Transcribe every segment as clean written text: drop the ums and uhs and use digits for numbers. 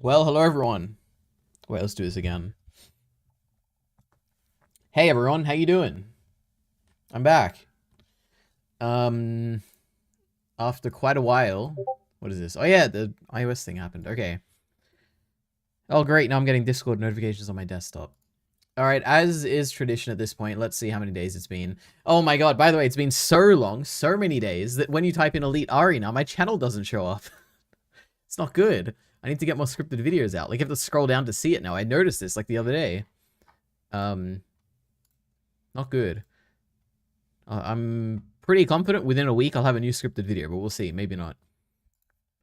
Well, hello everyone. Wait, let's do this again. Hey everyone, how you doing? I'm back. Um, after quite a while. What is this? Oh yeah, the iOS thing happened. Okay. Oh great, now I'm getting Discord notifications on my desktop. Alright, as is tradition at this point, let's see how many days it's been. Oh my god, by the way, it's been so long, so many days, that when you type in Elite Ari now, my channel doesn't show up. It's not good. I need to get more scripted videos out. Like, you have to scroll down to see it now. I noticed this, like, the other day. Not good. I'm pretty confident within a week I'll have a new scripted video, but we'll see. Maybe not.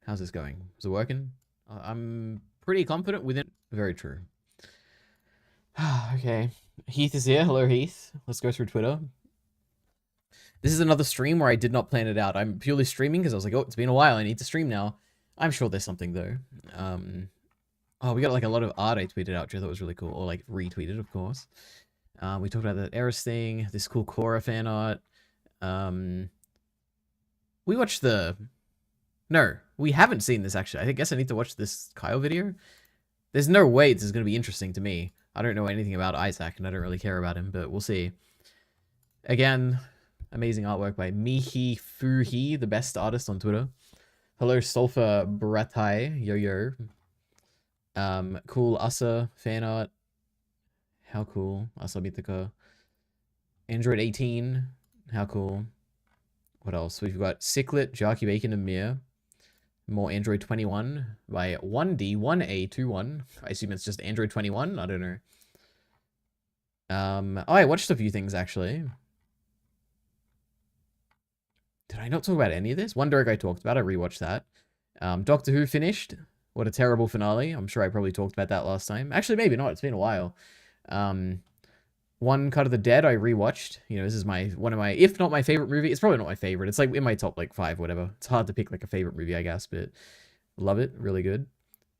How's this going? Is it working? I'm pretty confident within... Very true. Okay. Heath is here. Hello, Heath. Let's go through Twitter. This is another stream where I did not plan it out. I'm purely streaming because I was like, oh, it's been a while. I need to stream now. I'm sure there's something, though. Oh, we got, like, a lot of art I tweeted out, which I thought was really cool. Or, like, retweeted, of course. We talked about that Eris thing, this cool Korra fan art. We watched the... No, we haven't seen this, actually. I guess I need to watch this Kyle video. There's no way this is going to be interesting to me. I don't know anything about Isaac, and I don't really care about him, but we'll see. Again, amazing artwork by Mihi Fuhi, the best artist on Twitter. Hello, Sulfa Bratai, yo. Cool Asa fan art. How cool. Asa Mythica. Android 18. How cool. What else? We've got Ciclet, Jarky Bacon, and Mir. More Android 21 by 1D1A21. I assume it's just Android 21. I don't know. Oh, I watched a few things, actually. Did I not talk about any of this? One Dirk I talked about. I rewatched that. Doctor Who finished. What a terrible finale. I'm sure I probably talked about that last time. Actually, maybe not. It's been a while. One Cut of the Dead I rewatched. You know, this is one of my, if not my favorite movie. It's probably not my favorite. It's like in my top like 5, whatever. It's hard to pick like a favorite movie, I guess, but love it. Really good.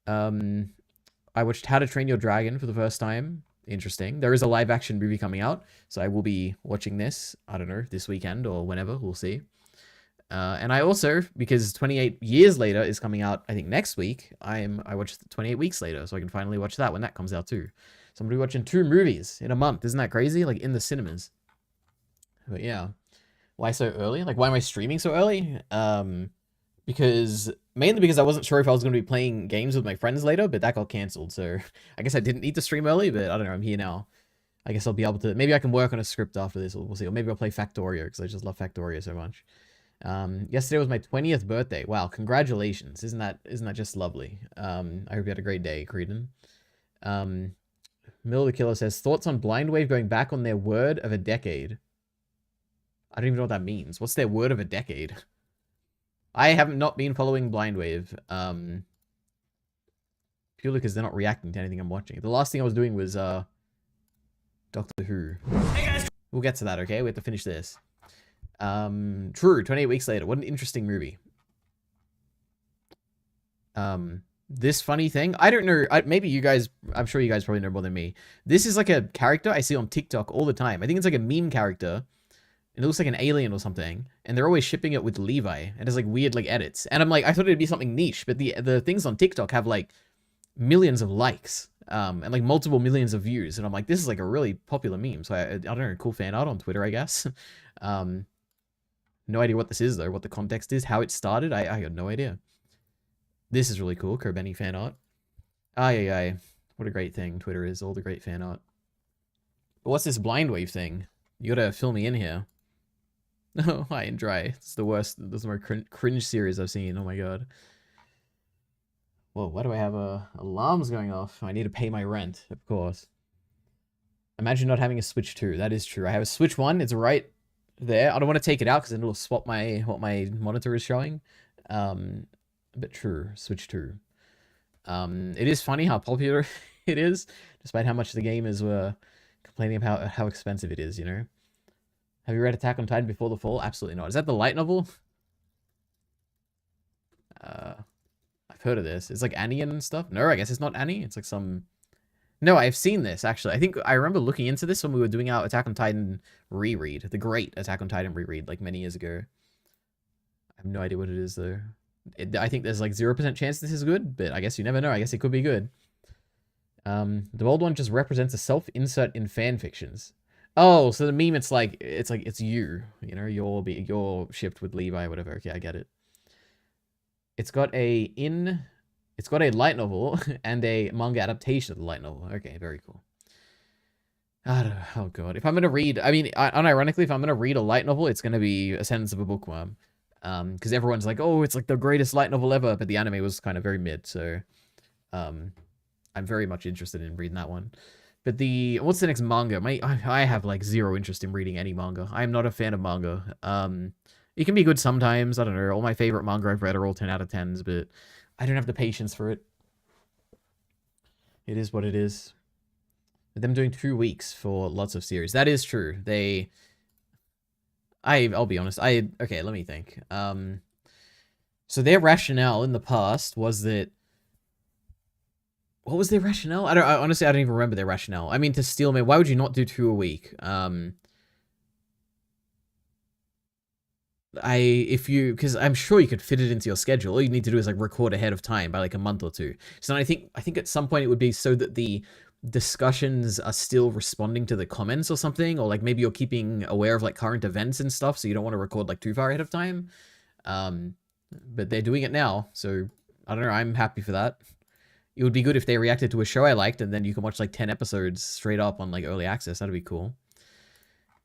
I watched How to Train Your Dragon for the first time. Interesting. There is a live action movie coming out, so I will be watching this. I don't know, this weekend or whenever. We'll see. And I also, because 28 Years Later is coming out, I think next week, I watched 28 Weeks Later, so I can finally watch that when that comes out too. So I'm gonna be watching 2 movies in a month. Isn't that crazy? Like in the cinemas. But yeah. Why so early? Like, why am I streaming so early? Mainly because I wasn't sure if I was going to be playing games with my friends later, but that got cancelled. So I guess I didn't need to stream early, but I don't know. I'm here now. I guess I'll be able to, maybe I can work on a script after this. We'll see. Or maybe I'll play Factorio because I just love Factorio so much. Yesterday was my 20th birthday. Wow. Congratulations. Isn't that just lovely? I hope you had a great day, Creedon. Mill the Killer says, thoughts on Blind Wave going back on their word of a decade? I don't even know what that means. What's their word of a decade? I have not been following Blind Wave. Purely because they're not reacting to anything I'm watching. The last thing I was doing was, Doctor Who. Hey guys! We'll get to that, okay? We have to finish this. True, 28 Weeks Later. What an interesting movie. This funny thing, I don't know, maybe you guys, I'm sure you guys probably know more than me. This is like a character I see on TikTok all the time. I think it's like a meme character. And it looks like an alien or something. And they're always shipping it with Levi. And it's like weird like edits. And I'm like, I thought it'd be something niche. But the things on TikTok have like millions of likes. And like multiple millions of views. And I'm like, this is like a really popular meme. So I don't know, cool fan art on Twitter, I guess. No idea what this is though. What the context is. How it started. I got no idea. This is really cool. Kerbeni fan art. Aye. What a great thing Twitter is. All the great fan art. But what's this Blind Wave thing? You gotta fill me in here. Oh, high and dry. It's the worst. This is the more cringe series I've seen. Oh my god. Whoa, why do I have alarms going off? I need to pay my rent, of course. Imagine not having a Switch 2. That is true. I have a Switch 1. It's right there. I don't want to take it out because then it'll swap what my monitor is showing. But true. Switch 2. It is funny how popular it is, despite how much the game is complaining about how expensive it is, you know? Have you read Attack on Titan Before the Fall? Absolutely not. Is that the light novel? I've heard of this. It's like Annie and stuff. No, I guess it's not Annie. It's like some... No, I've seen this, actually. I think I remember looking into this when we were doing our Attack on Titan reread. The great Attack on Titan reread, like many years ago. I have no idea what it is, though. I think there's like 0% chance this is good, but I guess you never know. I guess it could be good. The old one just represents a self-insert in fan fictions. Oh, so the meme, it's you. You know, you're shipped with Levi, whatever. Okay, I get it. It's got a light novel and a manga adaptation of the light novel. Okay, very cool. I don't know. Oh god, if I'm gonna read, I mean, unironically, if I'm gonna read a light novel, it's gonna be A Sentence of a Bookworm, because everyone's like, oh, it's like the greatest light novel ever, but the anime was kind of very mid, so, I'm very much interested in reading that one. But what's the next manga? I have like zero interest in reading any manga. I am not a fan of manga. It can be good sometimes. I don't know. All my favorite manga I've read are all 10 out of 10s, but I don't have the patience for it. It is what it is. Them doing 2 weeks for lots of series. That is true. I'll be honest. Okay, let me think. So their rationale in the past was that, what was their rationale? Honestly, I don't even remember their rationale. I mean, to steal me, why would you not do 2 a week? Because I'm sure you could fit it into your schedule. All you need to do is like record ahead of time by like a month or two. So I think at some point it would be so that the discussions are still responding to the comments or something, or like maybe you're keeping aware of like current events and stuff, so you don't want to record like too far ahead of time. But they're doing it now, so I don't know. I'm happy for that. It would be good if they reacted to a show I liked, and then you can watch like 10 episodes straight up on like early access. That'd be cool.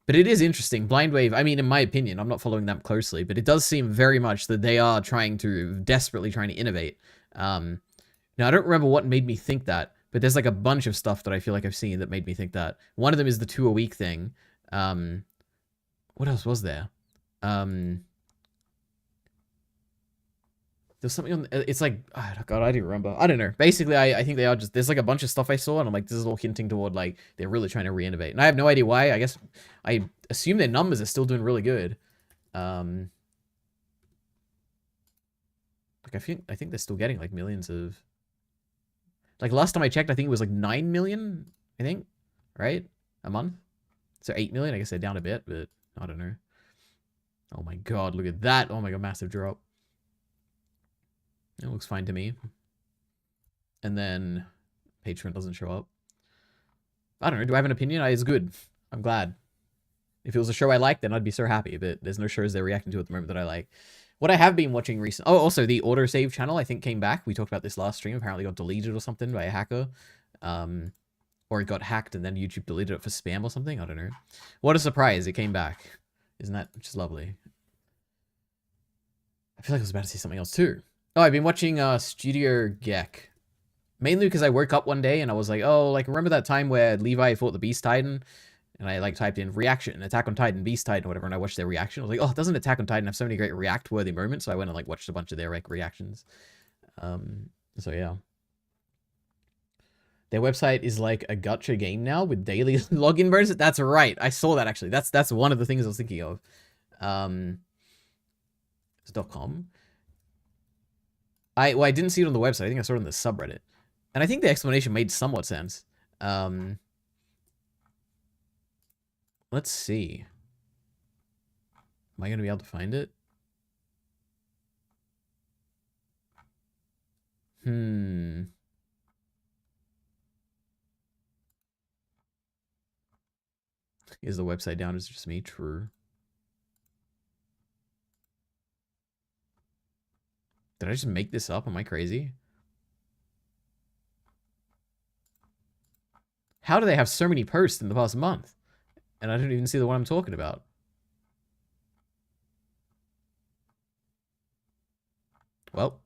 But it is interesting. Blind Wave, I mean, in my opinion, I'm not following them closely, but it does seem very much that they are desperately trying to innovate. Now, I don't remember what made me think that, but there's like a bunch of stuff that I feel like I've seen that made me think that. One of them is the 2 a week thing. What else was there? There's something on, it's like, oh god, I don't remember. I don't know. Basically, I think they are just, there's like a bunch of stuff I saw, and I'm like, this is all hinting toward like, they're really trying to re-innovate. And I have no idea why. I guess, I assume their numbers are still doing really good. Like, I think they're still getting like millions of, like last time I checked, I think it was like 9 million, I think, right? A month? So 8 million, I guess they're down a bit, but I don't know. Oh my god, look at that. Oh my god, massive drop. It looks fine to me. And then Patreon doesn't show up. I don't know. Do I have an opinion? It's good. I'm glad. If it was a show I liked, then I'd be so happy. But there's no shows they're reacting to at the moment that I like. What I have been watching recently... Oh, also, the autosave channel, I think, came back. We talked about this last stream. Apparently got deleted or something by a hacker. Or it got hacked and then YouTube deleted it for spam or something. I don't know. What a surprise. It came back. Isn't that just lovely? I feel like I was about to say something else, too. Oh, I've been watching Studio Gek. Mainly because I woke up one day and I was like, oh, like, remember that time where Levi fought the Beast Titan? And I, like, typed in reaction, Attack on Titan, Beast Titan, or whatever, and I watched their reaction. I was like, oh, doesn't Attack on Titan have so many great react-worthy moments? So I went and, like, watched a bunch of their, like, reactions. So, yeah. Their website is, like, a gacha game now with daily login bonuses. That's right. I saw that, actually. That's one of the things I was thinking of. It's .com. I didn't see it on the website. I think I saw it on the subreddit. And I think the explanation made somewhat sense. Let's see. Am I going to be able to find it? Is the website down? Is it just me? True. Did I just make this up? Am I crazy? How do they have so many posts in the past month? And I don't even see the one I'm talking about. Well.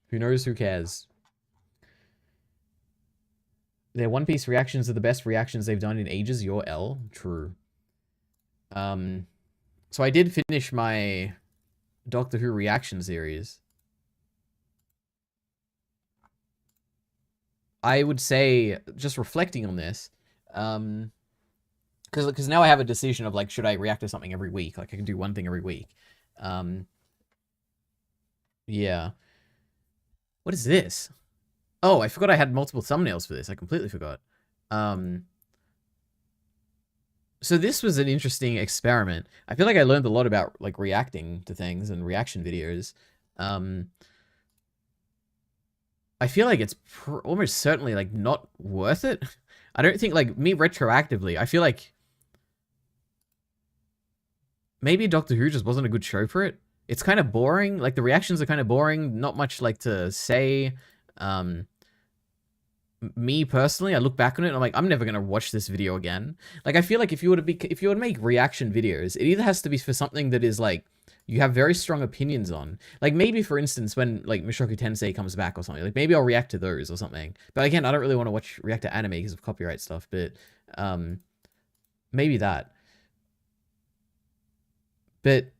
Who knows? Who cares? Their One Piece reactions are the best reactions they've done in ages. Your L. True. So I did finish my Doctor Who reaction series. I would say, just reflecting on this, because now I have a decision of like, should I react to something every week? Like I can do one thing every week. Yeah. What is this? Oh, I forgot I had multiple thumbnails for this. I completely forgot. So this was an interesting experiment. I feel like I learned a lot about like reacting to things and reaction videos. I feel like it's almost certainly like not worth it. I don't think like me retroactively. I feel like maybe Doctor Who just wasn't a good show for it. It's kind of boring. Like the reactions are kind of boring. Not much like to say. Me personally, I look back on it and I'm like, I'm never gonna watch this video again. Like I feel like if you were to make reaction videos, it either has to be for something that is like you have very strong opinions on. Like maybe for instance when like Mushoku Tensei comes back or something, like maybe I'll react to those or something. But again, I don't really want to react to anime because of copyright stuff, but maybe that. But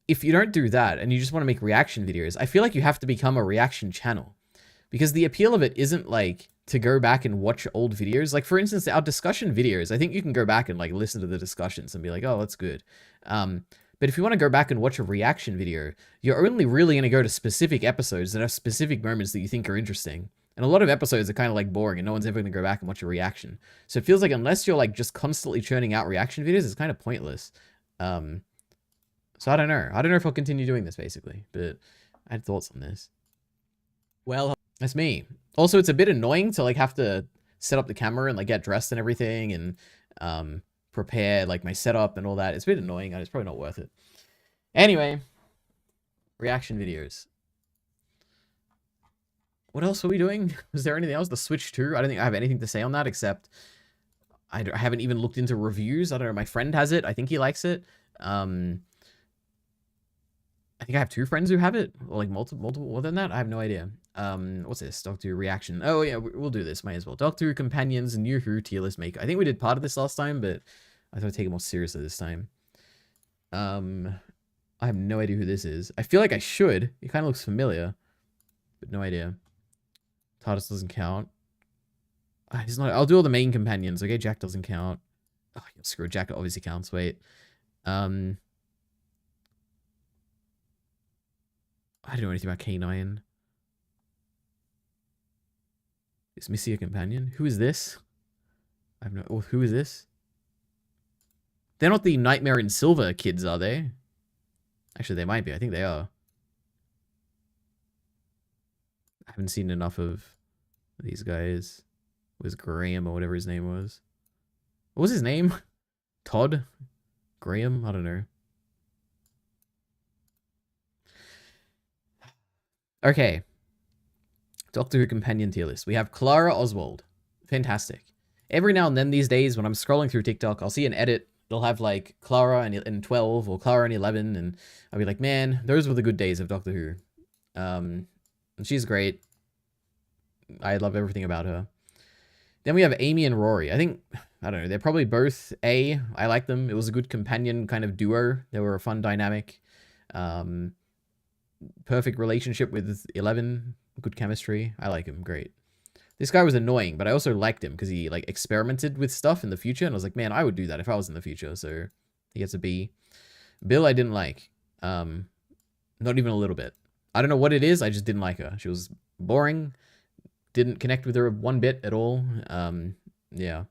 if you don't do that and you just want to make reaction videos, I feel like you have to become a reaction channel. Because the appeal of it isn't like to go back and watch old videos. Like for instance, our discussion videos, I think you can go back and like listen to the discussions and be like, oh, that's good. But if you want to go back and watch a reaction video, you're only really going to go to specific episodes that have specific moments that you think are interesting. And a lot of episodes are kind of like boring and no one's ever going to go back and watch a reaction. So it feels like unless you're like just constantly churning out reaction videos, it's kind of pointless. So I don't know. I don't know if I'll continue doing this basically, but I had thoughts on this. Well, that's me. Also, it's a bit annoying to like have to set up the camera and like get dressed and everything and prepare like my setup and all that. It's a bit annoying and it's probably not worth it. Anyway, reaction videos. What else are we doing? Was there anything else? The Switch 2? I don't think I have anything to say on that except I haven't even looked into reviews. I don't know. My friend has it. I think he likes it. I think I have 2 friends who have it, or like multiple more than that. I have no idea. What's this? Doctor Who reaction. Oh yeah, we'll do this. Might as well. Doctor Who companions, New Who tier list maker. I think we did part of this last time, but I thought I'd take it more seriously this time. I have no idea who this is. I feel like I should. It kind of looks familiar, but no idea. TARDIS doesn't count. He's not. I'll do all the main companions. Okay, Jack doesn't count. Oh, screw it. Jack obviously counts. Wait. I don't know anything about K9. Is Missy a companion? Who is this? I have no. Oh, who is this? They're not the Nightmare in Silver kids, are they? Actually, they might be. I think they are. I haven't seen enough of these guys. It was Graham or whatever his name was. What was his name? Todd? Graham? I don't know. Okay. Doctor Who companion tier list. We have Clara Oswald. Fantastic. Every now and then these days when I'm scrolling through TikTok, I'll see an edit. They'll have like Clara in 12 or Clara in 11. And I'll be like, man, those were the good days of Doctor Who. And she's great. I love everything about her. Then we have Amy and Rory. I think, I don't know, they're probably both A. I like them. It was a good companion kind of duo. They were a fun dynamic. Perfect relationship with 11. Good chemistry. I like him. Great. This guy was annoying, but I also liked him because he like experimented with stuff in the future. And I was like, man, I would do that if I was in the future. So he gets a B. Bill, I didn't like. Not even a little bit. I don't know what it is. I just didn't like her. She was boring. Didn't connect with her one bit at all. Yeah.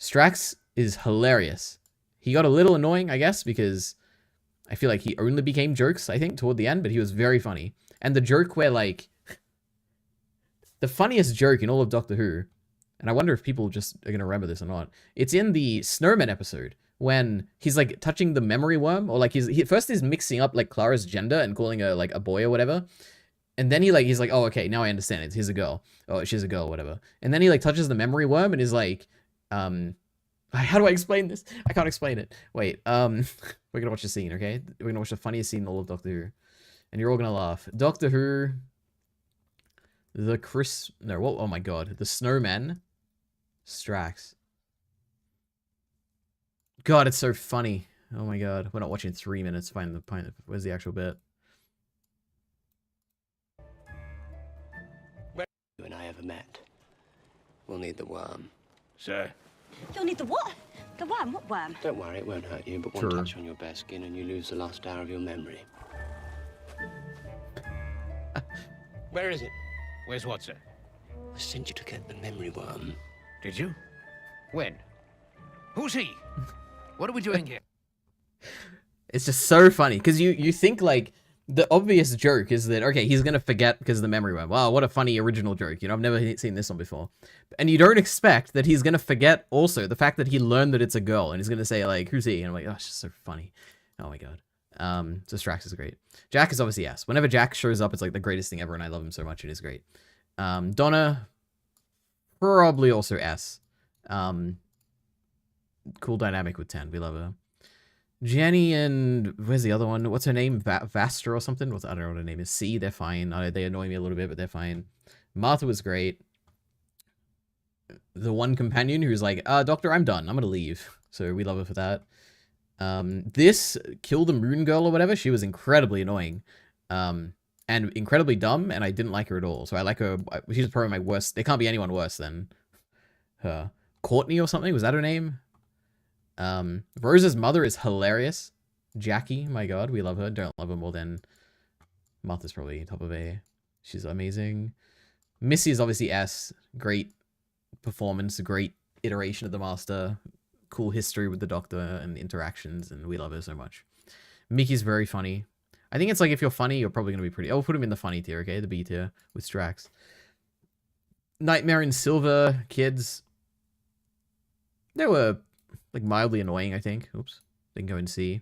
Strax is hilarious. He got a little annoying, I guess, because I feel like he only became jokes, I think, toward the end, but he was very funny. And the joke where, like, the funniest joke in all of Doctor Who, and I wonder if people just are going to remember this or not, it's in the Snowman episode when he's, like, touching the memory worm, or, like, first he's mixing up, like, Clara's gender and calling her, like, a boy or whatever. And then he's like, oh, okay, now I understand it. He's a girl. Oh, she's a girl, whatever. And then he, like, touches the memory worm and is like, how do I explain this? I can't explain it. Wait, we're gonna watch the scene, okay? We're gonna watch the funniest scene in all of Doctor Who. And you're all gonna laugh. Doctor Who... oh my god. The Snowman. Strax. God, it's so funny. Oh my god. We're not watching 3 minutes. Find the point. Where's the actual bit? You and I ever met. We'll need the worm. Sir? You'll need the what? The worm? What worm? Don't worry, it won't hurt you, but one touch on your bare skin and you lose the last hour of your memory. Where is it? Where's what, sir? I sent you to get the memory worm. Did you? When? Who's he? What are we doing here? It's just so funny because you think like the obvious joke is that, okay, he's gonna forget because of the memory worm. Wow, what a funny original joke. You know, I've never seen this one before. And you don't expect that he's gonna forget also the fact that he learned that it's a girl, and he's gonna say like, who's he? And I'm like, oh, it's just so funny. Oh my god. So Strax is great. Jack is obviously yes. Whenever Jack shows up, it's like the greatest thing ever, and I love him so much. It is great. Donna, probably also S. Cool dynamic with 10. We love her. Jenny and where's the other one? What's her name? Vastra or something? I don't know what her name is. C. They're fine. They annoy me a little bit, but they're fine. Martha was great. The one companion who's like, Doctor, I'm done. I'm gonna leave. So we love her for that. This Kill the Moon Girl or whatever, she was incredibly annoying. And incredibly dumb, and I didn't like her at all. So I like her. She's probably my worst. There can't be anyone worse than her. Courtney or something? Was that her name? Rose's mother is hilarious. Jackie, my god, we love her. Don't love her more than Martha's probably top of A. She's amazing. Missy is obviously S. Great performance, great iteration of the Master. Cool history with the Doctor and interactions, and we love her so much. Mickey's very funny. I think it's like if you're funny, you're probably going to be pretty... I'll put him in the funny tier, okay? The B tier with Strax. Nightmare and Silver kids. They were... like mildly annoying, I think. Oops. Didn't go and see.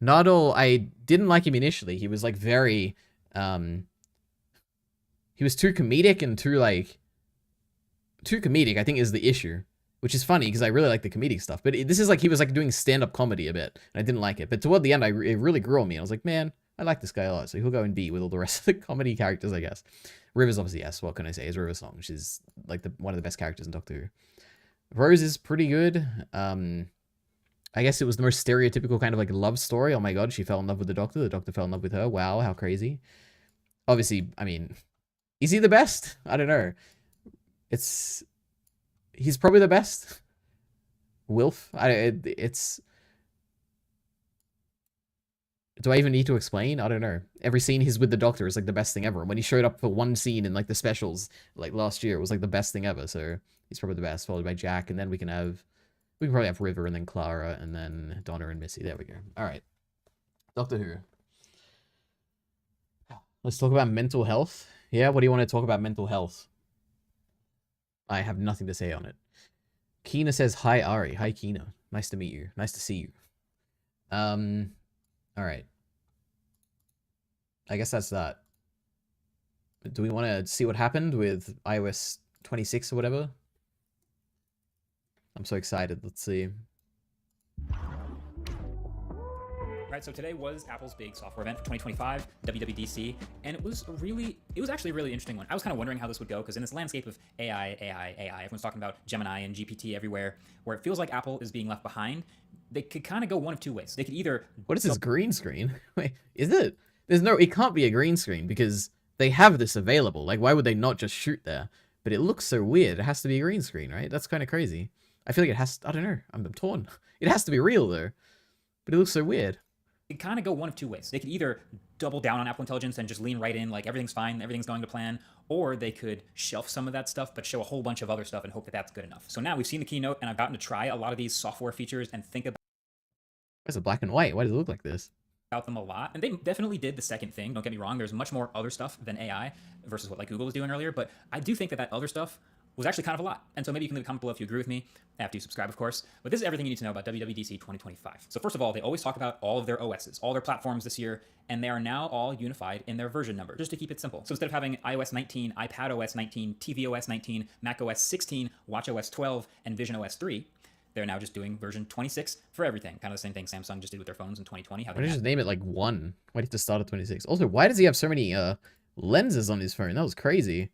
Nardole, I didn't like him initially. He was like very, he was too comedic and too comedic, I think is the issue. Which is funny because I really like the comedic stuff. But this is like, he was like doing stand-up comedy a bit. And I didn't like it. But toward the end, it really grew on me. I was like, man, I like this guy a lot. So he'll go in B with all the rest of the comedy characters, I guess. River's obviously yes. What can I say? Is River Song. She's like one of the best characters in Doctor Who. Rose is pretty good. I guess it was the most stereotypical kind of like love story. Oh my god, she fell in love with the Doctor fell in love with her. Wow, how crazy. Obviously, I mean, is he the best? I don't know. He's probably the best. Wilf? Do I even need to explain? I don't know. Every scene he's with the Doctor is like the best thing ever. And when he showed up for one scene in like the specials like last year, it was like the best thing ever. So he's probably the best, followed by Jack, and then we can probably have River, and then Clara, and then Donna and Missy. There we go. All right. Doctor Who. Let's talk about mental health. Yeah, what do you want to talk about mental health? I have nothing to say on it. Keena says, hi, Ari. Hi, Keena. Nice to meet you. Nice to see you. All right. I guess that's that. Do we want to see what happened with iOS 26 or whatever? I'm so excited. Let's see. Right, so today was Apple's big software event for 2025, WWDC, and it was actually a really interesting one. I was kind of wondering how this would go, because in this landscape of AI, everyone's talking about Gemini and GPT everywhere, where it feels like Apple is being left behind. They could kind of go one of two ways. They could either... What is this green screen? Wait, is it? It can't be a green screen, because they have this available. Like, why would they not just shoot there? But it looks so weird. It has to be a green screen, right? That's kind of crazy. I feel like it has... I don't know. I'm torn. It has to be real, though. But it looks so weird. It kind of go one of two ways. They could either double down on Apple Intelligence and just lean right in, like everything's fine, everything's going to plan, or they could shelf some of that stuff, but show a whole bunch of other stuff and hope that that's good enough. So now we've seen the keynote, and I've gotten to try a lot of these software features and think about... Why is it black and white? Why does it look like this? About them a lot, and they definitely did the second thing. Don't get me wrong, there's much more other stuff than AI versus what like Google was doing earlier, but I do think that other stuff was actually kind of a lot. And so maybe you can leave a comment below if you agree with me, after you subscribe, of course. But this is everything you need to know about WWDC 2025. So first of all, they always talk about all of their OSs, all their platforms this year, and they are now all unified in their version number, just to keep it simple. So instead of having iOS 19, iPadOS 19, tvOS 19, macOS 16, watchOS 12, and visionOS 3, they're now just doing version 26 for everything. Kind of the same thing Samsung just did with their phones in 2020. Why don't you just name it like 1? Why do you have to start at 26? Also, why does he have so many lenses on his phone? That was crazy.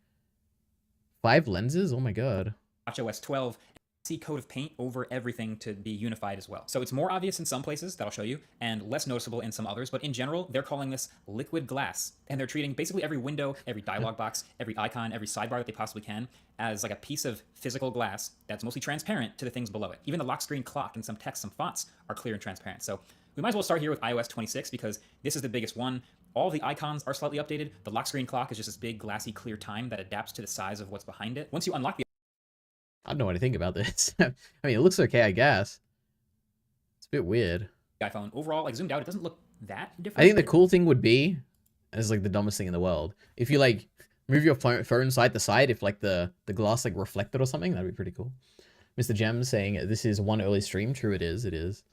5 lenses? Oh my god. watchOS 12, see Code of Paint over everything to be unified as well. So it's more obvious in some places that I'll show you, and less noticeable in some others, but in general, they're calling this liquid glass, and they're treating basically every window, every dialog box, every icon, every sidebar that they possibly can as like a piece of physical glass that's mostly transparent to the things below it. Even the lock screen clock and some text, some fonts are clear and transparent. So we might as well start here with iOS 26 because this is the biggest one. All the icons are slightly updated. The lock screen clock is just this big glassy clear time that adapts to the size of what's behind it. Once you unlock the don't know what I think about this. I mean, it looks okay, I guess. It's a bit weird. iPhone overall, like zoomed out, it doesn't look that different. I think the cool thing would be, and it's like the dumbest thing in the world, if you like move your phone side to side, if like the glass like reflected or something, that'd be pretty cool. Mr. Gem saying this is one early stream. True, it is. It is.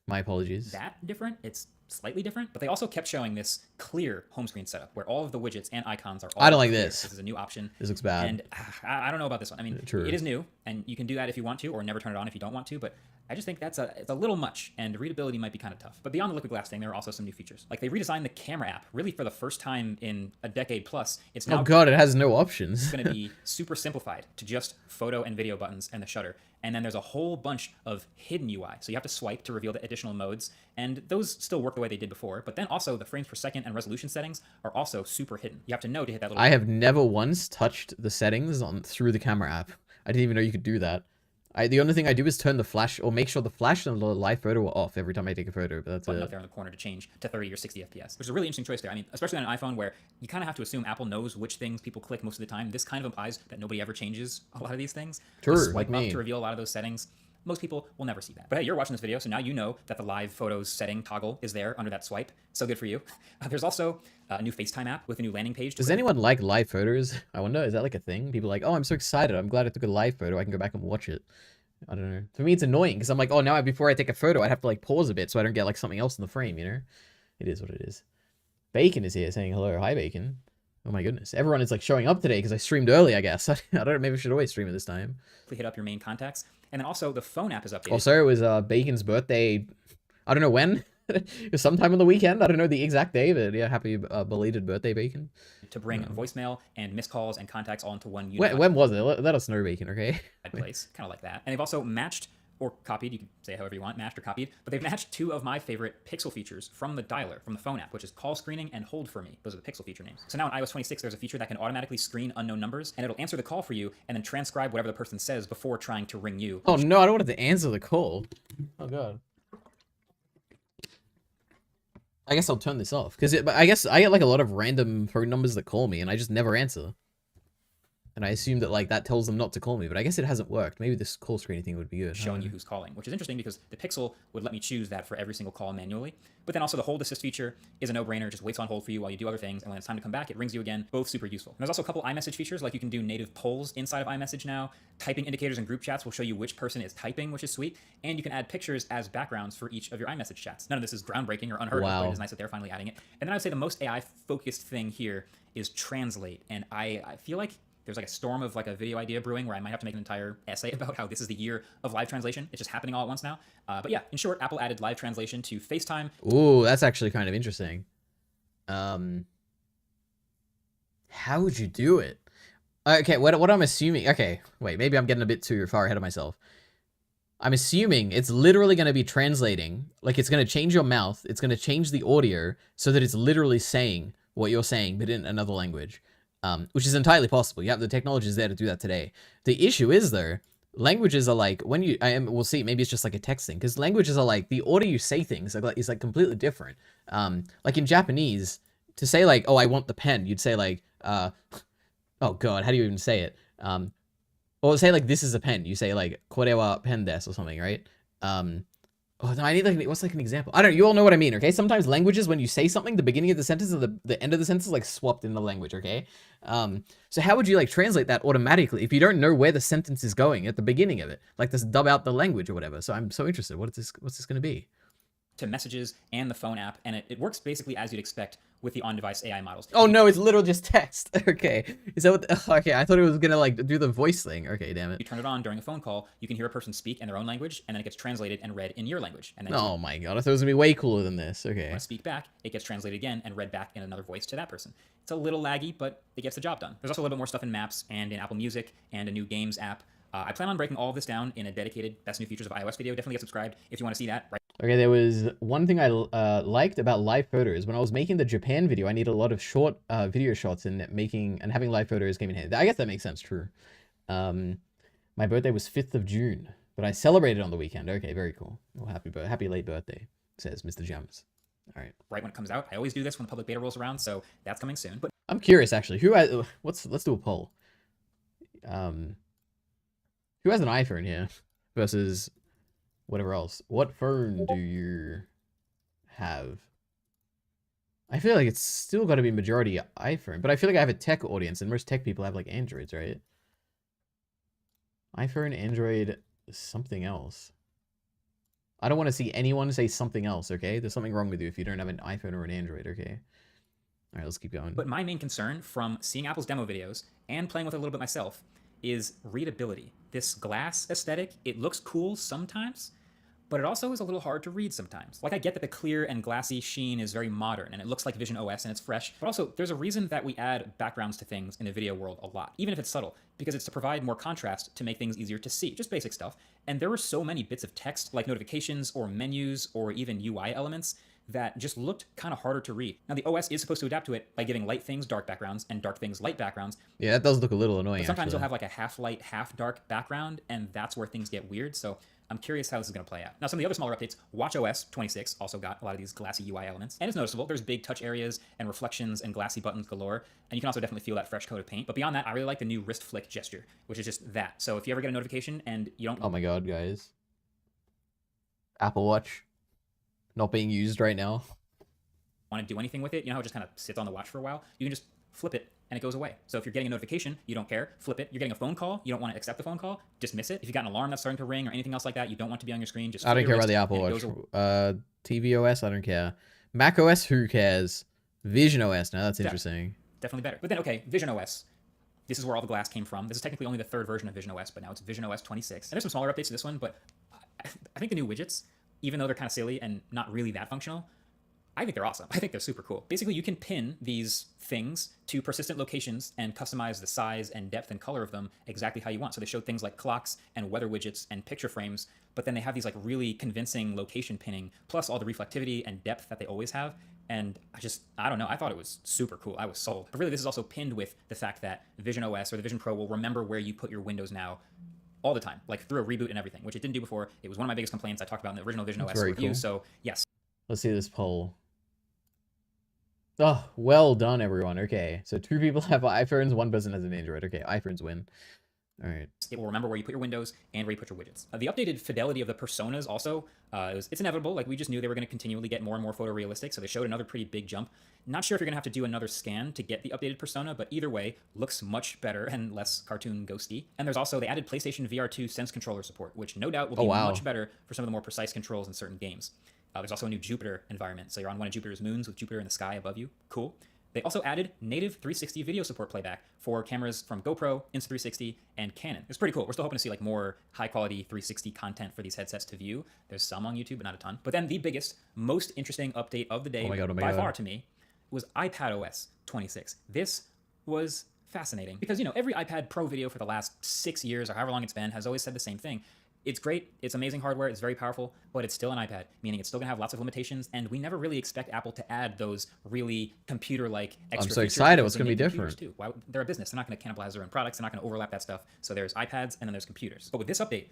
My apologies. That different. It's slightly different, but they also kept showing this clear home screen setup where all of the widgets and icons are all I don't like clear. this. This is a new option. This looks bad. And I don't know about this one. I mean, True. It is new, and you can do that if you want to, or never turn it on if you don't want to, but I just think it's a little much, and readability might be kind of tough. But beyond the liquid glass thing, there are also some new features. Like, they redesigned the camera app, really for the first time in a decade plus. It's now Oh god, it has no options. going to be super simplified to just photo and video buttons and the shutter. And then there's a whole bunch of hidden UI. So you have to swipe to reveal the additional modes, and those still work the way they did before. But then also the frames per second and resolution settings are also super hidden. You have to know to hit that little... I have never once touched the settings through the camera app. I didn't even know you could do that. The only thing I do is turn the flash, or make sure the flash and the live photo are off every time I take a photo, but that's button it. up there in the corner to change to 30 or 60 FPS, which is a really interesting choice there. I mean, especially on an iPhone where you kind of have to assume Apple knows which things people click most of the time. This kind of implies that nobody ever changes a lot of these things. True, Just swipe like up me. to reveal a lot of those settings. Most people will never see that. But hey, you're watching this video, so now you know that the live photos setting toggle is there under that swipe. So good for you. There's also a new FaceTime app with a new landing page. Does anyone like live photos? I wonder, is that like a thing? People are like, oh, I'm so excited. I'm glad I took a live photo. I can go back and watch it. I don't know. For me, it's annoying because I'm like, oh, now before I take a photo, I have to like pause a bit so I don't get like something else in the frame, you know? It is what it is. Bacon is here saying hello. Hi, Bacon. Oh my goodness. Everyone is like showing up today because I streamed early, I guess. I don't know. Maybe I should always stream at this time. Hit up your main contacts. And then also the phone app is updated. Also, it was Bacon's birthday. I don't know when. It was sometime on the weekend. I don't know the exact day, but yeah, happy belated birthday, Bacon. To bring voicemail and missed calls and contacts all into one unified When was it? Let us know, Bacon, okay? place. Kind of like that. And they've also matched or copied, you can say however you want, matched or copied, but they've matched two of my favorite Pixel features from the dialer, from the phone app, which is call screening and hold for me. Those are the Pixel feature names. So now in iOS 26, there's a feature that can automatically screen unknown numbers, and it'll answer the call for you and then transcribe whatever the person says before trying to ring you. Oh no, I don't want it to answer the call. Oh god. I guess I'll turn this off because I guess I get like a lot of random phone numbers that call me and I just never answer. And I assume that like that tells them not to call me, but I guess it hasn't worked. Maybe this call screening thing would be good. Showing you who's calling, which is interesting because the Pixel would let me choose that for every single call manually. But then also the hold assist feature is a no-brainer, just waits on hold for you while you do other things, and when it's time to come back, it rings you again. Both super useful. And there's also a couple iMessage features, like you can do native polls inside of iMessage now. Typing indicators in group chats will show you which person is typing, which is sweet. And you can add pictures as backgrounds for each of your iMessage chats. None of this is groundbreaking or unheard of, but it is nice that they're finally adding it. And then I would say the most AI-focused thing here is Translate. And I feel like there's like a storm of like a video idea brewing where I might have to make an entire essay about how this is the year of live translation. It's just happening all at once now. But yeah, in short, Apple added live translation to FaceTime. Ooh, that's actually kind of interesting. How would you do it? Okay, what I'm assuming... Okay, wait, maybe I'm getting a bit too far ahead of myself. I'm assuming it's literally going to be translating. Like, it's going to change your mouth. It's going to change the audio so that it's literally saying what you're saying, but in another language. Which is entirely possible. You have the technologies there to do that today. The issue is, though, languages are like, when you... we'll see, maybe it's just like a text thing. Because languages are like, the order you say things is like completely different. Like in Japanese, to say like, oh, I want the pen, you'd say like, oh god, how do you even say it? Or say like, this is a pen. You say like, kore wa pen desu or something, right? Oh, no, I need like, what's like an example? I don't know, you all know what I mean, okay? Sometimes languages, when you say something, the beginning of the sentence and the end of the sentence is like swapped in the language, okay? So how would you like translate that automatically if you don't know where the sentence is going at the beginning of it? Like this dub out the language or whatever. So I'm so interested. What's this gonna be? To messages and the phone app, and it works basically as you'd expect with the on-device AI models. Oh no, it's literally just text. Okay, is that what? Okay, I thought it was gonna like do the voice thing. Okay, damn it. You turn it on during a phone call, you can hear a person speak in their own language, and then it gets translated and read in your language. And then oh my god, I thought it was gonna be way cooler than this. Okay. When I speak back, it gets translated again and read back in another voice to that person. It's a little laggy, but it gets the job done. There's also a little bit more stuff in Maps and in Apple Music and a new Games app. I plan on breaking all of this down in a dedicated Best New Features of iOS video. Definitely get subscribed if you want to see that. Right. Okay, there was one thing I liked about live photos. When I was making the Japan video, I needed a lot of short video shots, and having live photos came in handy. I guess that makes sense, true. My birthday was 5th of June, but I celebrated on the weekend. Okay, very cool. Well, happy late birthday, says Mr. Gems. All right. Right when it comes out. I always do this when the public beta rolls around, so that's coming soon. But I'm curious, actually. Let's do a poll. Who has an iPhone here versus whatever else? What phone do you have? I feel like it's still got to be majority iPhone, but I feel like I have a tech audience, and most tech people have like Androids, right? iPhone, Android, something else. I don't want to see anyone say something else, okay? There's something wrong with you if you don't have an iPhone or an Android, okay? All right, let's keep going. But my main concern from seeing Apple's demo videos and playing with it a little bit myself is readability. This glass aesthetic, it looks cool sometimes, but it also is a little hard to read sometimes. Like, I get that the clear and glassy sheen is very modern and it looks like Vision OS and it's fresh, but also there's a reason that we add backgrounds to things in the video world a lot, even if it's subtle, because it's to provide more contrast to make things easier to see, just basic stuff. And there were so many bits of text, like notifications or menus or even UI elements, that just looked kind of harder to read. Now, the OS is supposed to adapt to it by giving light things dark backgrounds and dark things light backgrounds. Yeah, that does look a little annoying, But sometimes actually. you'll have like a half light, half dark background, and that's where things get weird. So I'm curious how this is going to play out. Now, some of the other smaller updates, watchOS 26 also got a lot of these glassy UI elements. And it's noticeable. There's big touch areas and reflections and glassy buttons galore. And you can also definitely feel that fresh coat of paint. But beyond that, I really like the new wrist flick gesture, which is just that. So if you ever get a notification and you don't... Oh my god, guys. Apple Watch not being used right now. Want to do anything with it, you know how it just kind of sits on the watch for a while? You can just flip it and it goes away. So if you're getting a notification, you don't care, flip it. You're getting a phone call, you don't want to accept the phone call, dismiss it. If you got an alarm that's starting to ring or anything else like that, you don't want to be on your screen, just I don't flip your care about wrist the Apple and it Watch. goes away. tvOS, I don't care. macOS, who cares? Vision OS, now that's interesting. Definitely better. But then, okay, Vision OS. This is where all the glass came from. This is technically only the third version of Vision OS, but now it's Vision OS 26. And there's some smaller updates to this one, but I think the new widgets, even though they're kind of silly and not really that functional, I think they're awesome. I think they're super cool. Basically, you can pin these things to persistent locations and customize the size and depth and color of them exactly how you want. So they show things like clocks and weather widgets and picture frames, but then they have these like really convincing location pinning, plus all the reflectivity and depth that they always have. And I don't know, I thought it was super cool. I was sold. But really, this is also pinned with the fact that Vision OS or the Vision Pro will remember where you put your windows now all the time, like through a reboot and everything, which it didn't do before. It was one of my biggest complaints I talked about in the original Vision OS review. Cool. So yes. Let's see this poll. Oh, well done, everyone. Okay, so 2 people have iPhones, 1 person has an Android. Okay, iPhones win. All right. It will remember where you put your windows and where you put your widgets. The updated fidelity of the personas also, it's inevitable. Like, we just knew they were going to continually get more and more photorealistic, so they showed another pretty big jump. Not sure if you're going to have to do another scan to get the updated persona, but either way, looks much better and less cartoon ghosty. And there's also, they added PlayStation VR2 Sense controller support, which no doubt will be much better for some of the more precise controls in certain games. There's also a new Jupiter environment, so you're on one of Jupiter's moons with Jupiter in the sky above you. Cool. They also added native 360 video support playback for cameras from GoPro, Insta360, and Canon. It's pretty cool. We're still hoping to see like more high-quality 360 content for these headsets to view. There's some on YouTube, but not a ton. But then the biggest, most interesting update of the day, by far to me, was iPadOS 26. This was fascinating because, you know, every iPad Pro video for the last 6 years or however long it's been has always said the same thing. It's great, it's amazing hardware, it's very powerful, but it's still an iPad, meaning it's still gonna have lots of limitations, and we never really expect Apple to add those really computer-like extra features. I'm so excited, what's gonna be different? Too. Why, they're a business, they're not gonna cannibalize their own products, they're not gonna overlap that stuff, so there's iPads and then there's computers. But with this update,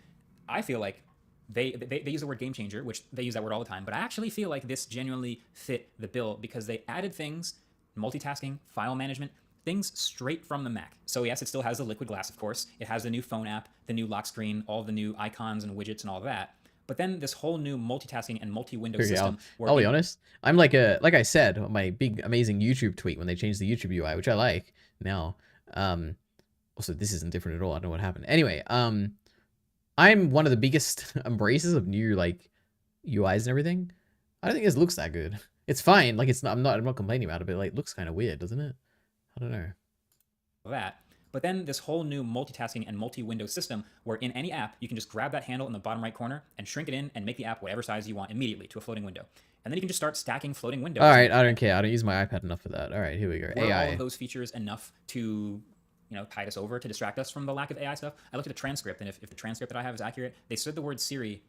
I feel like they use the word game changer, which they use that word all the time, but I actually feel like this genuinely fit the bill because they added things, multitasking, file management, things straight from the Mac. So yes, it still has the liquid glass, of course. It has the new phone app, the new lock screen, all the new icons and widgets and all that. But then this whole new multitasking and multi-window system. I'll be honest. I'm like I said, on my big amazing YouTube tweet when they changed the YouTube UI, which I like now. Also, this isn't different at all. I don't know what happened. Anyway, I'm one of the biggest embracers of new like UIs and everything. I don't think this looks that good. It's fine. Like it's not. I'm not complaining about it, but like it looks kind of weird, doesn't it? I don't know. That. But then this whole new multitasking and multi-window system where in any app, you can just grab that handle in the bottom right corner and shrink it in and make the app whatever size you want immediately to a floating window. And then you can just start stacking floating windows. All right, I don't care. I don't use my iPad enough for that. All right, here we go. Were AI. all of those features enough to, you know, tide us over, to distract us from the lack of AI stuff? I looked at the transcript, and if the transcript that I have is accurate, they said the word Siri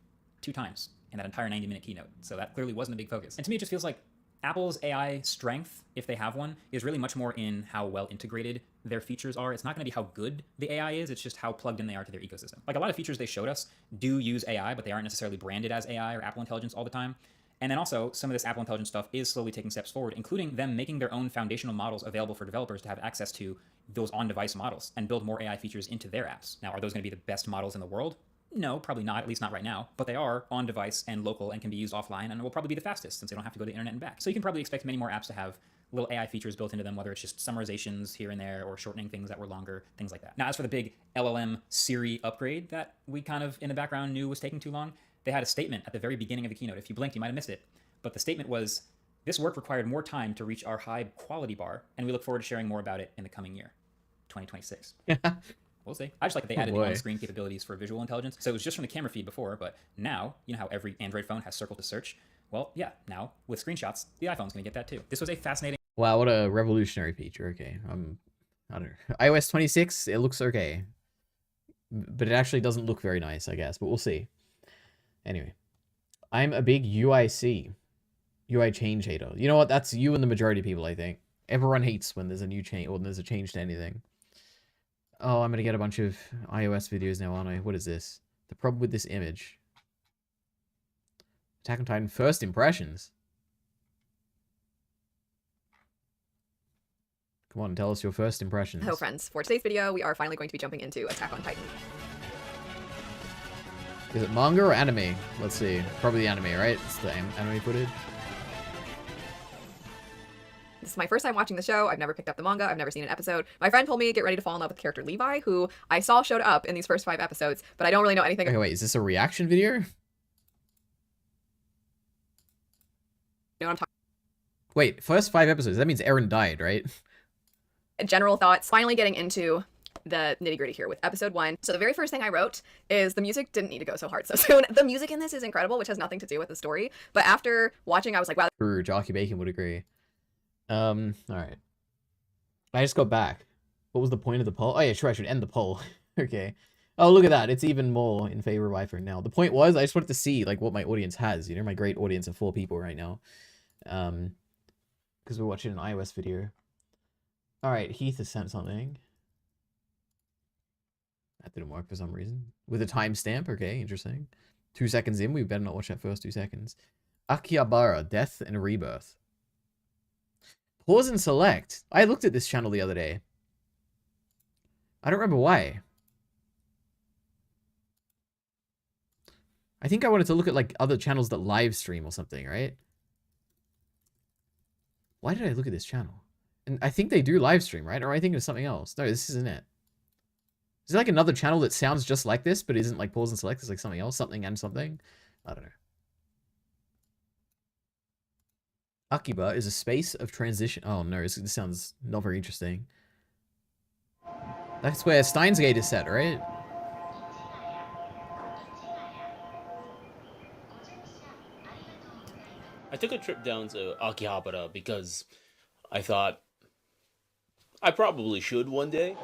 2 times in that entire 90-minute keynote. So that clearly wasn't a big focus. And to me, it just feels like Apple's AI strength, if they have one, is really much more in how well integrated their features are. It's not going to be how good the AI is, it's just how plugged in they are to their ecosystem. Like a lot of features they showed us do use AI, but they aren't necessarily branded as AI or Apple Intelligence all the time. And then also, some of this Apple Intelligence stuff is slowly taking steps forward, including them making their own foundational models available for developers to have access to those on-device models and build more AI features into their apps. Now, are those going to be the best models in the world? No, probably not, at least not right now. But they are on-device and local and can be used offline and will probably be the fastest since they don't have to go to the internet and back. So you can probably expect many more apps to have little AI features built into them, whether it's just summarizations here and there or shortening things that were longer, things like that. Now, as for the big LLM Siri upgrade that we kind of in the background knew was taking too long, they had a statement at the very beginning of the keynote. If you blinked, you might have missed it. But the statement was, this work required more time to reach our high quality bar, and we look forward to sharing more about it in the coming year, 2026. We'll see. I just like that they added the on-screen capabilities for visual intelligence. So it was just from the camera feed before, but now, you know how every Android phone has circle to search? Well, yeah, now with screenshots, the iPhone's going to get that too. This was a fascinating... Wow, what a revolutionary feature. Okay, I don't know. iOS 26, it looks okay. But it actually doesn't look very nice, I guess, but we'll see. Anyway, I'm a big UI change hater. You know what? That's you and the majority of people, I think. Everyone hates when there's a new change, or when there's a change to anything. Oh, I'm gonna get a bunch of iOS videos now, aren't I? What is this? The problem with this image. Attack on Titan first impressions. Come on, tell us your first impressions. Hello friends, for today's video, we are finally going to be jumping into Attack on Titan. Is it manga or anime? Let's see. Probably the anime, right? It's the anime footage. This is my first time watching the show. I've never picked up the manga. I've never seen an episode. My friend told me get ready to fall in love with the character Levi, who I saw showed up in these first 5 episodes, but I don't really know anything. Okay, wait, is this a reaction video? You know what I'm talking. Wait, first 5 episodes. That means Eren died, right? General thoughts. Finally getting into the nitty gritty here with episode 1. So the very first thing I wrote is the music didn't need to go so hard so soon. The music in this is incredible, which has nothing to do with the story. But after watching, I was like, wow. True, Jockey Bacon would agree. Alright. I just got back. What was the point of the poll? Oh yeah, sure, I should end the poll. Okay. Oh, look at that. It's even more in favor of iPhone now. The point was, I just wanted to see, like, what my audience has. You know, my great audience of 4 people right now. Because we're watching an iOS video. Alright, Heath has sent something. That didn't work for some reason. With a timestamp, okay, interesting. 2 seconds in, we better not watch that first 2 seconds. Akihabara, Death and Rebirth. Pause and select. I looked at this channel the other day. I don't remember why. I think I wanted to look at like other channels that live stream or something, right? Why did I look at this channel? And I think they do live stream, right? Or I think it's something else. No, this isn't it. Is it like another channel that sounds just like this, but isn't like pause and select? It's like something else, something and something. I don't know. Akiba is a space of transition. Oh no, this sounds not very interesting. That's where Steins Gate is set, right? I took a trip down to Akihabara because I thought I probably should one day.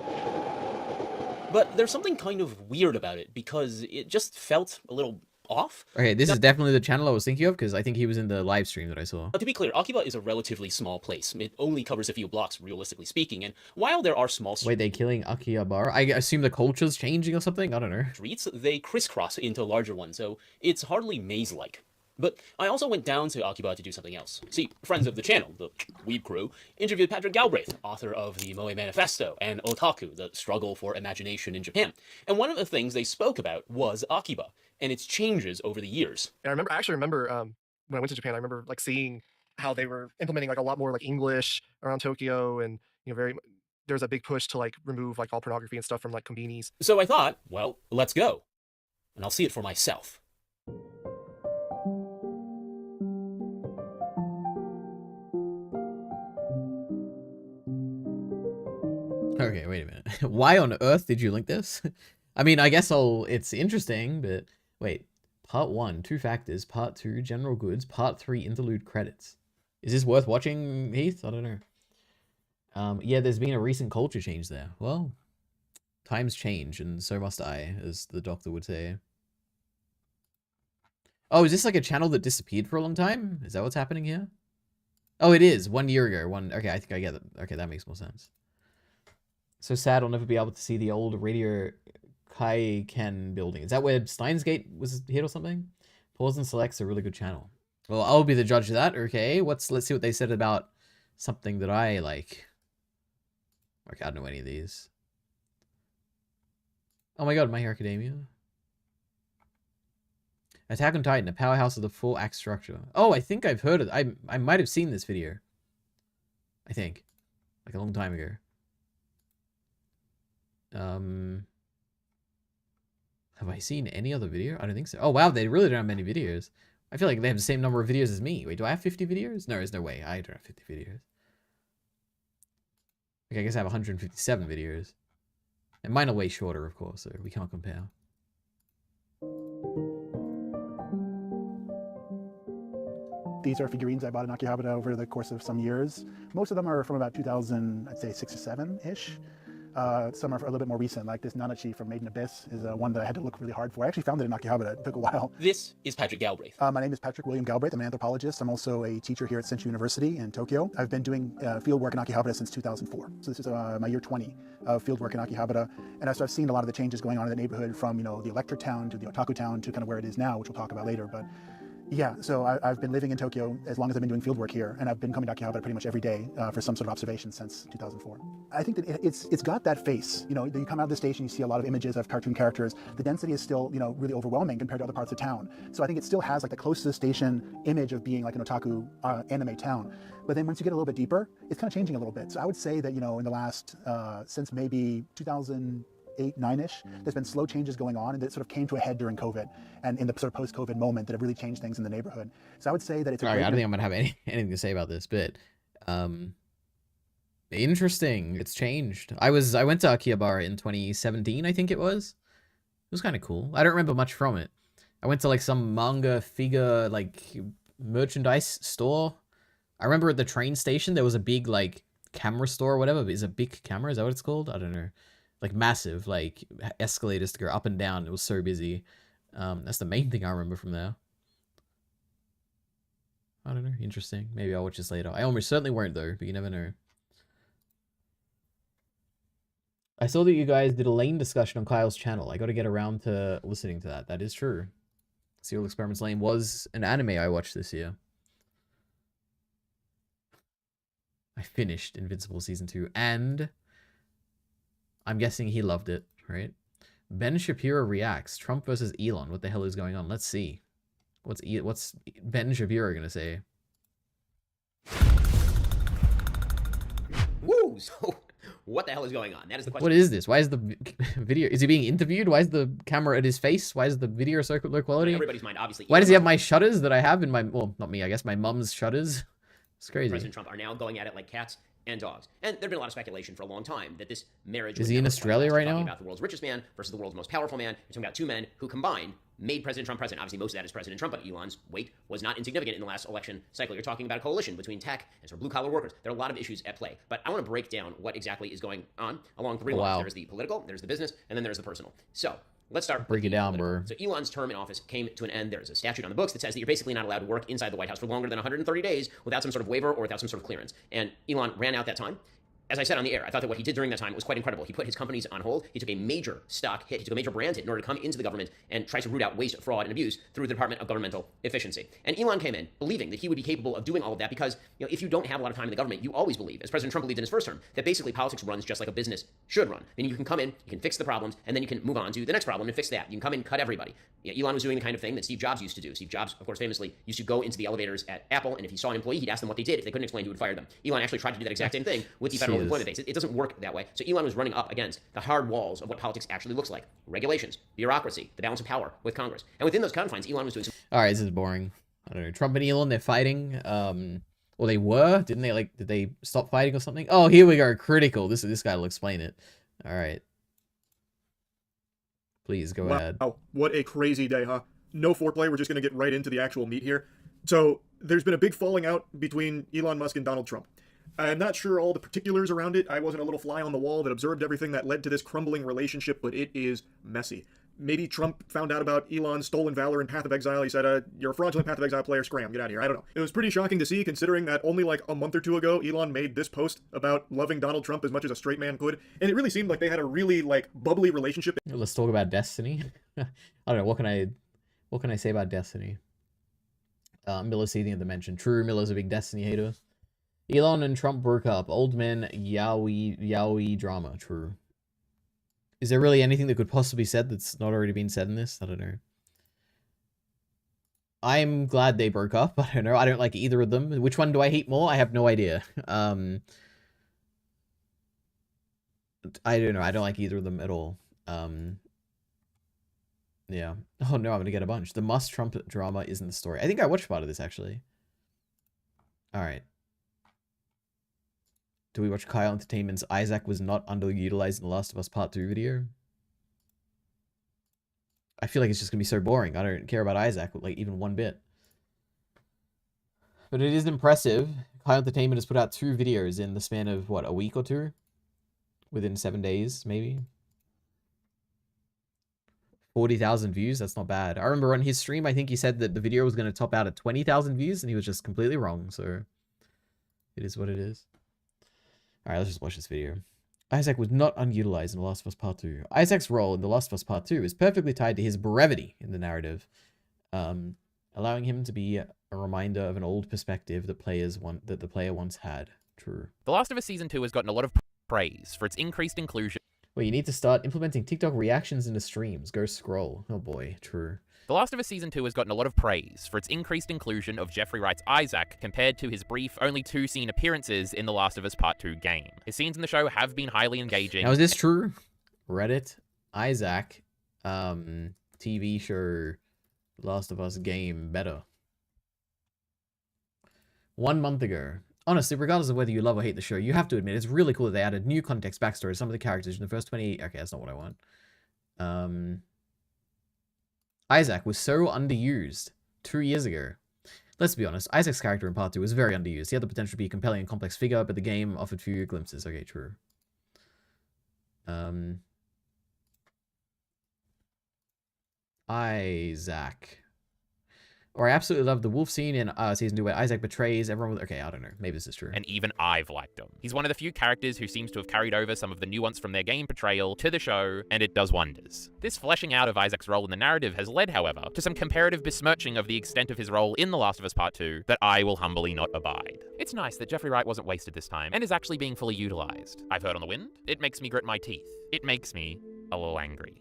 But there's something kind of weird about it because it just felt a little off. Okay, this is definitely the channel I was thinking of because I think he was in the live stream that I saw. To be clear, Akiba is a relatively small place. It only covers a few blocks, realistically speaking, and while there are small Wait, they killing Akihabara? I assume the culture's changing or something? I don't know. streets, they crisscross into larger ones, so it's hardly maze-like. But I also went down to Akiba to do something else. See, friends of the channel, the Weeb Crew, interviewed Patrick Galbraith, author of the Moe Manifesto, and Otaku, the struggle for imagination in Japan. And one of the things they spoke about was Akiba, and its changes over the years. And I actually remember when I went to Japan, I remember like seeing how they were implementing like a lot more like English around Tokyo, and you know, there's a big push to like remove like all pornography and stuff from like konbinis. So I thought, well, let's go. And I'll see it for myself. Okay, wait a minute. Why on earth did you link this? I mean, I guess it's interesting, but wait. Part 1, 2 factors. Part 2, general goods. Part 3, interlude credits. Is this worth watching, Heath? I don't know. Yeah, there's been a recent culture change there. Well, times change, and so must I, as the doctor would say. Oh, is this like a channel that disappeared for a long time? Is that what's happening here? Oh, it is. 1 year ago. Okay, I think I get it. Okay, that makes more sense. So sad I'll never be able to see the old Radio Kaiken building. Is that where Steins Gate was hit or something? Pause and Select's a really good channel. Well, I'll be the judge of that. Okay, let's see what they said about something that I like. Okay, I don't know any of these. Oh my god, My Hero Academia. Attack on Titan, a powerhouse of the full act structure. Oh, I think I've heard of it. I might have seen this video. I think. Like a long time ago. Have I seen any other video? I don't think so. Oh wow, they really don't have many videos. I feel like they have the same number of videos as me. Wait, do I have 50 videos? No, there's no way. I don't have 50 videos. Okay, I guess I have 157 videos. And mine are way shorter, of course, so we can't compare. These are figurines I bought in Akihabara over the course of some years. Most of them are from about 2000, I'd say 6 or 7-ish. Some are a little bit more recent, like this Nanachi from Made in Abyss is one that I had to look really hard for. I actually found it in Akihabara. It took a while. This is Patrick Galbraith. My name is Patrick William Galbraith. I'm an anthropologist. I'm also a teacher here at Senshu University in Tokyo. I've been doing field work in Akihabara since 2004. So this is my year 20 of field work in Akihabara. And so I've seen a lot of the changes going on in the neighborhood from, the electric town to the otaku town to kind of where it is now, which we'll talk about later. But yeah, so I've been living in Tokyo as long as I've been doing field work here, and I've been coming to Akihabara pretty much every day for some sort of observation since 2004. I think that it's got that face. You come out of the station, you see a lot of images of cartoon characters. The density is still, really overwhelming compared to other parts of town. So I think it still has like the closest station image of being like an otaku anime town. But then once you get a little bit deeper, it's kind of changing a little bit. So I would say that, in the last, since maybe 2008, 9-ish, there's been slow changes going on, and it sort of came to a head during COVID and in the sort of post-COVID moment that have really changed things in the neighborhood. So I would say that it's a Sorry, I don't think I'm gonna have anything to say about this, but interesting. It's changed. I went to Akihabara in 2017, I think it was. It was kind of cool. I don't remember much from it. I went to like some manga figure like merchandise store. I remember at the train station there was a big like camera store or whatever. Is a big camera? Is that what it's called? I don't know. Like massive, like escalators to go up and down. It was so busy. That's the main thing I remember from there. I don't know. Interesting. Maybe I'll watch this later. I almost certainly won't though, but you never know. I saw that you guys did a Lane discussion on Kyle's channel. I got to get around to listening to that. That is true. Serial Experiments Lane was an anime I watched this year. I finished Invincible Season 2, and I'm guessing he loved it, right? Ben Shapiro reacts. Trump versus Elon. What the hell is going on? Let's see. What's Ben Shapiro gonna say? Woo! So, what the hell is going on? That is the question. What is this? Why is the video... Is he being interviewed? Why is the camera at his face? Why is the video so low quality? Everybody's mind, obviously. Why does he have my shutters that I have in my... Well, not me, I guess. My mum's shutters. It's crazy. President Trump are now going at it like cats and dogs. And there's been a lot of speculation for a long time that this marriage... Is he in Australia right now? About the world's richest man versus the world's most powerful man. You're talking about two men who combined made President Trump president. Obviously, most of that is President Trump, but Elon's weight was not insignificant in the last election cycle. You're talking about a coalition between tech and sort of blue-collar workers. There are a lot of issues at play. But I want to break down what exactly is going on along three lines. There's the political, there's the business, and then there's the personal. So let's start. Break it down, bro. So Elon's term in office came to an end. There's a statute on the books that says that you're basically not allowed to work inside the White House for longer than 130 days without some sort of waiver or without some sort of clearance. And Elon ran out that time. As I said on the air, I thought that what he did during that time was quite incredible. He put his companies on hold. He took a major stock hit. He took a major brand hit in order to come into the government and try to root out waste, fraud, and abuse through the Department of Governmental Efficiency. And Elon came in believing that he would be capable of doing all of that because, if you don't have a lot of time in the government, you always believe, as President Trump believed in his first term, that basically politics runs just like a business should run. Meaning you can come in, you can fix the problems, and then you can move on to the next problem and fix that. You can come in, cut everybody. Elon was doing the kind of thing that Steve Jobs used to do. Steve Jobs, of course, famously used to go into the elevators at Apple, and if he saw an employee, he'd ask them what they did. If they couldn't explain, he would fire them. Elon actually tried to do that exact same thing with the federal employment base. It doesn't work that way. So Elon was running up against the hard walls of what politics actually looks like. Regulations, bureaucracy, the balance of power with Congress. And within those confines, Elon was doing some... All right, this is boring. I don't know. Trump and Elon, they're fighting. Well, they were. Didn't they, did they stop fighting or something? Oh, here we go. Critical. This guy will explain it. All right. Please, go ahead. Wow, what a crazy day, huh? No foreplay. We're just going to get right into the actual meat here. So, there's been a big falling out between Elon Musk and Donald Trump. I'm not sure all the particulars around it. I wasn't a little fly on the wall that observed everything that led to this crumbling relationship, but it is messy. Maybe Trump found out about Elon's stolen valor in Path of Exile. He said, you're a fraudulent Path of Exile player, scram, get out of here. I don't know. It was pretty shocking to see, considering that only like a month or two ago, Elon made this post about loving Donald Trump as much as a straight man could, and it really seemed like they had a really, bubbly relationship. Let's talk about Destiny. I don't know, what can I say about Destiny? Miller's seething at the mention. True, Miller's a big Destiny hater. Elon and Trump broke up. Old men yaoi drama. True. Is there really anything that could possibly be said that's not already been said in this? I don't know. I'm glad they broke up. I don't know. I don't like either of them. Which one do I hate more? I have no idea. I don't know. I don't like either of them at all. Yeah. Oh no, I'm gonna get a bunch. The Musk Trump drama isn't the story. I think I watched part of this actually. Alright. Do we watch Kyle Entertainment's Isaac was not underutilized in The Last of Us Part 2 video? I feel like it's just gonna be so boring. I don't care about Isaac, like, even one bit. But it is impressive. Kyle Entertainment has put out 2 videos in the span of, what, a week or 2? Within 7 days, maybe? 40,000 views? That's not bad. I remember on his stream, I think he said that the video was going to top out at 20,000 views, and he was just completely wrong, so... It is what it is. Alright, let's just watch this video. Isaac was not unutilized in The Last of Us Part 2. Isaac's role in The Last of Us Part 2 is perfectly tied to his brevity in the narrative, allowing him to be a reminder of an old perspective that the player once had. True. The Last of Us Season 2 has gotten a lot of praise for its increased inclusion. Well, you need to start implementing TikTok reactions into streams. Go scroll. Oh boy, true. The Last of Us Season 2 has gotten a lot of praise for its increased inclusion of Jeffrey Wright's Isaac compared to his brief, only 2 scene appearances in The Last of Us Part 2 game. His scenes in the show have been highly engaging. Now, is this true? Reddit, Isaac, TV show, Last of Us game, better. 1 month ago. Honestly, regardless of whether you love or hate the show, you have to admit it's really cool that they added new context, backstory to some of the characters in the first 20... Okay, that's not what I want. Isaac was so underused 2 years ago. Let's be honest, Isaac's character in Part 2 was very underused. He had the potential to be a compelling and complex figure, but the game offered few glimpses. Okay, true. Isaac. Or I absolutely love the wolf scene in Season 2 where Isaac betrays everyone with... Okay, I don't know. Maybe this is true. And even I've liked him. He's one of the few characters who seems to have carried over some of the nuance from their game portrayal to the show, and it does wonders. This fleshing out of Isaac's role in the narrative has led, however, to some comparative besmirching of the extent of his role in The Last of Us Part 2 that I will humbly not abide. It's nice that Jeffrey Wright wasn't wasted this time, and is actually being fully utilized. I've heard on the wind. It makes me grit my teeth. It makes me a little angry.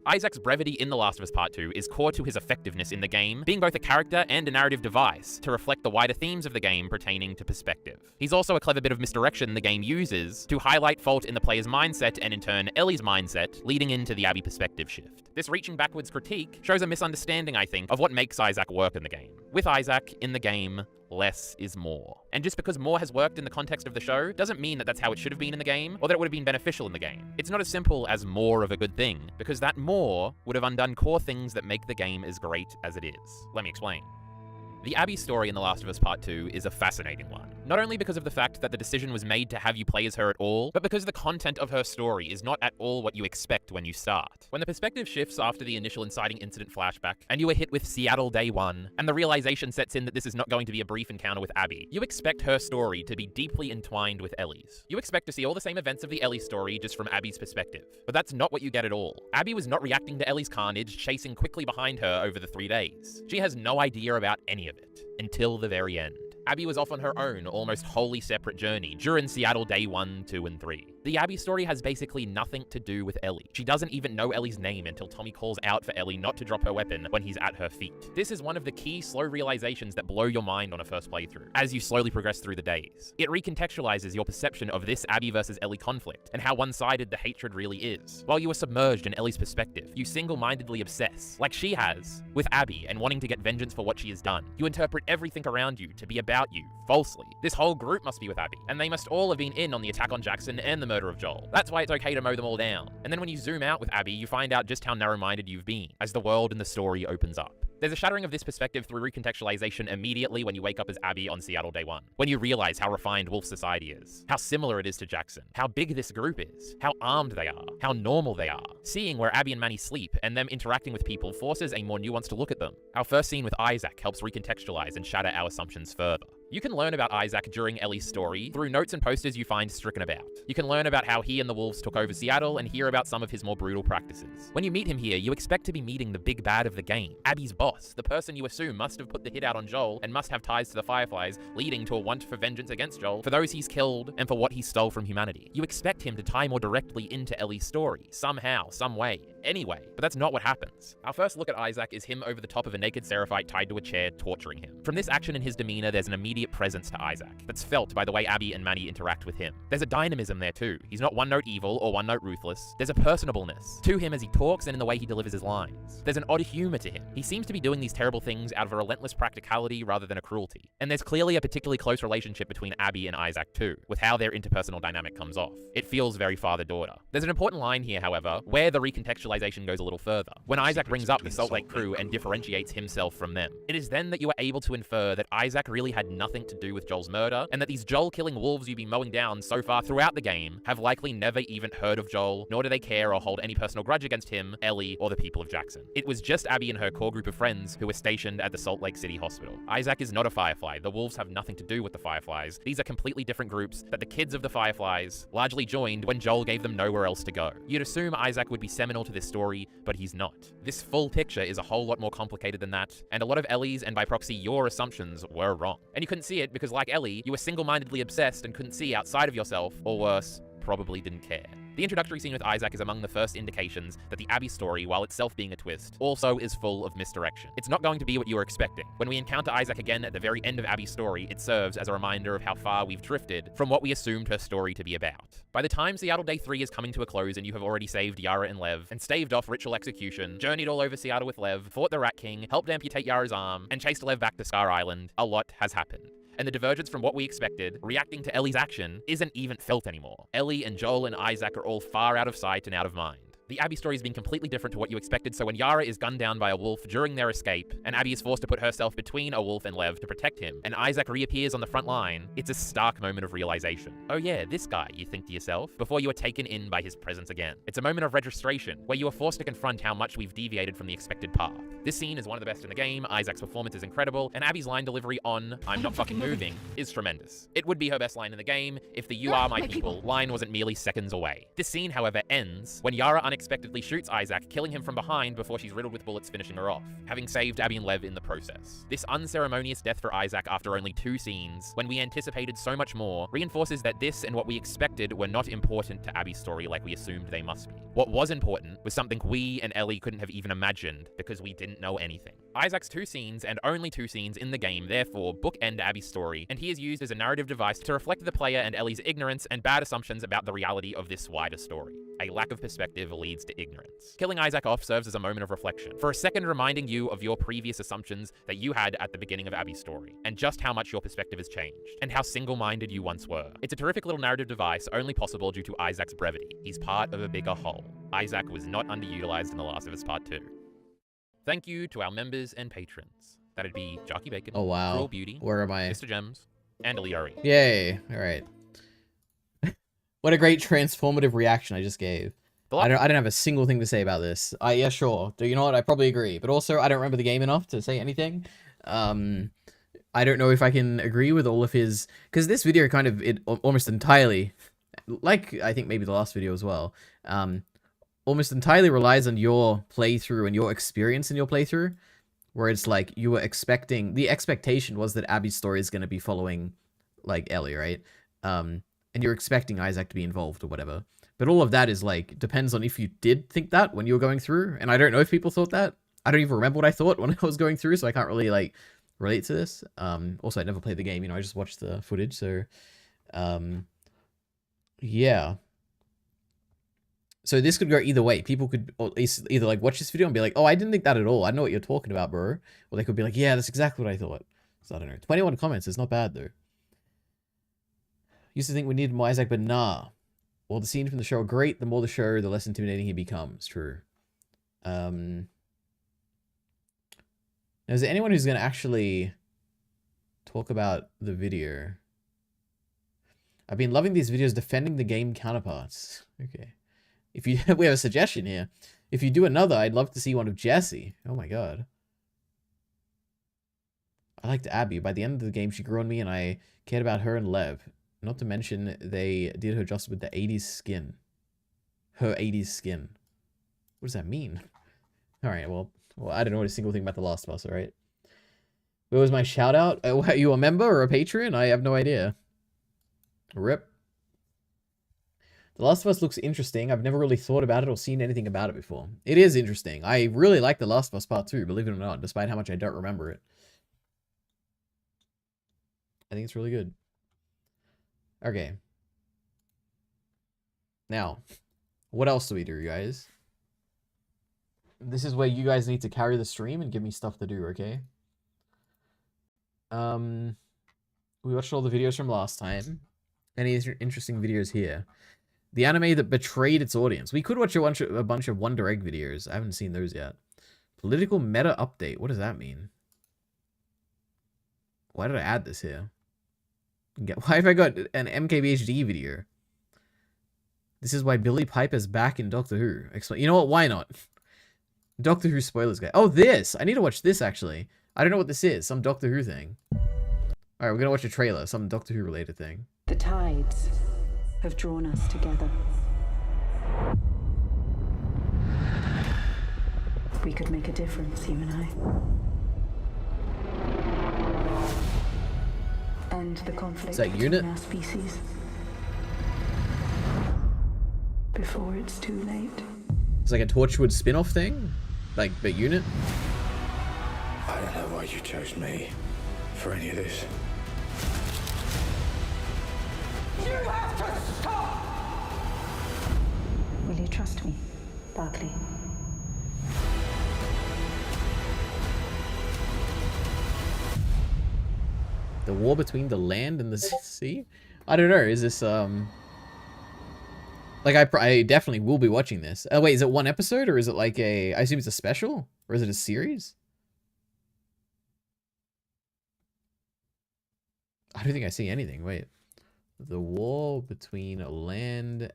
Isaac's brevity in The Last of Us Part 2 is core to his effectiveness in the game, being both a character and a narrative device to reflect the wider themes of the game pertaining to perspective. He's also a clever bit of misdirection the game uses to highlight fault in the player's mindset and in turn Ellie's mindset, leading into the Abby perspective shift. This reaching backwards critique shows a misunderstanding, I think, of what makes Isaac work in the game. With Isaac in the game, less is more. And just because more has worked in the context of the show doesn't mean that that's how it should have been in the game, or that it would have been beneficial in the game. It's not as simple as more of a good thing, because that more would have undone core things that make the game as great as it is. Let me explain. The Abby story in The Last of Us Part 2 is a fascinating one. Not only because of the fact that the decision was made to have you play as her at all, but because the content of her story is not at all what you expect when you start. When the perspective shifts after the initial inciting incident flashback, and you are hit with Seattle Day 1, and the realization sets in that this is not going to be a brief encounter with Abby, you expect her story to be deeply entwined with Ellie's. You expect to see all the same events of the Ellie story just from Abby's perspective. But that's not what you get at all. Abby was not reacting to Ellie's carnage, chasing quickly behind her over the 3 days. She has no idea about any of it, until the very end. Abby was off on her own, almost wholly separate journey during Seattle Day 1, 2, and 3. The Abby story has basically nothing to do with Ellie. She doesn't even know Ellie's name until Tommy calls out for Ellie not to drop her weapon when he's at her feet. This is one of the key slow realizations that blow your mind on a first playthrough, as you slowly progress through the days. It recontextualizes your perception of this Abby versus Ellie conflict, and how one-sided the hatred really is. While you are submerged in Ellie's perspective, you single-mindedly obsess, like she has, with Abby and wanting to get vengeance for what she has done. You interpret everything around you to be about you, falsely. This whole group must be with Abby, and they must all have been in on the attack on Jackson and the murder of Joel. That's why it's okay to mow them all down. And then when you zoom out with Abby, you find out just how narrow-minded you've been, as the world and the story opens up. There's a shattering of this perspective through recontextualization immediately when you wake up as Abby on Seattle Day 1. When you realize how refined Wolf society is, how similar it is to Jackson, how big this group is, how armed they are, how normal they are. Seeing where Abby and Manny sleep and them interacting with people forces a more nuanced look at them. Our first scene with Isaac helps recontextualize and shatter our assumptions further. You can learn about Isaac during Ellie's story through notes and posters you find stricken about. You can learn about how he and the wolves took over Seattle and hear about some of his more brutal practices. When you meet him here, you expect to be meeting the big bad of the game, Abby's boss, the person you assume must have put the hit out on Joel and must have ties to the Fireflies, leading to a want for vengeance against Joel for those he's killed and for what he stole from humanity. You expect him to tie more directly into Ellie's story, somehow, some way, anyway, but that's not what happens. Our first look at Isaac is him over the top of a naked Seraphite tied to a chair, torturing him. From this action and his demeanor, there's an immediate presence to Isaac that's felt by the way Abby and Manny interact with him. There's a dynamism there too. He's not one note evil or one note ruthless. There's a personableness to him as he talks and in the way he delivers his lines. There's an odd humor to him. He seems to be doing these terrible things out of a relentless practicality rather than a cruelty. And there's clearly a particularly close relationship between Abby and Isaac too, with how their interpersonal dynamic comes off. It feels very father-daughter. There's an important line here, however, where the recontextualization goes a little further. When Isaac brings up the Salt Lake crew and differentiates himself from them, it is then that you are able to infer that Isaac really had nothing to do with Joel's murder, and that these Joel-killing wolves you've been mowing down so far throughout the game have likely never even heard of Joel, nor do they care or hold any personal grudge against him, Ellie, or the people of Jackson. It was just Abby and her core group of friends who were stationed at the Salt Lake City Hospital. Isaac is not a Firefly. The wolves have nothing to do with the Fireflies. These are completely different groups that the kids of the Fireflies largely joined when Joel gave them nowhere else to go. You'd assume Isaac would be seminal to this story, but he's not. This full picture is a whole lot more complicated than that, and a lot of Ellie's, and by proxy your assumptions, were wrong. And you couldn't see it because, like Ellie, you were single-mindedly obsessed and couldn't see outside of yourself, or worse, probably didn't care. The introductory scene with Isaac is among the first indications that the Abby story, while itself being a twist, also is full of misdirection. It's not going to be what you were expecting. When we encounter Isaac again at the very end of Abby's story, it serves as a reminder of how far we've drifted from what we assumed her story to be about. By the time Seattle Day 3 is coming to a close and you have already saved Yara and Lev, and staved off ritual execution, journeyed all over Seattle with Lev, fought the Rat King, helped amputate Yara's arm, and chased Lev back to Scar Island, a lot has happened. And the divergence from what we expected, reacting to Ellie's action, isn't even felt anymore. Ellie and Joel and Isaac are all far out of sight and out of mind. The Abby story has been completely different to what you expected, so when Yara is gunned down by a wolf during their escape, and Abby is forced to put herself between a wolf and Lev to protect him, and Isaac reappears on the front line, it's a stark moment of realization. Oh yeah, this guy, you think to yourself, before you are taken in by his presence again. It's a moment of registration, where you are forced to confront how much we've deviated from the expected path. This scene is one of the best in the game, Isaac's performance is incredible, and Abby's line delivery on "I'm not fucking moving" is tremendous. It would be her best line in the game if the "You are my people" line wasn't merely seconds away. This scene, however, ends when Yara unexpectedly shoots Isaac, killing him from behind before she's riddled with bullets, finishing her off, having saved Abby and Lev in the process. This unceremonious death for Isaac after only 2 scenes, when we anticipated so much more, reinforces that this and what we expected were not important to Abby's story like we assumed they must be. What was important was something we and Ellie couldn't have even imagined because we didn't know anything. Isaac's 2 scenes, and only 2 scenes in the game, therefore bookend Abby's story, and he is used as a narrative device to reflect the player and Ellie's ignorance and bad assumptions about the reality of this wider story. A lack of perspective leads to ignorance. Killing Isaac off serves as a moment of reflection, for a second reminding you of your previous assumptions that you had at the beginning of Abby's story, and just how much your perspective has changed, and how single-minded you once were. It's a terrific little narrative device, only possible due to Isaac's brevity. He's part of a bigger whole. Isaac was not underutilized in The Last of Us Part 2. Thank you to our members and patrons. That'd be Jockey Bacon, oh wow, Cruel Beauty, where am I? Mr. Gems, and Aliori. Yay! All right. What a great transformative reaction I just gave. I don't have a single thing to say about this. Yeah, sure. You know what? I probably agree, but also I don't remember the game enough to say anything. I don't know if I can agree with all of his, because this video kind of almost entirely, like I think maybe the last video as well, almost entirely relies on your playthrough and your experience in your playthrough, where it's like you were expecting, the expectation was that Abby's story is going to be following like Ellie, right? And you're expecting Isaac to be involved or whatever. But all of that is like, depends on if you did think that when you were going through. And I don't know if people thought that. I don't even remember what I thought when I was going through, so I can't really like relate to this. Also, I never played the game, you know, I just watched the footage, so yeah. So this could go either way. People could either like watch this video and be like, oh, I didn't think that at all. I know what you're talking about, bro. Or they could be like, yeah, that's exactly what I thought. So I don't know. 21 comments is not bad though. Used to think we needed more Isaac, but nah. Well, the scenes from the show are great. The more the show, the less intimidating he becomes. True. Now, is there anyone who's going to actually talk about the video? I've been loving these videos defending the game counterparts. Okay. If you we have a suggestion here. If you do another, I'd love to see one of Jesse. Oh my god. I liked Abby. By the end of the game, she grew on me, and I cared about her and Lev. Not to mention, they did her justice with the 80s skin. Her 80s skin. What does that mean? Alright, well, I don't know a single thing about The Last of Us, alright? Where was my shout out? Are you a member or a patron? I have no idea. Rip. The Last of Us looks interesting. I've never really thought about it or seen anything about it before. It is interesting. I really like The Last of Us Part 2, believe it or not, despite how much I don't remember it. I think it's really good. Okay. Now, what else do we do, guys? This is where you guys need to carry the stream and give me stuff to do, okay? We watched all the videos from last time. Any interesting videos here? The anime that betrayed its audience. We could watch a bunch of Wonder Egg videos. I haven't seen those yet. Political meta update. What does that mean? Why did I add this here? Why have I got an MKBHD video? This is why Billy Piper's back in Doctor Who. Explain. You know what? Why not? Doctor Who spoilers guy. Oh, this! I need to watch this, actually. I don't know what this is. Some Doctor Who thing. Alright, we're gonna watch a trailer. Some Doctor Who related thing. The tides have drawn us together. We could make a difference, you and I. End the conflict Is that between Unit? our species before it's too late. It's like a Torchwood spin-off thing? Like, but Unit? I don't know why you chose me for any of this. You have to stop! Will you trust me, Barclay? The war between the land and the sea? I don't know. Is this, like, I definitely will be watching this. Oh, wait, is it one episode? Or is it like a... I assume it's a special? Or is it a series? I don't think I see anything. Wait. The war between land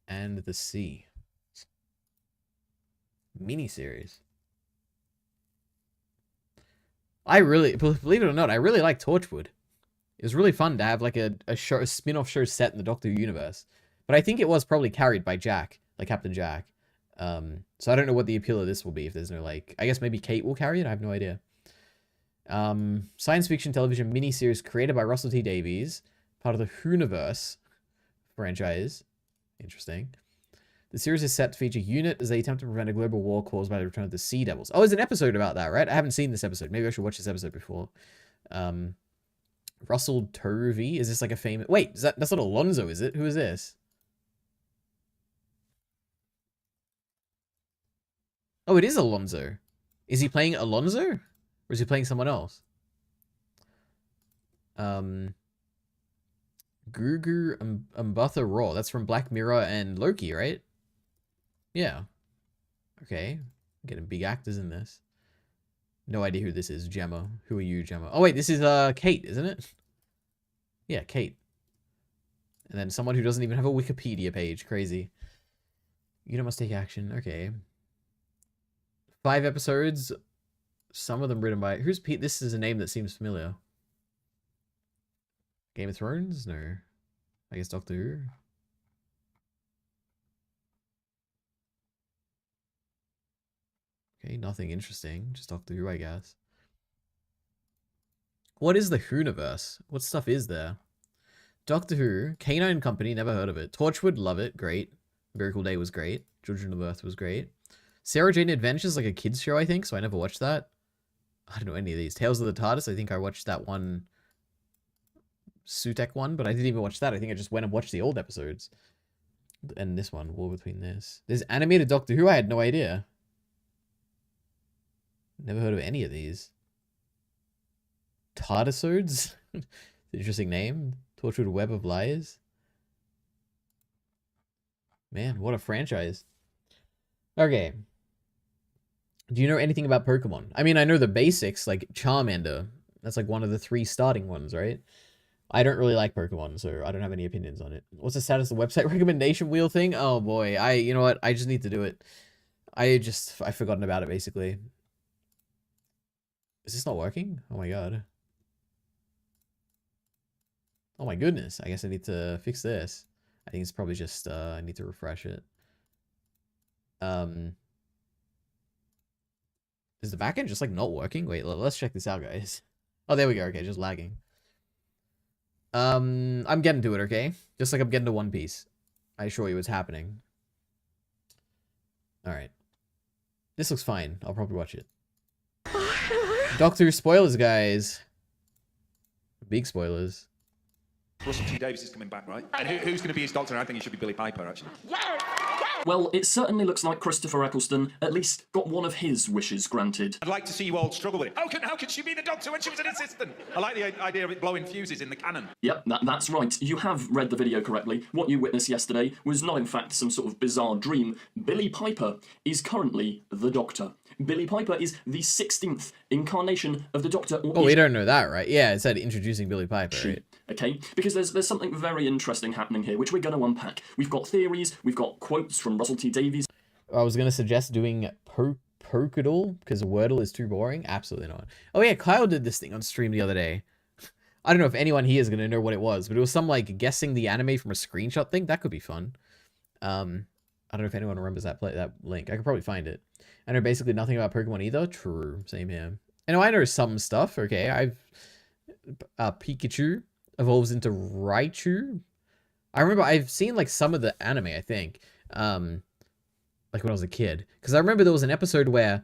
and the sea. Miniseries. I really... Believe it or not, I really like Torchwood. It was really fun to have like a spin-off show set in the Doctor Who universe. But I think it was probably carried by Jack, like Captain Jack. So I don't know what the appeal of this will be if there's no like... I guess maybe Kate will carry it? I have no idea. Science fiction television miniseries created by Russell T Davies. Part of the Whoniverse franchise. Interesting. The series is set to feature Unit as they attempt to prevent a global war caused by the return of the Sea Devils. Oh, there's an episode about that, right? I haven't seen this episode. Maybe I should watch this episode before. Russell Tovey? Is this like a famous... Wait, that's not Alonzo, is it? Who is this? Oh, it is Alonzo. Is he playing Alonzo? Or is he playing someone else? Gugu Mbatha Raw. That's from Black Mirror and Loki, right? Yeah. Okay. Getting big actors in this. No idea who this is. Gemma. Who are you, Gemma? Oh, wait. This is Kate, isn't it? Yeah, Kate. And then someone who doesn't even have a Wikipedia page. Crazy. You must take action. Okay. 5 episodes. Some of them written by... Who's Pete? This is a name that seems familiar. Game of Thrones? No. I guess Doctor Who? Okay, nothing interesting. Just Doctor Who, I guess. What is the Whoniverse? What stuff is there? Doctor Who, Canine Company, never heard of it. Torchwood, love it, great. Miracle Day was great. Children of Earth was great. Sarah Jane Adventures, like a kids show, I think, so I never watched that. I don't know any of these. Tales of the TARDIS, I think I watched that one. Sutek one, but I didn't even watch that. I think I just went and watched the old episodes. And this one, War Between this. There's animated Doctor Who, I had no idea. Never heard of any of these. Tardisodes? Interesting name. Tortured Web of Lies. Man, what a franchise. Okay. Do you know anything about Pokemon? I mean, I know the basics, like Charmander. That's like one of the 3 starting ones, right? I don't really like Pokemon, so I don't have any opinions on it. What's the status of the website recommendation wheel thing? Oh boy, you know what? I just need to do it. I've forgotten about it, basically. Is this not working? Oh my god. Oh my goodness. I guess I need to fix this. I think it's probably just, I need to refresh it. Is the backend just like not working? Wait, let's check this out, guys. Oh, there we go. Okay, just lagging. I'm getting to it, okay? Just like I'm getting to One Piece. I assure you it's happening. Alright. This looks fine. I'll probably watch it. Doctor Who spoilers, guys. Big spoilers. Russell T Davies is coming back, right? And who's going to be his doctor? I think he should be Billy Piper, actually. Well, it certainly looks like Christopher Eccleston at least got one of his wishes granted. I'd like to see you all struggle with it. How can she be the doctor when she was an assistant? I like the idea of it blowing fuses in the cannon. Yep, that's right. You have read the video correctly. What you witnessed yesterday was not in fact some sort of bizarre dream. Billy Piper is currently the Doctor. Billy Piper is the 16th incarnation of the Doctor. Oh, we don't know that, right? Yeah, it said introducing Billy Piper, right? Okay, because there's something very interesting happening here, which we're going to unpack. We've got theories, we've got quotes from Russell T Davies. I was going to suggest doing Pokadal, because Wordle is too boring. Absolutely not. Oh yeah, Kyle did this thing on stream the other day. I don't know if anyone here is going to know what it was, but it was some, like, guessing the anime from a screenshot thing. That could be fun. I don't know if anyone remembers that link. I could probably find it. I know basically nothing about Pokemon either. True. Same here. I know some stuff. Okay, Pikachu evolves into Raichu. I remember I've seen, like, some of the anime, I think. Like, when I was a kid. Because I remember there was an episode where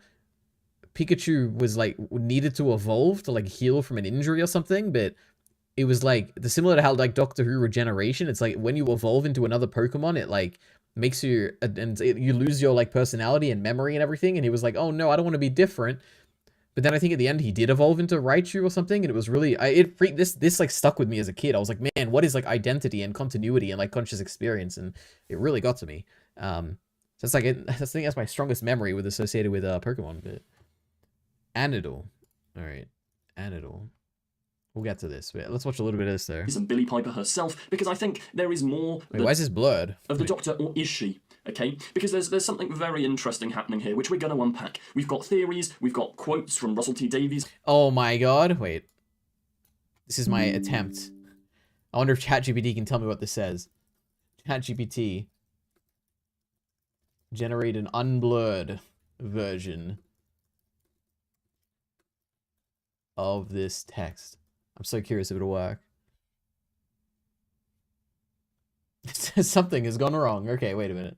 Pikachu was, like, needed to evolve to, like, heal from an injury or something, but it was, like, similar to how, like, Doctor Who Regeneration, it's, like, when you evolve into another Pokemon, it, like, makes you, you lose your, like, personality and memory and everything, and he was like, oh, no, I don't want to be different. But then I think at the end he did evolve into Raichu or something, and it was really, this like stuck with me as a kid. I was like, man, what is like identity and continuity and like conscious experience? And it really got to me. So it's like, I think that's my strongest memory with associated with Pokemon. But Anidal, all right, Anidal. We'll get to this. But let's watch a little bit of this though. And Billy Piper herself, because I think there is more. Wait, why is this blurred? Of the Doctor, or is she? Okay, because there's something very interesting happening here, which we're going to unpack. We've got theories, we've got quotes from Russell T Davies. Oh my god, wait. This is my attempt. I wonder if ChatGPT can tell me what this says. ChatGPT. Generate an unblurred version of this text. I'm so curious if it'll work. Something has gone wrong. Okay, wait a minute.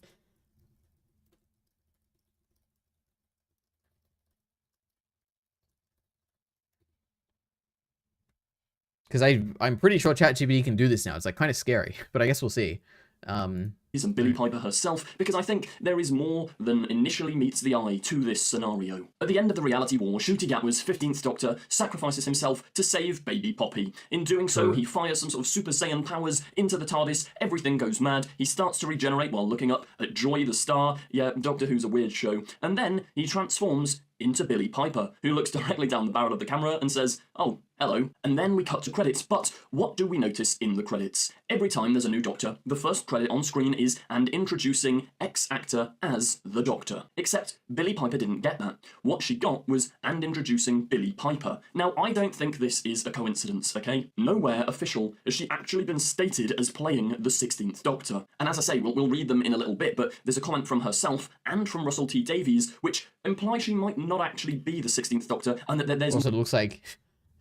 Because I'm pretty sure ChatGPT can do this now. It's like kind of scary, but I guess we'll see. And Billy Piper herself, because I think there is more than initially meets the eye to this scenario. At the end of the reality war, Ncuti Gatwa's 15th Doctor sacrifices himself to save baby Poppy. In doing so, he fires some sort of Super Saiyan powers into the TARDIS, everything goes mad, he starts to regenerate while looking up at Joy the Star, yeah, Doctor Who's a weird show, and then he transforms into Billy Piper, who looks directly down the barrel of the camera and says, oh, hello. And then we cut to credits, but what do we notice in the credits? Every time there's a new Doctor, the first credit on screen is and introducing X actor as the Doctor. Except Billy Piper didn't get that. What she got was and introducing Billy Piper. Now, I don't think this is a coincidence, okay? Nowhere official has she actually been stated as playing the 16th Doctor. And as I say, we'll read them in a little bit, but there's a comment from herself and from Russell T Davies, which implies she might not actually be the 16th Doctor, and that there's... Also, it looks like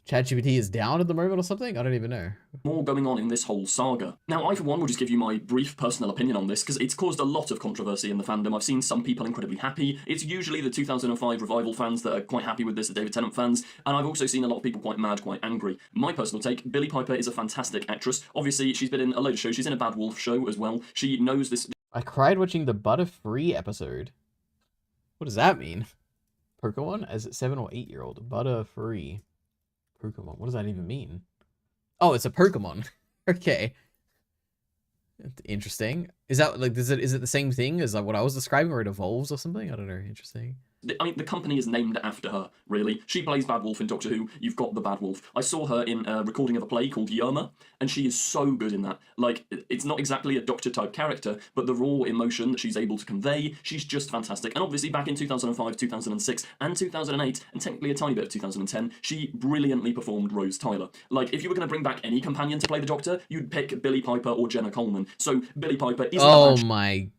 ChatGPT is down at the moment or something? I don't even know. More going on in this whole saga. Now, I for one will just give you my brief personal opinion on this, because it's caused a lot of controversy in the fandom. I've seen some people incredibly happy. It's usually the 2005 revival fans that are quite happy with this, the David Tennant fans, and I've also seen a lot of people quite mad, quite angry. My personal take, Billy Piper is a fantastic actress. Obviously, she's been in a load of shows. She's in a Bad Wolf show as well. She knows this... I cried watching the Butterfree episode. What does that mean? Pokemon as a 7 or 8-year-old. Butterfree. Pokemon. What does that even mean? Oh, it's a Pokemon. Okay. Interesting. Is that like is it the same thing as like what I was describing, or it evolves or something? I don't know. Interesting. I mean, the company is named after her, really. She plays Bad Wolf in Doctor Who. You've got the Bad Wolf. I saw her in a recording of a play called Yerma, and she is so good in that. Like, it's not exactly a Doctor-type character, but the raw emotion that she's able to convey, she's just fantastic. And obviously, back in 2005, 2006, and 2008, and technically a tiny bit of 2010, she brilliantly performed Rose Tyler. Like, if you were going to bring back any companion to play the Doctor, you'd pick Billie Piper or Jenna Coleman. So, Billie Piper isn't Oh a bad my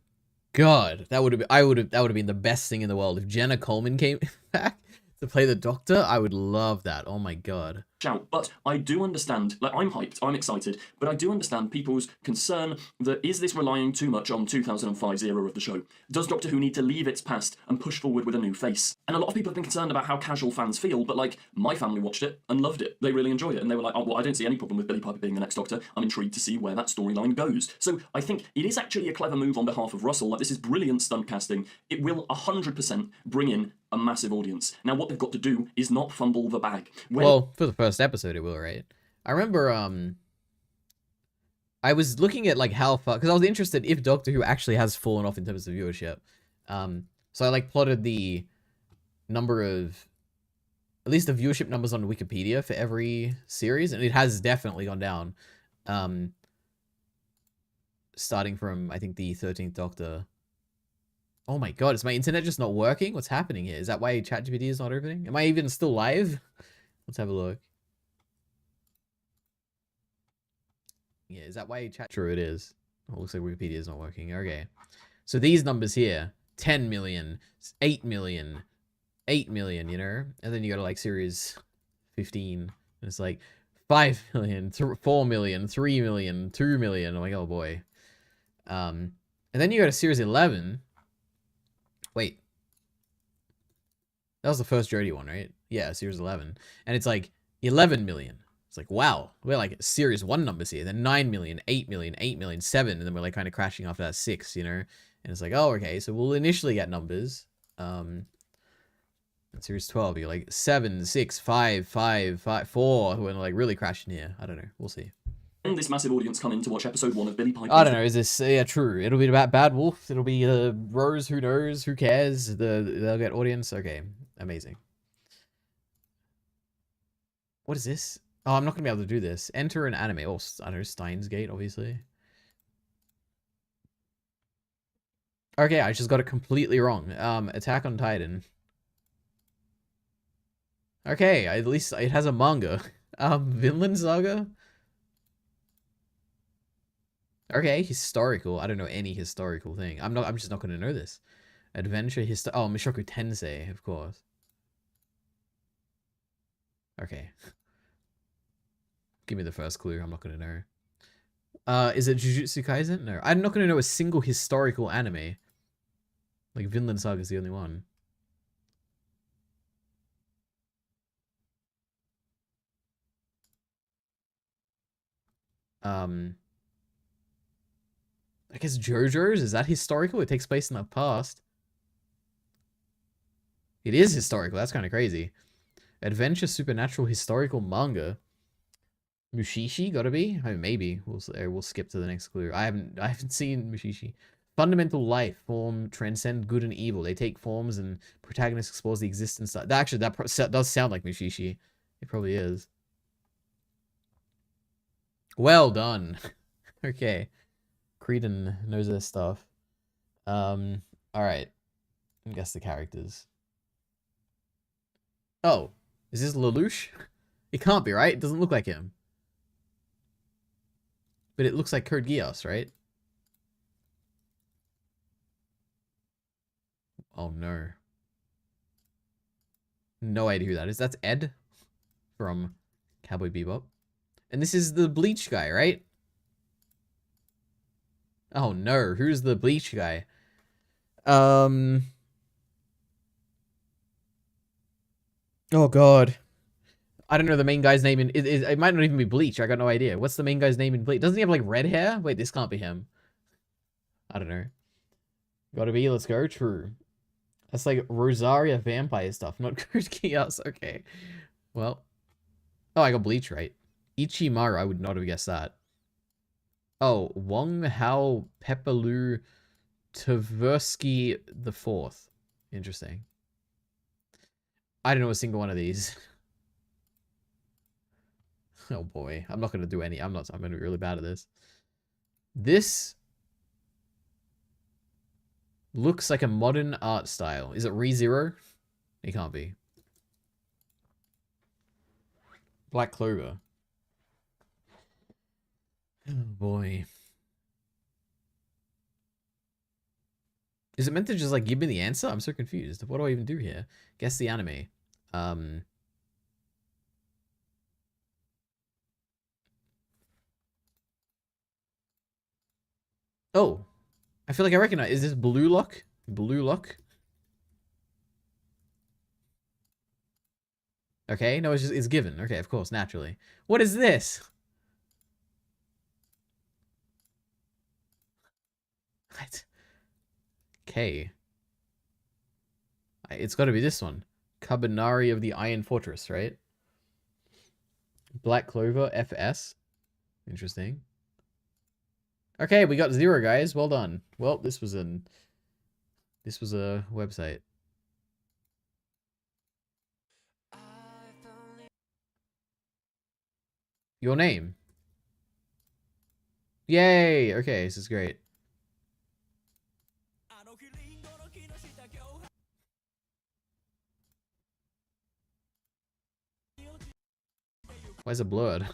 God, that would have been the best thing in the world if Jenna Coleman came back to play the Doctor. I would love that. Oh my God. shout, but I do understand, like, I'm hyped, I'm excited, but I do understand people's concern that is this relying too much on 2005's era of the show? Does Doctor Who need to leave its past and push forward with a new face? And a lot of people have been concerned about how casual fans feel, but like, my family watched it and loved it. They really enjoyed it, and they were like, oh, well, I don't see any problem with Billie Piper being the next Doctor. I'm intrigued to see where that storyline goes. So I think it is actually a clever move on behalf of Russell. Like, this is brilliant stunt casting. It will 100% bring in a massive audience. Now, what they've got to do is not fumble the bag. Well, for the first episode, it will, right? I remember, I was looking at, like, how far... Because I was interested if Doctor Who actually has fallen off in terms of viewership. So I, like, plotted the number of... At least the viewership numbers on Wikipedia for every series, and it has definitely gone down. Starting from, I think, the 13th Doctor... Oh my God, is my internet just not working? What's happening here? Is that why ChatGPT is not opening? Am I even still live? Let's have a look. Yeah, is that why chat... True, it is. Oh, looks like Wikipedia is not working. Okay. So these numbers here, 10 million, 8 million, 8 million, you know? And then you go to, like, series 15, and it's like 5 million, 4 million, 3 million, 2 million. I'm like, oh boy. And then you go to series 11... Wait. That was the first Jodie one, right? Yeah, series 11. And it's like 11 million. It's like, wow. We're like series 1 numbers here. Then 9 million, 8 million, 8 million, 7. And then we're like kind of crashing after that 6, you know? And it's like, oh, okay. So we'll initially get numbers. In series 12, you're like 7, 6, 5, 5, 5, 4. We're like really crashing here. I don't know. We'll see. When this massive audience come in to watch episode 1 of Billie Piper... I don't know, is this... Yeah, true. It'll be about Bad Wolf. It'll be Rose, who knows, who cares? They'll get audience. Okay, amazing. What is this? Oh, I'm not going to be able to do this. Enter an anime. Oh, I don't know, Steins Gate, obviously. Okay, I just got it completely wrong. Attack on Titan. Okay, at least it has a manga. Vinland Saga? Okay, historical. I don't know any historical thing. I'm just not gonna know this. Adventure oh, Mushoku Tensei, of course. Okay. Give me the first clue. I'm not gonna know. Is it Jujutsu Kaisen? No. I'm not gonna know a single historical anime. Like Vinland Saga is the only one. I guess JoJo's? Is that historical? It takes place in the past. It is historical. That's kind of crazy. Adventure supernatural historical manga. Mushishi, gotta be. I mean, maybe we'll skip to the next clue. I haven't seen Mushishi. Fundamental life form transcend good and evil. They take forms and protagonist explores the existence. That does sound like Mushishi. It probably is. Well done. Okay. Creedon knows their stuff. Alright. Guess the characters. Oh. Is this Lelouch? It can't be, right? It doesn't look like him. But it looks like Code Geass, right? Oh no. No idea who that is. That's Ed from Cowboy Bebop. And this is the Bleach guy, right? Oh no, who's the Bleach guy? Oh god. I don't know the main guy's name in it might not even be Bleach. I got no idea. What's the main guy's name in Bleach? Doesn't he have like red hair? Wait, this can't be him. I don't know. Gotta be, let's go. True. That's like Rosaria vampire stuff, not Code Geass. Okay. Well. Oh, I got Bleach right. Ichimaru, I would not have guessed that. Oh, Wong Hao Pepelu Tversky the Fourth. Interesting. I don't know a single one of these. Oh boy, I'm not gonna do any. I'm gonna be really bad at this. This looks like a modern art style. Is it ReZero? It can't be. Black Clover. Oh boy. Is it meant to just like give me the answer? I'm so confused. What do I even do here? Guess the anime. Oh, I feel like I recognize. Is this Blue Lock? Blue Lock? Okay, no, it's given. Okay, of course, naturally. What is this? What? Okay. It's got to be this one. Kabinari of the Iron Fortress, right? Black Clover FS. Interesting. Okay, we got 0, guys. Well done. Well, this was a website. Your name. Yay! Okay, this is great. Why is it blurred?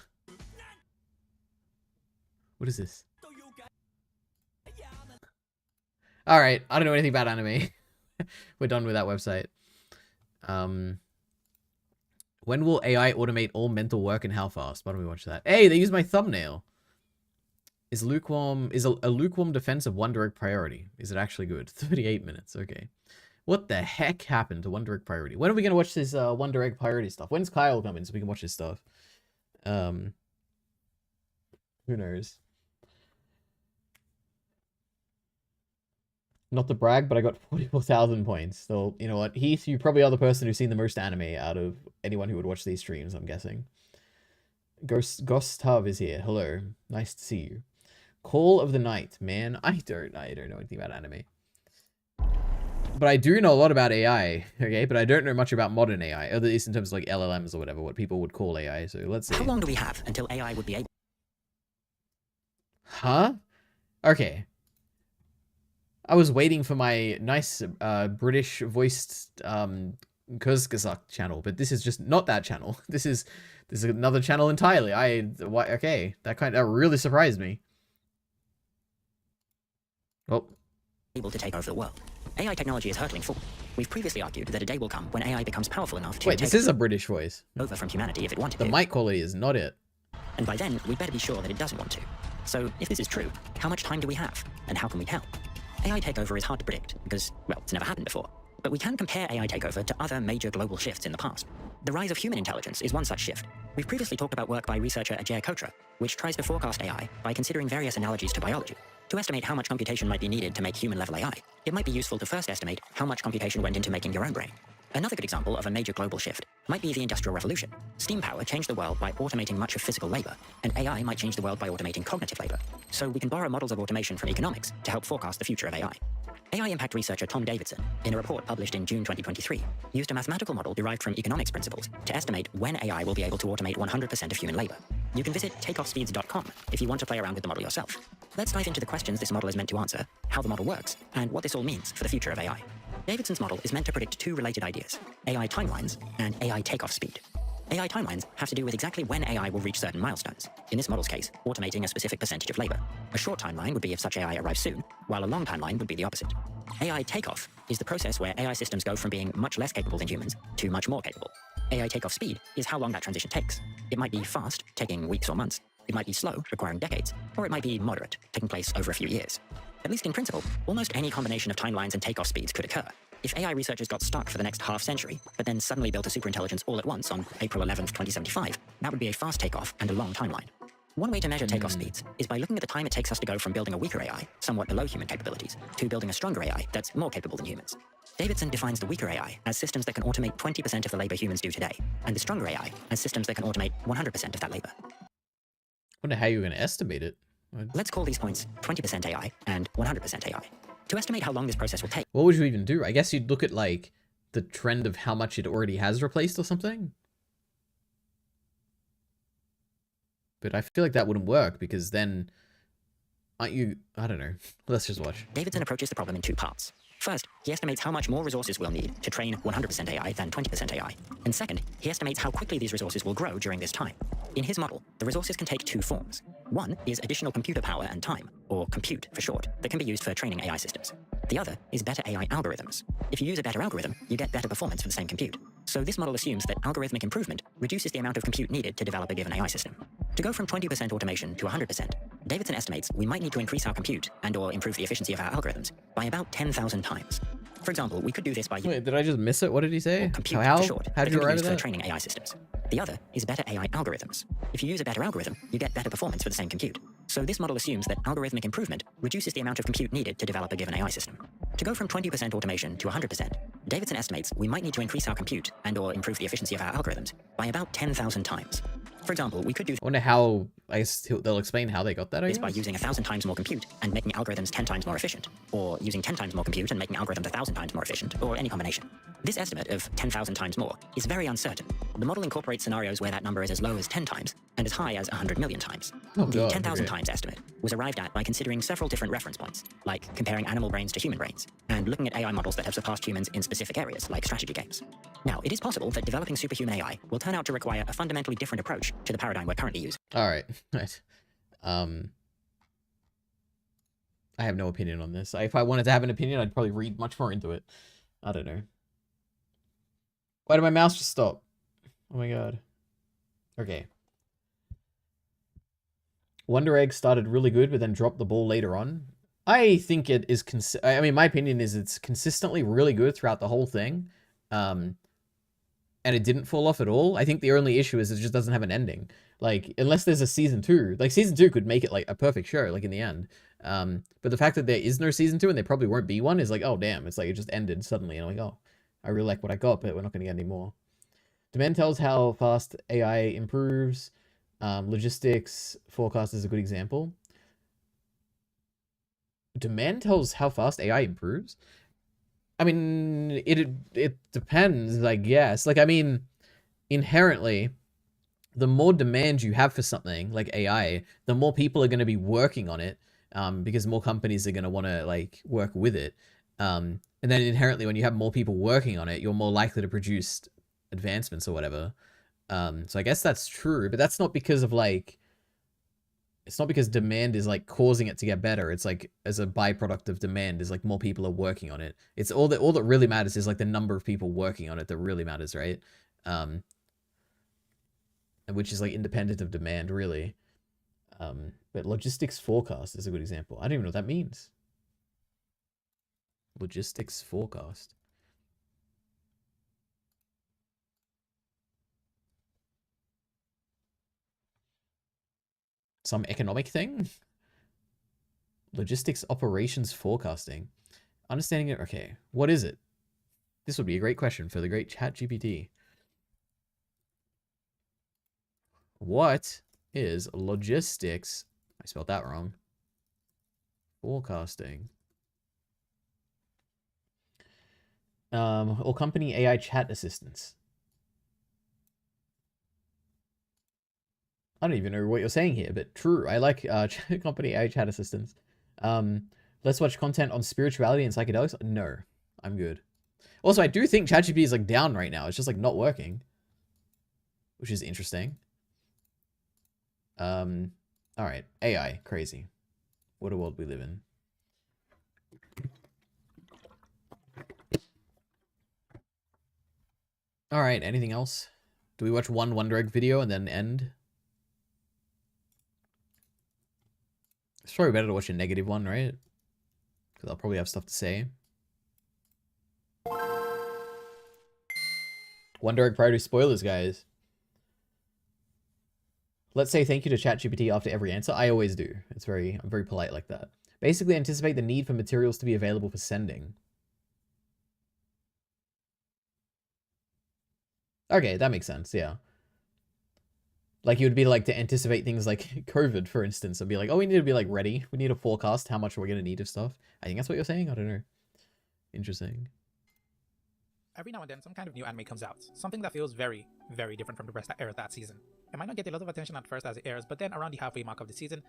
What is this? Alright, I don't know anything about anime. We're done with that website. When will AI automate all mental work and how fast? Why don't we watch that? Hey, they used my thumbnail. Is a lukewarm defense of One Direct priority? Is it actually good? 38 minutes, okay. What the heck happened to One Direct priority? When are we gonna watch this One Direct priority stuff? When's Kyle coming so we can watch this stuff? Who knows? Not to brag, but I got 44,000 points. So, you know what? Heath, you probably are the person who's seen the most anime out of anyone who would watch these streams, I'm guessing. Gustav is here. Hello. Nice to see you. Call of the Night. Man, I don't know anything about anime. But I do know a lot about AI, okay? But I don't know much about modern AI, at least in terms of like LLMs or whatever, what people would call AI. So let's see. How long do we have until AI would be able... Huh? Okay. I was waiting for my nice British voiced Kurzgesagt channel, but this is just not that channel. This is another channel entirely. Okay, that really surprised me. Oh. Able to take over the world. AI technology is hurtling forward. We've previously argued that a day will come when AI becomes powerful enough to Wait, this is a British voice. Over from humanity if it wanted to. The mic quality is not it. And by then, we'd better be sure that it doesn't want to. So, if this is true, how much time do we have? And how can we help? AI takeover is hard to predict because, well, it's never happened before. But we can compare AI takeover to other major global shifts in the past. The rise of human intelligence is one such shift. We've previously talked about work by researcher Ajay Kotra, which tries to forecast AI by considering various analogies to biology. To estimate how much computation might be needed to make human-level AI, it might be useful to first estimate how much computation went into making your own brain. Another good example of a major global shift might be the Industrial Revolution. Steam power changed the world by automating much of physical labor, and AI might change the world by automating cognitive labor. So we can borrow models of automation from economics to help forecast the future of AI. AI impact researcher Tom Davidson, in a report published in June 2023, used a mathematical model derived from economics principles to estimate when AI will be able to automate 100% of human labor. You can visit takeoffspeeds.com if you want to play around with the model yourself. Let's dive into the questions this model is meant to answer, how the model works, and what this all means for the future of AI. Davidson's model is meant to predict two related ideas, AI timelines and AI takeoff speed. AI timelines have to do with exactly when AI will reach certain milestones. In this model's case, automating a specific percentage of labor. A short timeline would be if such AI arrives soon, while a long timeline would be the opposite. AI takeoff is the process where AI systems go from being much less capable than humans to much more capable. AI takeoff speed is how long that transition takes. It might be fast, taking weeks or months. It might be slow, requiring decades. Or it might be moderate, taking place over a few years. At least in principle, almost any combination of timelines and takeoff speeds could occur. If AI researchers got stuck for the next half century, but then suddenly built a superintelligence all at once on April 11th, 2075, that would be a fast takeoff and a long timeline. One way to measure takeoff speeds is by looking at the time it takes us to go from building a weaker AI, somewhat below human capabilities, to building a stronger AI that's more capable than humans. Davidson defines the weaker AI as systems that can automate 20% of the labor humans do today, and the stronger AI as systems that can automate 100% of that labor. I wonder how you're going to estimate it. Let's call these points 20% AI and 100% AI. To estimate how long this process will take. What would you even do? I guess you'd look at like the trend of how much it already has replaced or something. But I feel like that wouldn't work because then aren't you... I don't know. Let's just watch. Davidson approaches the problem in two parts. First, he estimates how much more resources we'll need to train 100% AI than 20% AI. And second, he estimates how quickly these resources will grow during this time. In his model, the resources can take two forms. One is additional computer power and time, or compute for short, that can be used for training AI systems. The other is better AI algorithms. If you use a better algorithm, you get better performance for the same compute. So this model assumes that algorithmic improvement reduces the amount of compute needed to develop a given AI system. To go from 20% automation to 100%, Davidson estimates we might need to increase our compute and/or improve the efficiency of our algorithms by about 10,000 times. For example, we could do this by... Wait, did I just miss it? What did he say? Compute How? for short, How did you arrive at for that? training AI systems. The other is better AI algorithms. If you use a better algorithm, you get better performance for the same compute. So this model assumes that algorithmic improvement reduces the amount of compute needed to develop a given AI system. To go from 20% automation to 100%, Davidson estimates we might need to increase our compute and/or improve the efficiency of our algorithms by about 10,000 times. For example, we could do I wonder how... I guess they'll explain how they got that, I this guess? by using 1,000 times more compute and making algorithms 10 times more efficient, or using 10 times more compute and making algorithms 1,000 times more efficient, or any combination. This estimate of 10,000 times more is very uncertain. The model incorporates scenarios where that number is as low as 10 times and as high as 100 million times. Oh, the God, 10,000 okay. times estimate was arrived at by considering several different reference points, like comparing animal brains to human brains, and looking at AI models that have surpassed humans in specific areas, like strategy games. Now, it is possible that developing superhuman AI will turn out to require a fundamentally different approach to the paradigm we're currently using. All right. Right. I have no opinion on this. If I wanted to have an opinion, I'd probably read much more into it. I don't know. Why did my mouse just stop? Oh my god. Okay. Wonder Egg started really good, but then dropped the ball later on. I think it is... I mean, my opinion is it's consistently really good throughout the whole thing. And it didn't fall off at all. I think the only issue is it just doesn't have an ending. Like, unless there's a season 2. Like, season 2 could make it, like, a perfect show, like, in the end. But the fact that there is no season 2 and there probably won't be one is like, oh, damn. It's like it just ended suddenly. And I'm like, oh, I really like what I got, but we're not going to get any more. Demand tells how fast AI improves. Logistics forecast is a good example. Demand tells how fast AI improves? I mean, it depends, I guess. Like, I mean, inherently, the more demand you have for something like AI, the more people are going to be working on it, because more companies are going to want to like work with it. And then inherently, when you have more people working on it, you're more likely to produce advancements or whatever. So I guess that's true, but that's not because of like, it's not because demand is like causing it to get better. It's like as a byproduct of demand is like more people are working on it. It's all that really matters is like the number of people working on it that really matters, right? Which is like independent of demand, really. But logistics forecast is a good example. I don't even know what that means. Logistics forecast. Some economic thing? Logistics operations forecasting. Understanding it. Okay, what is it? This would be a great question for the great ChatGPT. What is logistics? I spelled that wrong. Forecasting. Or company AI chat assistants. I don't even know what you're saying here, but true. I like company AI chat assistants. Let's watch content on spirituality and psychedelics. No, I'm good. Also, I do think ChatGPT is like down right now. It's just like not working, which is interesting. All right, AI, crazy. What a world we live in. All right, anything else? Do we watch one Wonder Egg video and then end? It's probably better to watch a negative one, right? Because I'll probably have stuff to say. Wonder Egg priority spoilers, guys. Let's say thank you to ChatGPT after every answer. I always do. I'm very polite like that. Basically, anticipate the need for materials to be available for sending. Okay, that makes sense, yeah. Like, you would be like to anticipate things like COVID, for instance, and be like, oh, we need to be like ready. We need to forecast how much we're going to need of stuff. I think that's what you're saying. I don't know. Interesting. Every now and then, some kind of new anime comes out, something that feels very, very different from the rest that aired that season. It might not get a lot of attention at first as it airs, but then around the halfway mark of the season...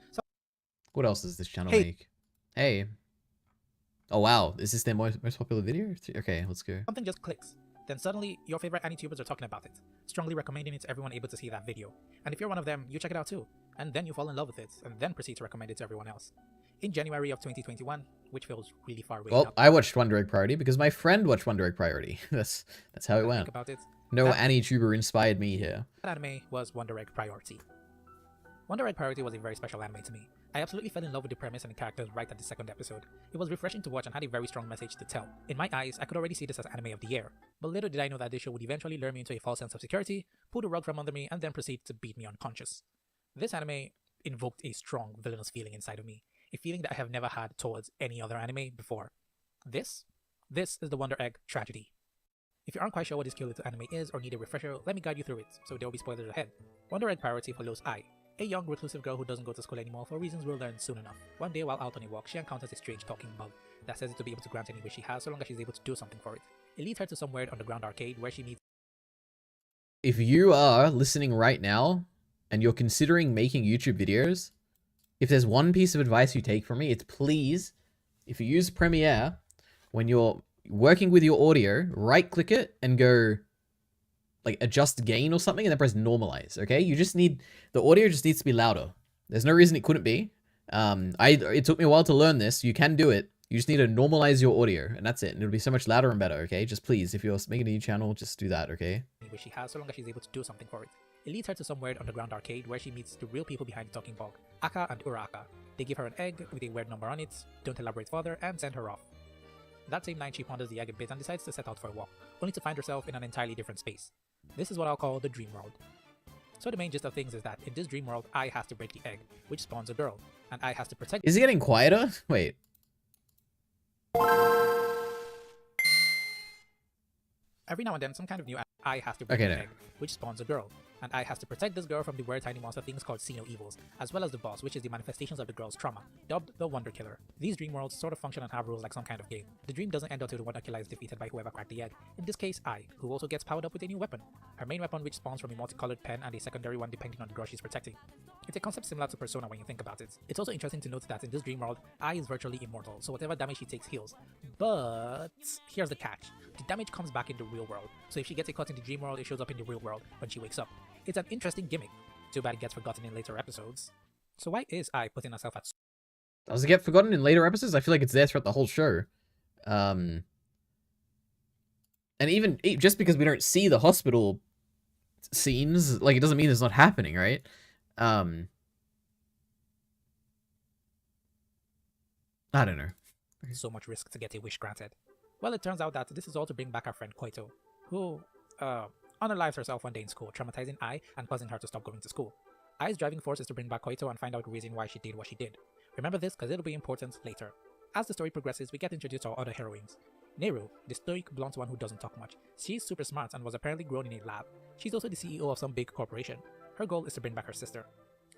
What else does this channel make? Hey. Oh wow, is this their most popular video? Okay, let's go. Something just clicks. Then suddenly, your favorite AniTubers are talking about it, strongly recommending it to everyone able to see that video. And if you're one of them, you check it out too. And then you fall in love with it, and then proceed to recommend it to everyone else. In January of 2021, which feels really far away. Well, I watched Wonder Egg Priority because my friend watched Wonder Egg Priority. That's how it went. About it, No AniTuber inspired me here. That anime was Wonder Egg Priority. Wonder Egg Priority was a very special anime to me. I absolutely fell in love with the premise and the characters right at the second episode. It was refreshing to watch and had a very strong message to tell. In my eyes, I could already see this as anime of the year. But little did I know that this show would eventually lure me into a false sense of security, pull the rug from under me, and then proceed to beat me unconscious. This anime invoked a strong villainous feeling inside of me, a feeling that I have never had towards any other anime before. This is the Wonder Egg Tragedy. If you aren't quite sure what this cute little anime is or need a refresher, let me guide you through it, so there will be spoilers ahead. Wonder Egg Priority follows Ai, a young reclusive girl who doesn't go to school anymore for reasons we'll learn soon enough. One day while out on a walk, she encounters a strange talking bug that says it to be able to grant any wish she has so long as she's able to do something for it. It leads her to some weird underground arcade where she meets... If you are listening right now and you're considering making YouTube videos, if there's one piece of advice you take from me, it's please, if you use Premiere, when you're working with your audio, right click it and go like adjust gain or something and then press normalize. Okay, you just need, the audio just needs to be louder. There's no reason it couldn't be. It took me a while to learn this. You can do it. You just need to normalize your audio and that's it, and it'll be so much louder and better. Okay, just please, if you're making a new channel, just do that. Okay, which she has so long as she's able to do something for it. It leads her to some weird underground arcade where she meets the real people behind the talking bog, Aka and Uraka. They give her an egg with a weird number on it, don't elaborate further, and send her off. That same night she ponders the egg a bit and decides to set out for a walk, only to find herself in an entirely different space. This is what I'll call the dream world. So the main gist of things is that in this dream world, Ai has to break the egg, which spawns a girl, and Ai has to protect... Is it getting quieter? Wait. Every now and then, some kind of new Ai has to break the egg, which spawns a girl, and Ai has to protect this girl from the weird tiny monster things called Xeno Evils, as well as the boss, which is the manifestations of the girl's trauma, dubbed the Wonder Killer. These dream worlds sort of function and have rules like some kind of game. The dream doesn't end until the Wonder Killer is defeated by whoever cracked the egg, in this case Ai, who also gets powered up with a new weapon. Her main weapon which spawns from a multicolored pen and a secondary one depending on the girl she's protecting. It's a concept similar to Persona when you think about it. It's also interesting to note that in this dream world, Ai is virtually immortal, so whatever damage she takes heals. But here's the catch. The damage comes back in the real world, so if she gets a cut in the dream world, it shows up in the real world when she wakes up. It's an interesting gimmick. Too bad it gets forgotten in later episodes. So why is Ai putting herself at... Does it get forgotten in later episodes? I feel like it's there throughout the whole show. And even just because we don't see the hospital scenes, like, it doesn't mean it's not happening, right? I don't know. So much risk to get a wish granted. Well, it turns out that this is all to bring back our friend Koito, who, unalives herself one day in school, traumatizing Ai and causing her to stop going to school. Ai's driving force is to bring back Koito and find out the reason why she did what she did. Remember this because it'll be important later. As the story progresses, we get introduced to our other heroines. Neru, the stoic, blunt one who doesn't talk much. She's super smart and was apparently grown in a lab. She's also the CEO of some big corporation. Her goal is to bring back her sister.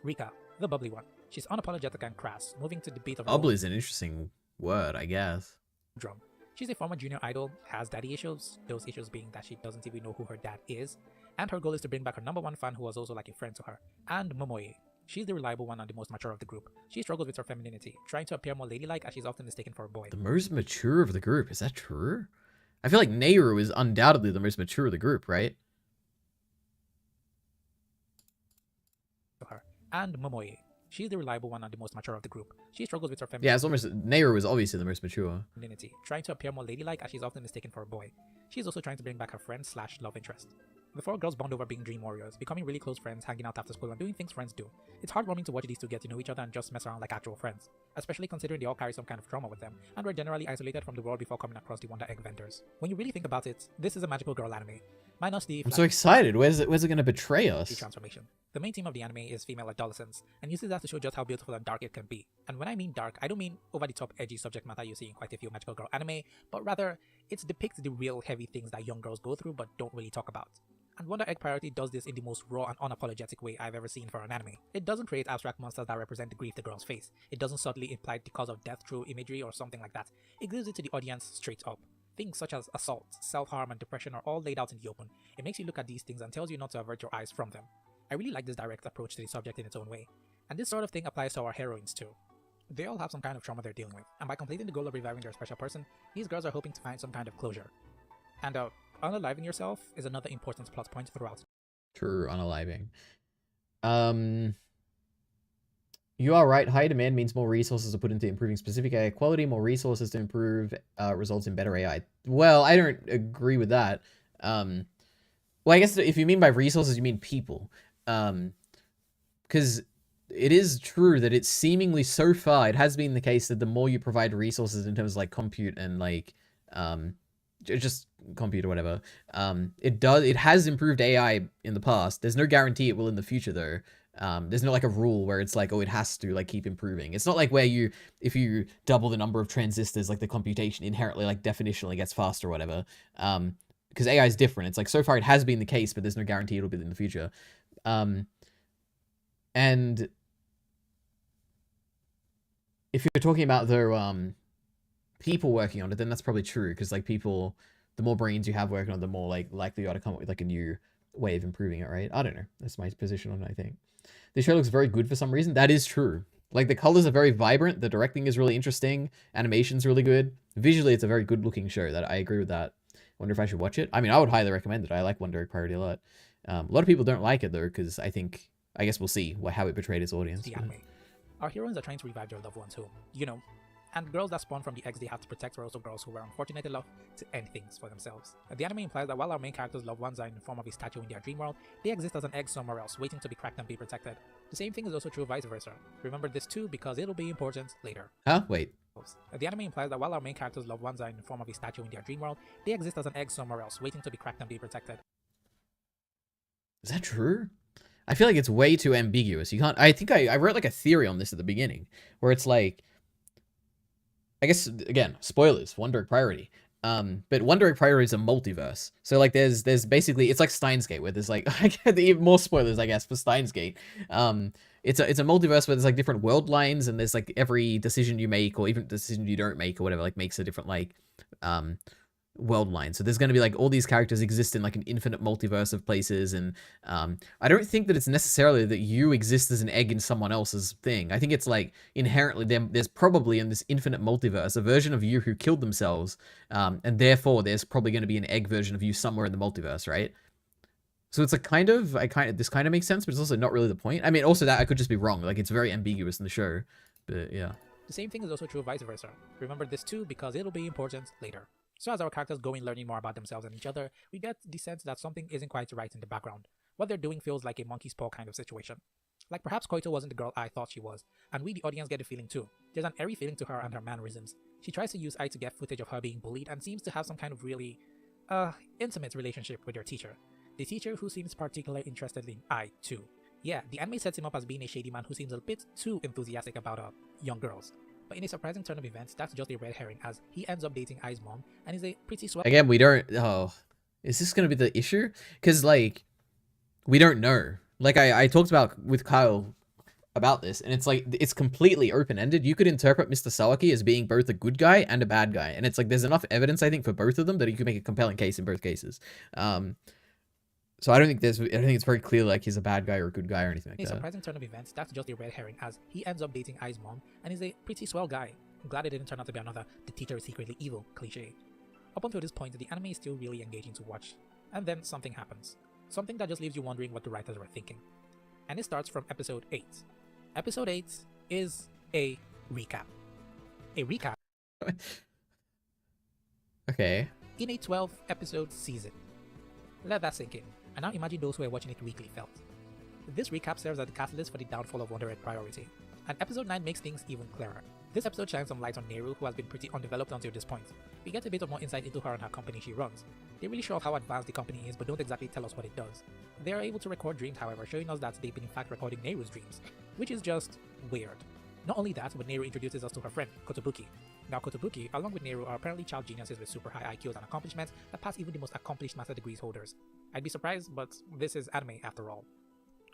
Rika, the bubbly one. She's unapologetic and crass, moving to the beat of... Bubbly is an interesting word, I guess. Drum. She's a former junior idol, has daddy issues, those issues being that she doesn't even know who her dad is, and her goal is to bring back her #1 fan who was also like a friend to her, and Momoe. She's the reliable one and the most mature of the group. She struggles with her femininity, trying to appear more ladylike as she's often mistaken for a boy. The most mature of the group, is that true? I feel like Nehru is undoubtedly the most mature of the group, right? And Momoe. She's the reliable one and the most mature of the group. She struggles with her femininity. Yeah, it's almost... Nehru is obviously the most mature. Trying to appear more ladylike as she's often mistaken for a boy. She's also trying to bring back her friend / love interest. The four girls bond over being dream warriors, becoming really close friends, hanging out after school and doing things friends do. It's heartwarming to watch these two get to know each other and just mess around like actual friends, especially considering they all carry some kind of trauma with them and were generally isolated from the world before coming across the Wonder Egg vendors. When you really think about it, this is a magical girl anime. Minus the... I'm so excited. Where's it going to betray us? Transformation. The main theme of the anime is female adolescence, and uses that to show just how beautiful and dark it can be. And when I mean dark, I don't mean over-the-top edgy subject matter you see in quite a few magical girl anime, but rather, it depicts the real heavy things that young girls go through but don't really talk about. And Wonder Egg Priority does this in the most raw and unapologetic way I've ever seen for an anime. It doesn't create abstract monsters that represent the grief the girls face. It doesn't subtly imply the cause of death through imagery or something like that. It gives it to the audience straight up. Things such as assault, self-harm, and depression are all laid out in the open. It makes you look at these things and tells you not to avert your eyes from them. I really like this direct approach to the subject in its own way, and this sort of thing applies to our heroines too. They all have some kind of trauma they're dealing with, and by completing the goal of reviving their special person, these girls are hoping to find some kind of closure. And unaliving yourself is another important plot point throughout. True, unaliving. You are right. High demand means more resources are put into improving specific AI quality. More resources to improve results in better AI. Well, I don't agree with that. Well, I guess if you mean by resources, you mean people. Because it is true that it's seemingly so far, it has been the case that the more you provide resources in terms of like compute and like just compute or whatever, it has improved AI in the past. There's no guarantee it will in the future though. There's no like a rule where it's like, oh, it has to like keep improving. It's not like where if you double the number of transistors, like the computation inherently like definitionally gets faster or whatever. Because AI is different. It's like so far it has been the case, but there's no guarantee it'll be in the future. And if you're talking about the people working on it, then that's probably true, because like people, the more brains you have working on, the more like likely you are to come up with like a new way of improving it, right? I don't know. That's my position on it, I think. This show looks very good for some reason. That is true. Like the colors are very vibrant. The directing is really interesting. Animation's really good. Visually, it's a very good looking show. That I agree with that. Wonder if I should watch it. I mean, I would highly recommend it. I like One Direct Priority a lot. A lot of people don't like it though, because I guess we'll see how it portrayed its audience. The anime. Our heroines are trying to revive their loved ones who, and girls that spawn from the eggs they have to protect were also girls who were unfortunate enough to end things for themselves. The anime implies that while our main characters' loved ones are in the form of a statue in their dream world, they exist as an egg somewhere else, waiting to be cracked and be protected. The same thing is also true vice versa. Remember this too, because it'll be important later. Huh? Wait. The anime implies that while our main characters' loved ones are in the form of a statue in their dream world, they exist as an egg somewhere else, waiting to be cracked and be protected. Is that true? I feel like it's way too ambiguous. You can't. I think I wrote like a theory on this at the beginning, where it's like, I guess again, spoilers. One Direct Priority. But One Direct Priority is a multiverse. So like, there's basically, it's like Steins Gate, where there's like even more spoilers, I guess, for Steins Gate. It's a multiverse where there's like different world lines, and there's like every decision you make, or even decision you don't make, or whatever, like makes a different like world line. So there's going to be like all these characters exist in like an infinite multiverse of places, and I don't think that it's necessarily that you exist as an egg in someone else's thing. I think it's like inherently there's probably in this infinite multiverse a version of you who killed themselves, and therefore there's probably going to be an egg version of you somewhere in the multiverse, right? So it's like this kind of makes sense, but it's also not really the point. I mean, also that I could just be wrong. Like it's very ambiguous in the show, but yeah. The same thing is also true vice versa. Remember this too, because it'll be important later. So as our characters go in learning more about themselves and each other, we get the sense that something isn't quite right in the background. What they're doing feels like a monkey's paw kind of situation. Like perhaps Koito wasn't the girl I thought she was, and we the audience get the feeling too. There's an airy feeling to her and her mannerisms. She tries to use Ai to get footage of her being bullied and seems to have some kind of really, intimate relationship with her teacher. The teacher who seems particularly interested in Ai too. Yeah, the anime sets him up as being a shady man who seems a bit too enthusiastic about young girls. But in a surprising turn of events, that's just a red herring, as he ends up dating Ai's mom and is a pretty swell. Again, we don't. Oh, is this going to be the issue? Because like, we don't know. Like I talked about with Kyle about this, and it's like it's completely open-ended. You could interpret Mr. Sawaki as being both a good guy and a bad guy, and it's like there's enough evidence I think for both of them that you could make a compelling case in both cases. So I don't think it's very clear like he's a bad guy or a good guy or anything like that. In a surprising turn of events, that's just a red herring, as he ends up dating Ai's mom and is a pretty swell guy. I'm glad it didn't turn out to be another "the teacher is secretly evil" cliche. Up until this point, the anime is still really engaging to watch. And then something happens. Something that just leaves you wondering what the writers were thinking. And it starts from episode 8. Episode 8 is a recap. A recap. Okay. In a 12-episode season. Let that sink in. And now imagine those who are watching it weekly felt. This recap serves as the catalyst for the downfall of One Direct Priority, and episode 9 makes things even clearer. This episode shines some light on Neru, who has been pretty undeveloped until this point. We get a bit of more insight into her and her company she runs. They really show off how advanced the company is, but don't exactly tell us what it does. They are able to record dreams, however, showing us that they've been in fact recording Neru's dreams, which is just weird. Not only that, but Neru introduces us to her friend, Kotobuki. Now Kotobuki, along with Neru, are apparently child geniuses with super high IQs and accomplishments that pass even the most accomplished master degrees holders. I'd be surprised, but this is anime after all.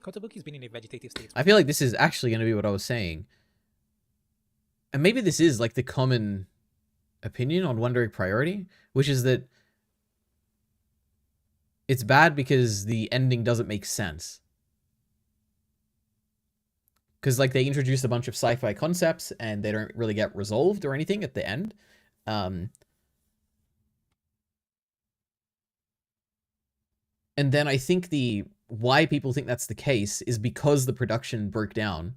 Kotobuki's been in a vegetative state. I feel like this is actually going to be what I was saying. And maybe this is like the common opinion on One Direct Priority, which is that it's bad because the ending doesn't make sense. Because, like, they introduce a bunch of sci-fi concepts and they don't really get resolved or anything at the end. And then I think why people think that's the case is because the production broke down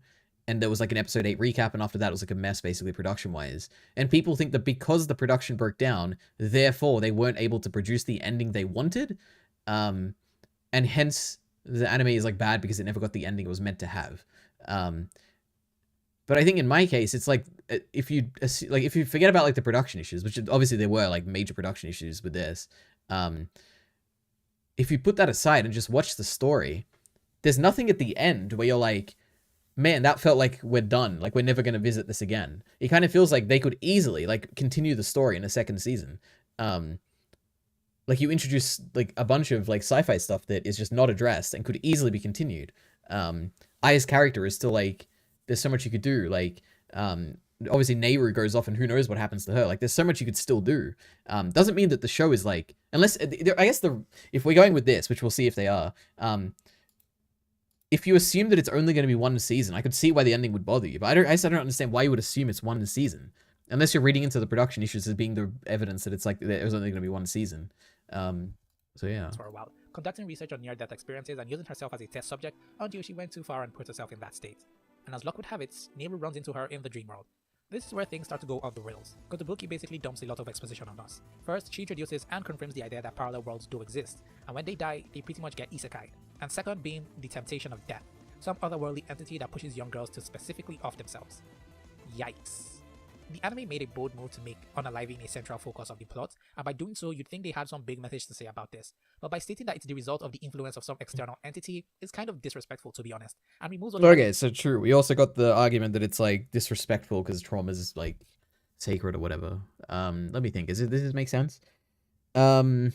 and there was like an episode 8 recap, and after that it was like a mess basically production-wise. And people think that because the production broke down, therefore they weren't able to produce the ending they wanted. And hence the anime is like bad because it never got the ending it was meant to have. But I think in my case, it's like if you forget about like the production issues, which obviously there were like major production issues with this, if you put that aside and just watch the story, there's nothing at the end where you're like, man, that felt like we're done, like we're never going to visit this again. It kind of feels like they could easily like continue the story in a second season. Like you introduce like a bunch of like sci-fi stuff that is just not addressed and could easily be continued. Aya's character is still like, there's so much you could do. Like, obviously Nehru goes off and who knows what happens to her. Like, there's so much you could still do. Doesn't mean that the show is like, unless, I guess if we're going with this, which we'll see if they are, if you assume that it's only going to be one season, I could see why the ending would bother you. But I guess I don't understand why you would assume it's one season. Unless you're reading into the production issues as being the evidence that it's like, it was only going to be one season. So yeah. For a while, conducting research on near-death experiences and using herself as a test subject until she went too far and put herself in that state. And as luck would have it, Nehru runs into her in the dream world. This is where things start to go off the rails, because Kazubuki basically dumps a lot of exposition on us. First, she introduces and confirms the idea that parallel worlds do exist, and when they die, they pretty much get isekai. And second being the temptation of death, some otherworldly entity that pushes young girls to specifically off themselves. Yikes. The anime made a bold move to make unaliving a central focus of the plot, and by doing so, you'd think they had some big message to say about this. But by stating that it's the result of the influence of some external entity, it's kind of disrespectful, to be honest, and removes all the... Okay, so true. We also got the argument that it's like disrespectful because trauma is like sacred or whatever. Let me think. Does this make sense? I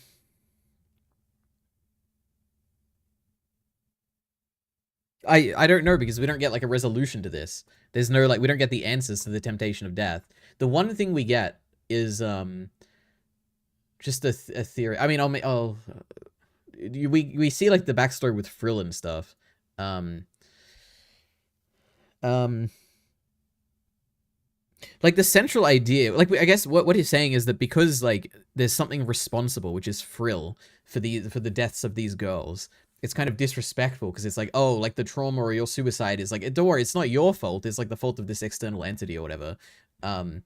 don't know, because we don't get like a resolution to this. There's no like, we don't get the answers to the temptation of death. The one thing we get is just a theory. I mean, we see like the backstory with Frill and stuff. Like the central idea, like I guess what he's saying is that because like there's something responsible, which is Frill, for the deaths of these girls, it's kind of disrespectful because it's like, oh, like the trauma or your suicide is like, don't worry, it's not your fault. It's like the fault of this external entity or whatever. I mean,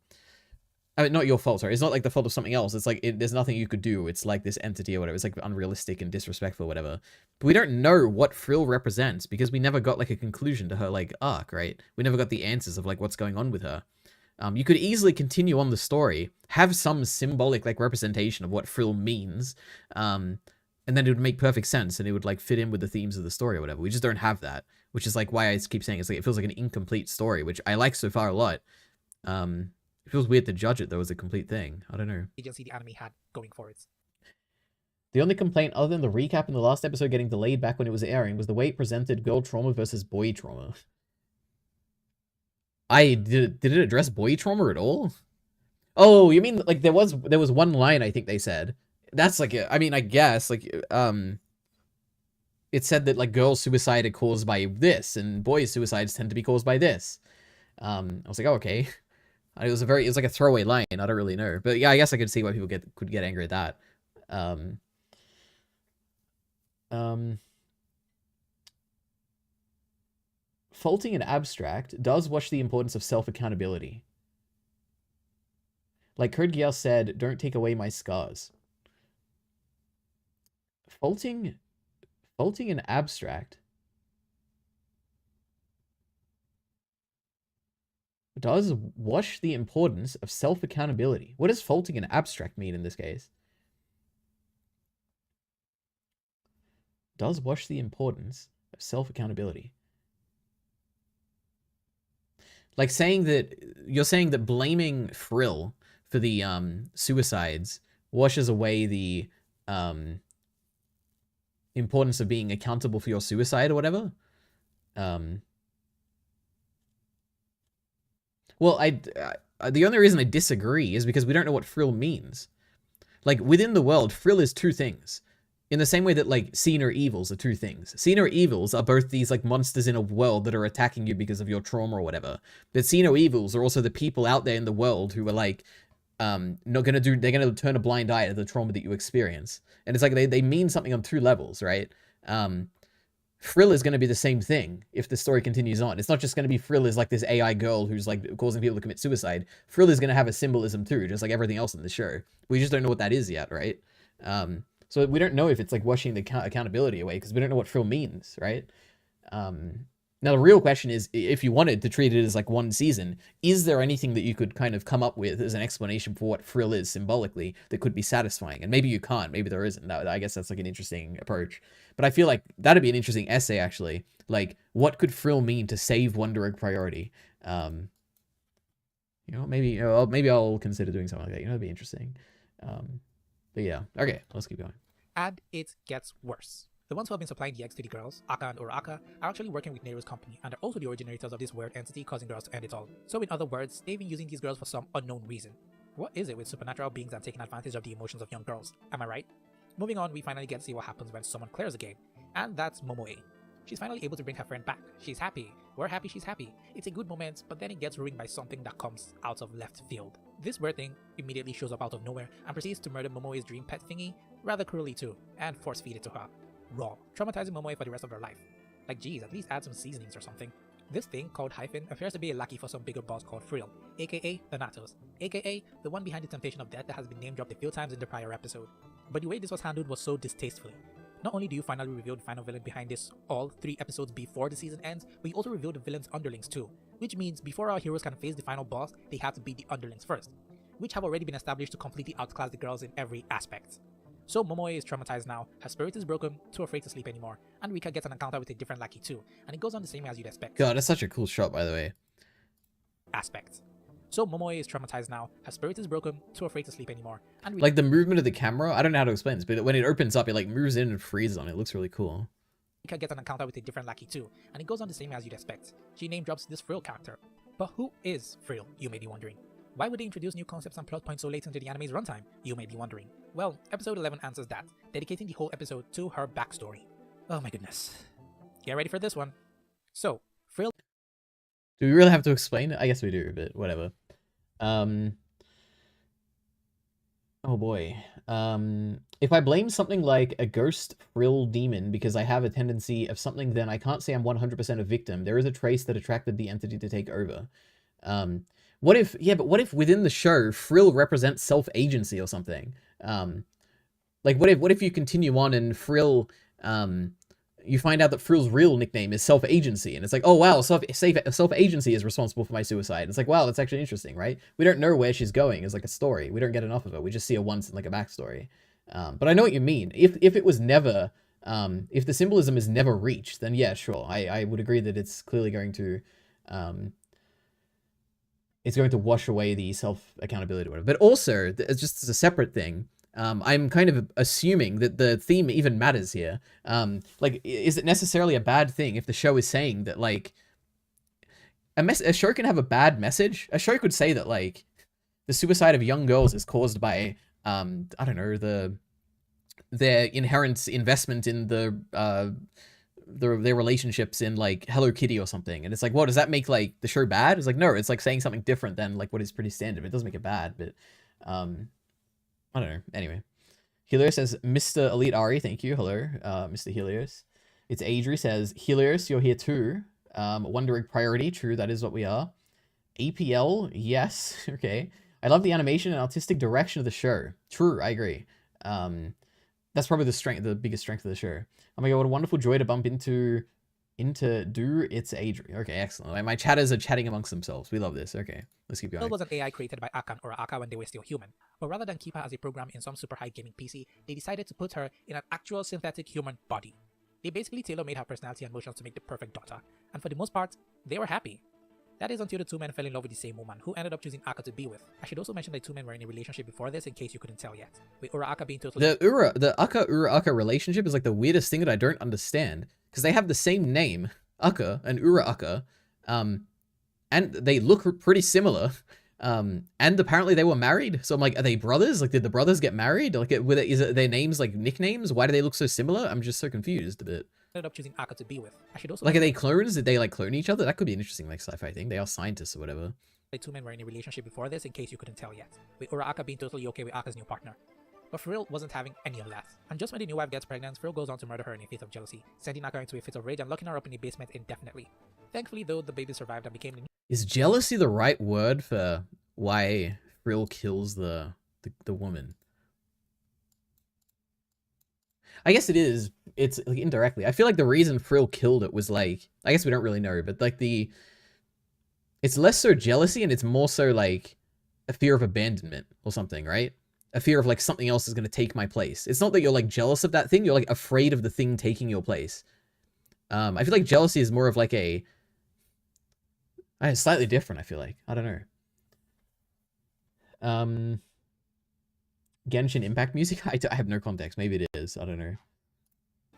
not your fault, sorry. It's not like the fault of something else. It's like, there's nothing you could do. It's like this entity or whatever. It's like unrealistic and disrespectful or whatever. But we don't know what Frill represents because we never got like a conclusion to her like arc, right? We never got the answers of like what's going on with her. You could easily continue on the story, have some symbolic like representation of what Frill means, and then it would make perfect sense and it would like fit in with the themes of the story or whatever. We just don't have that, which is like why I keep saying it's like, it feels like an incomplete story, which I like so far a lot. It feels weird to judge it though as a complete thing. I don't know. Agency the anime had going for it. The only complaint other than the recap in the last episode getting delayed back when it was airing was the way it presented girl trauma versus boy trauma. Did it address boy trauma at all? Oh, you mean like there was one line I think they said. That's like, I mean, I guess like, it said that like girl suicide are caused by this and boys suicides tend to be caused by this. I was like, oh, okay. It was like a throwaway line. I don't really know, but yeah, I guess I could see why people could get angry at that. Faulting an abstract does watch the importance of self-accountability. Like Code Geass said, don't take away my scars. Faulting an abstract does wash the importance of self-accountability. What does faulting an abstract mean in this case? Does wash the importance of self-accountability. Like you're saying that blaming Frill for the suicides washes away the importance of being accountable for your suicide or whatever. Well, the only reason I disagree is because we don't know what frill means. Like, within the world, frill is two things. In the same way that, like, seen or evils are two things. Seen or evils are both these, like, monsters in a world that are attacking you because of your trauma or whatever. But seen or evils are also the people out there in the world who are, like, not gonna do, they're gonna turn a blind eye to the trauma that you experience. And it's like, they mean something on two levels, right? Frill is going to be the same thing if the story continues on. It's not just going to be Frill is like this AI girl who's like causing people to commit suicide. Frill is going to have a symbolism too, just like everything else in the show. We just don't know what that is yet, right? So we don't know if it's like washing the accountability away because we don't know what Frill means, right? Now the real question is, if you wanted to treat it as like one season, is there anything that you could kind of come up with as an explanation for what frill is symbolically that could be satisfying? And maybe you can't, maybe there isn't. I guess that's like an interesting approach. But I feel like that'd be an interesting essay actually. Like, what could frill mean to save Wonder Egg priority? You know, maybe I'll consider doing something like that. You know, it'd be interesting. But yeah, okay, let's keep going. And it gets worse. The ones who have been supplying the eggs to the girls, Aka and Uraraka, are actually working with Nero's company and are also the originators of this weird entity causing girls to end it all. So in other words, they've been using these girls for some unknown reason. What is it with supernatural beings and taking advantage of the emotions of young girls? Am I right? Moving on, we finally get to see what happens when someone clears a game, and that's Momoe. She's finally able to bring her friend back. She's happy. We're happy she's happy. It's a good moment, but then it gets ruined by something that comes out of left field. This weird thing immediately shows up out of nowhere and proceeds to murder Momoe's dream pet thingy, rather cruelly too, and force feed it to her. Raw, traumatizing Momoe for the rest of her life. Like geez, at least add some seasonings or something. This thing, called Hyphen, appears to be a lackey for some bigger boss called Frill, aka Thanatos, aka the one behind the temptation of death that has been name dropped a few times in the prior episode. But the way this was handled was so distastefully. Not only do you finally reveal the final villain behind this all 3 episodes before the season ends, but you also reveal the villain's underlings too, which means before our heroes can face the final boss, they have to beat the underlings first, which have already been established to completely outclass the girls in every aspect. So Momoe is traumatized now, her spirit is broken, too afraid to sleep anymore, and Rika gets an encounter with a different lackey too, and it goes on the same as you'd expect. God, that's such a cool shot, by the way. So Momoe is traumatized now, her spirit is broken, too afraid to sleep anymore, and like the movement of the camera, I don't know how to explain this, but when it opens up, it like moves in and freezes on it. It looks really cool. Rika gets an encounter with a different lackey too, and it goes on the same as you'd expect. She name drops this Frill character. But who is Frill, you may be wondering? Why would they introduce new concepts and plot points so late into the anime's runtime, you may be wondering? Well, episode 11 answers that, dedicating the whole episode to her backstory. Oh my goodness. Get ready for this one. So, Frill... Do we really have to explain it? I guess we do, but whatever. Oh boy. If I blame something like a ghost frill demon because I have a tendency of something, then I can't say I'm 100% a victim. There is a trace that attracted the entity to take over. What if, yeah, but what if within the show, Frill represents self-agency or something? Like, what if you continue on and Frill, you find out that Frill's real nickname is self-agency, and it's like, oh wow, self-agency is responsible for my suicide. It's like, wow, that's actually interesting, right? We don't know where she's going as like a story. We don't get enough of it. We just see her once in like a backstory. But I know what you mean. If it was never, if the symbolism is never reached, then yeah, sure. I would agree that it's clearly going to, it's going to wash away the self-accountability or whatever. But also, just as a separate thing, I'm kind of assuming that the theme even matters here. Like, is it necessarily a bad thing if the show is saying that, like, a show can have a bad message? A show could say that, like, the suicide of young girls is caused by, I don't know, their inherent investment in their relationships in like Hello Kitty or something, and it's like, what does that make like the show bad? It's like, no, it's like saying something different than like what is pretty standard. It doesn't make it bad, but I don't know. Anyway, Helios says, Mr. Elite Ari, thank you. Hello, Mr. Helios. It's Adri says, Helios, you're here too. Wonder Egg priority, true, that is what we are. APL, yes, okay. I love the animation and artistic direction of the show. True, I agree. That's probably the biggest strength of the show. Oh my god, what a wonderful joy to bump into do its Adri. Okay, excellent. My chatters are chatting amongst themselves. We love this. Okay, let's keep going. Frill was an AI created by Akan or Aka when they were still human. But rather than keep her as a program in some super high gaming PC, they decided to put her in an actual synthetic human body. They basically tailor-made her personality and motions to make the perfect daughter. And for the most part, they were happy. That is until the two men fell in love with the same woman, who ended up choosing Aka to be with. I should also mention the two men were in a relationship before this, in case you couldn't tell yet. With Uraraka being totally... The Aka-Uraraka relationship is like the weirdest thing that I don't understand. Because they have the same name, Aka and Uraraka, and they look pretty similar. And apparently they were married. So I'm like, are they brothers? Like, did the brothers get married? Like, is it their names like nicknames? Why do they look so similar? I'm just so confused a bit. Ended up choosing Akka to be with. I should also Like, are they clones? Did they like clone each other? That could be an interesting like sci-fi thing. They are scientists or whatever. The two men were in a relationship before this, in case you couldn't tell yet, with Uraraka being totally okay with Akka's new partner. But Frill wasn't having any of that. And just when the new wife gets pregnant, Frill goes on to murder her in a fit of jealousy, sending Akka into a fit of rage and locking her up in the basement indefinitely. Thankfully though, the baby survived and became the Is jealousy the right word for why Frill kills the woman? I guess it is. It's like indirectly. I feel like the reason Frill killed it was like, I guess we don't really know, but like it's less so jealousy and it's more so like a fear of abandonment or something, right? A fear of like something else is going to take my place. It's not that you're like jealous of that thing. You're like afraid of the thing taking your place. I feel like jealousy is more of like it's slightly different. I feel like, I don't know. Genshin Impact music? I have no context. Maybe it is. I don't know.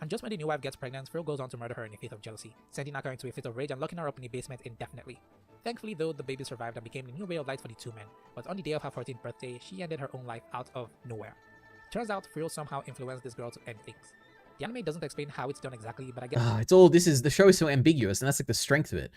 And just when the new wife gets pregnant, Frill goes on to murder her in a fit of jealousy, sending Akka into a fit of rage and locking her up in the basement indefinitely. Thankfully though, the baby survived and became the new ray of light for the two men, but on the day of her 14th birthday, she ended her own life out of nowhere. Turns out Frill somehow influenced this girl to end things. The anime doesn't explain how it's done exactly, but I guess the show is so ambiguous, and that's like the strength of it.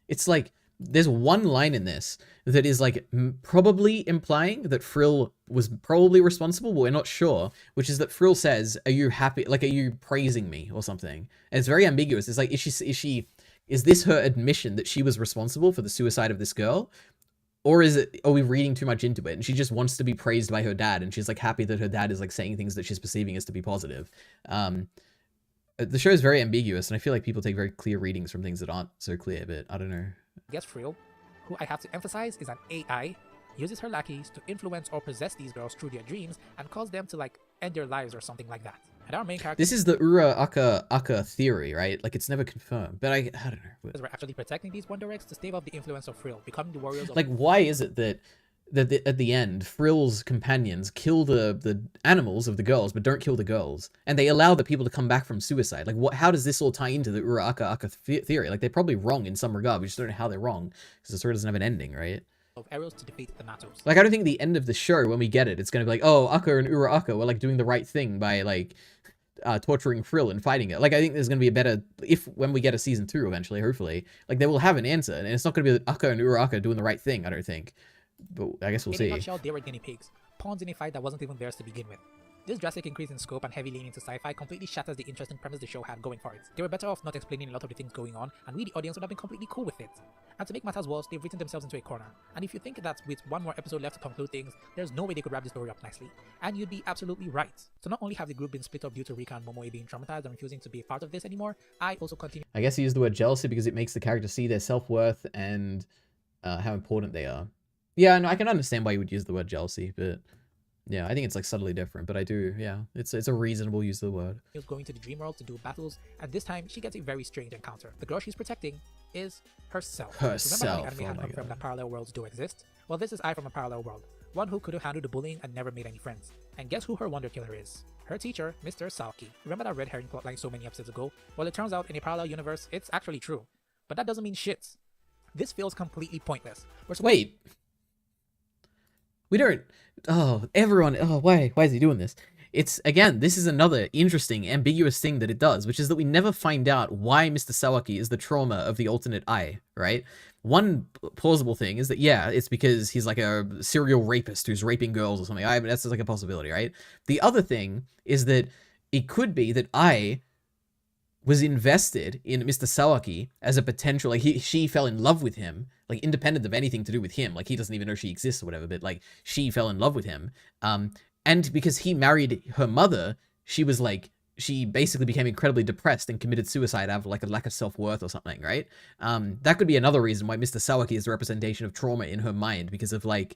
It's like, there's one line in this that is like probably implying that Frill was probably responsible, but we're not sure, which is that Frill says, are you happy? Like, are you praising me or something? And it's very ambiguous. It's like, is this her admission that she was responsible for the suicide of this girl? Or are we reading too much into it? And she just wants to be praised by her dad, and she's like happy that her dad is like saying things that she's perceiving as to be positive. The show is very ambiguous, and I feel like people take very clear readings from things that aren't so clear, but I don't know. I guess Frill, who I have to emphasize is an AI, uses her lackeys to influence or possess these girls through their dreams and cause them to like end their lives or something like that. And our main character— This is the Aka theory, right? Like, it's never confirmed, but I don't know. We're actually protecting these Wonder Eggs to stave off the influence of Frill, becoming the warriors of— Like, why is it that at the end, Frill's companions kill the animals of the girls, but don't kill the girls, and they allow the people to come back from suicide? Like, how does this all tie into the Aka theory? Like, they're probably wrong in some regard. We just don't know how they're wrong, because the story doesn't have an ending, right? Of arrows to defeat the Natos. Like, I don't think the end of the show, when we get it, it's gonna be like, oh, Aka and Aka were like doing the right thing by like torturing Frill and fighting it. Like, I think there's gonna be a better, when we get a season 2 eventually, hopefully, like they will have an answer, and it's not gonna be Aka and Aka doing the right thing. I don't think, but I guess we'll see. In a nutshell, they were guinea pigs, pawns in a fight that wasn't even theirs to begin with. This drastic increase in scope and heavy leaning to sci-fi completely shatters the interesting premise the show had going for it. They were better off not explaining a lot of the things going on, and we, the audience, would have been completely cool with it. And to make matters worse, they've written themselves into a corner. And if you think that with one more episode left to conclude things, there's no way they could wrap this story up nicely. And you'd be absolutely right. So not only have the group been split up due to Rika and Momoe being traumatized and refusing to be a part of this anymore, I also continue— I guess he used the word jealousy because it makes the character see their self-worth and how important they are. Yeah, no, I can understand why you would use the word jealousy, but yeah, I think it's like subtly different, but I do, yeah, it's a reasonable use of the word. She was going to the dream world to do battles, and this time she gets a very strange encounter. The girl she's protecting is herself. Remember how the anime had confirmed that parallel worlds do exist? Well, this is I from a parallel world, one who could have handled the bullying and never made any friends. And guess who her wonder killer is? Her teacher, Mr. Saoki. Remember that red herring plotline so many episodes ago? Well, it turns out in a parallel universe, it's actually true. But that doesn't mean shit. This feels completely pointless. Wait. We don't... Oh, everyone... Oh, why is he doing this? It's, again, this is another interesting, ambiguous thing that it does, which is that we never find out why Mr. Sawaki is the trauma of the alternate I, right? One plausible thing is that, yeah, it's because he's like a serial rapist who's raping girls or something. That's just like a possibility, right? The other thing is that it could be that I was invested in Mr. Sawaki as a potential, like she fell in love with him, like independent of anything to do with him, like he doesn't even know she exists or whatever, but like she fell in love with him. And because he married her mother, she basically became incredibly depressed and committed suicide out of like a lack of self-worth or something, right? That could be another reason why Mr. Sawaki is the representation of trauma in her mind, because of like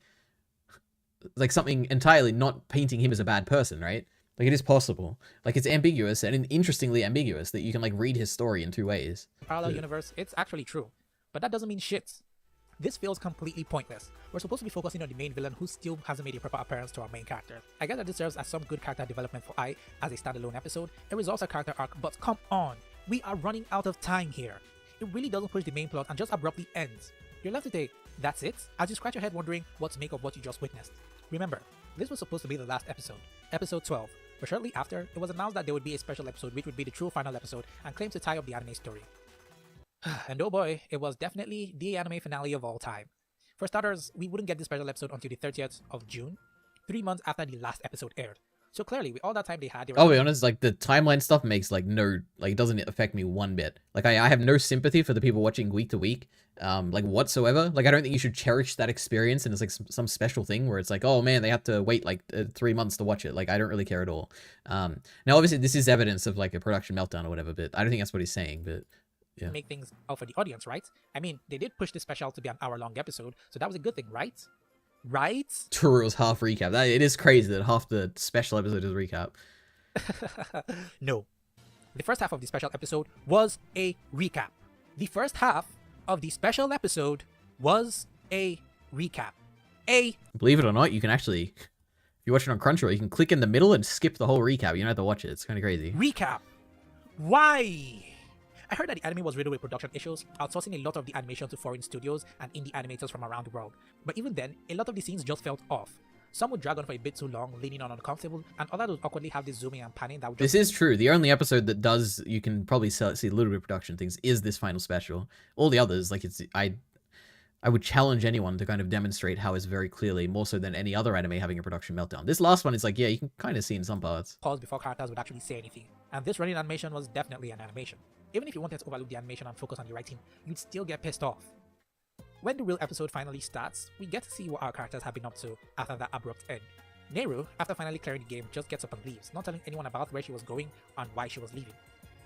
something entirely not painting him as a bad person, right? Like, it is possible. Like, it's ambiguous and interestingly ambiguous that you can like read his story in two ways. Parallel universe, it's actually true. But that doesn't mean shit. This feels completely pointless. We're supposed to be focusing on the main villain who still hasn't made a proper appearance to our main character. I guess that this serves as some good character development for I as a standalone episode. It resolves a character arc, but come on, we are running out of time here. It really doesn't push the main plot and just abruptly ends. You're left with a That's it? As you scratch your head wondering what to make of what you just witnessed. Remember, this was supposed to be the last episode, episode 12, but shortly after, it was announced that there would be a special episode which would be the true final episode and claim to tie up the anime story. And oh boy, it was definitely the anime finale of all time. For starters, we wouldn't get this special episode until the 30th of June, 3 months after the last episode aired. So clearly, with all that time they had, I'll be honest, like, the timeline stuff makes, like, no, like, it doesn't affect me one bit. Like, I have no sympathy for the people watching week to week, like, whatsoever. Like, I don't think you should cherish that experience and it's, like, some special thing where it's like, oh, man, they have to wait, like, 3 months to watch it. Like, I don't really care at all. Now, obviously, this is evidence of, like, a production meltdown or whatever, but I don't think that's what he's saying, but... yeah. Make things out for the audience, right? I mean, they did push this special to be an hour-long episode, so that was a good thing, right? Right? Turu's half recap. It is crazy that half the special episode is recap. No. The first half of the special episode was a recap. The first half of the special episode was a recap. Believe it or not, you can actually, if you watch it on Crunchyroll, you can click in the middle and skip the whole recap. You don't have to watch it. It's kind of crazy. Recap. Why? I heard that the anime was riddled with production issues, outsourcing a lot of the animation to foreign studios and indie animators from around the world. But even then, a lot of the scenes just felt off. Some would drag on for a bit too long, leaning on uncomfortable, and others would awkwardly have this zooming and panning that would just... This is true. The only episode that does, you can probably see a little bit of production things, is this final special. All the others, like, I would challenge anyone to kind of demonstrate how it's very clearly, more so than any other anime, having a production meltdown. This last one is like, yeah, you can kind of see in some parts. Pause before characters would actually say anything. And this running animation was definitely an animation. Even if you wanted to overlook the animation and focus on the writing, you'd still get pissed off. When the real episode finally starts, we get to see what our characters have been up to after that abrupt end. Neru, after finally clearing the game, just gets up and leaves, not telling anyone about where she was going and why she was leaving.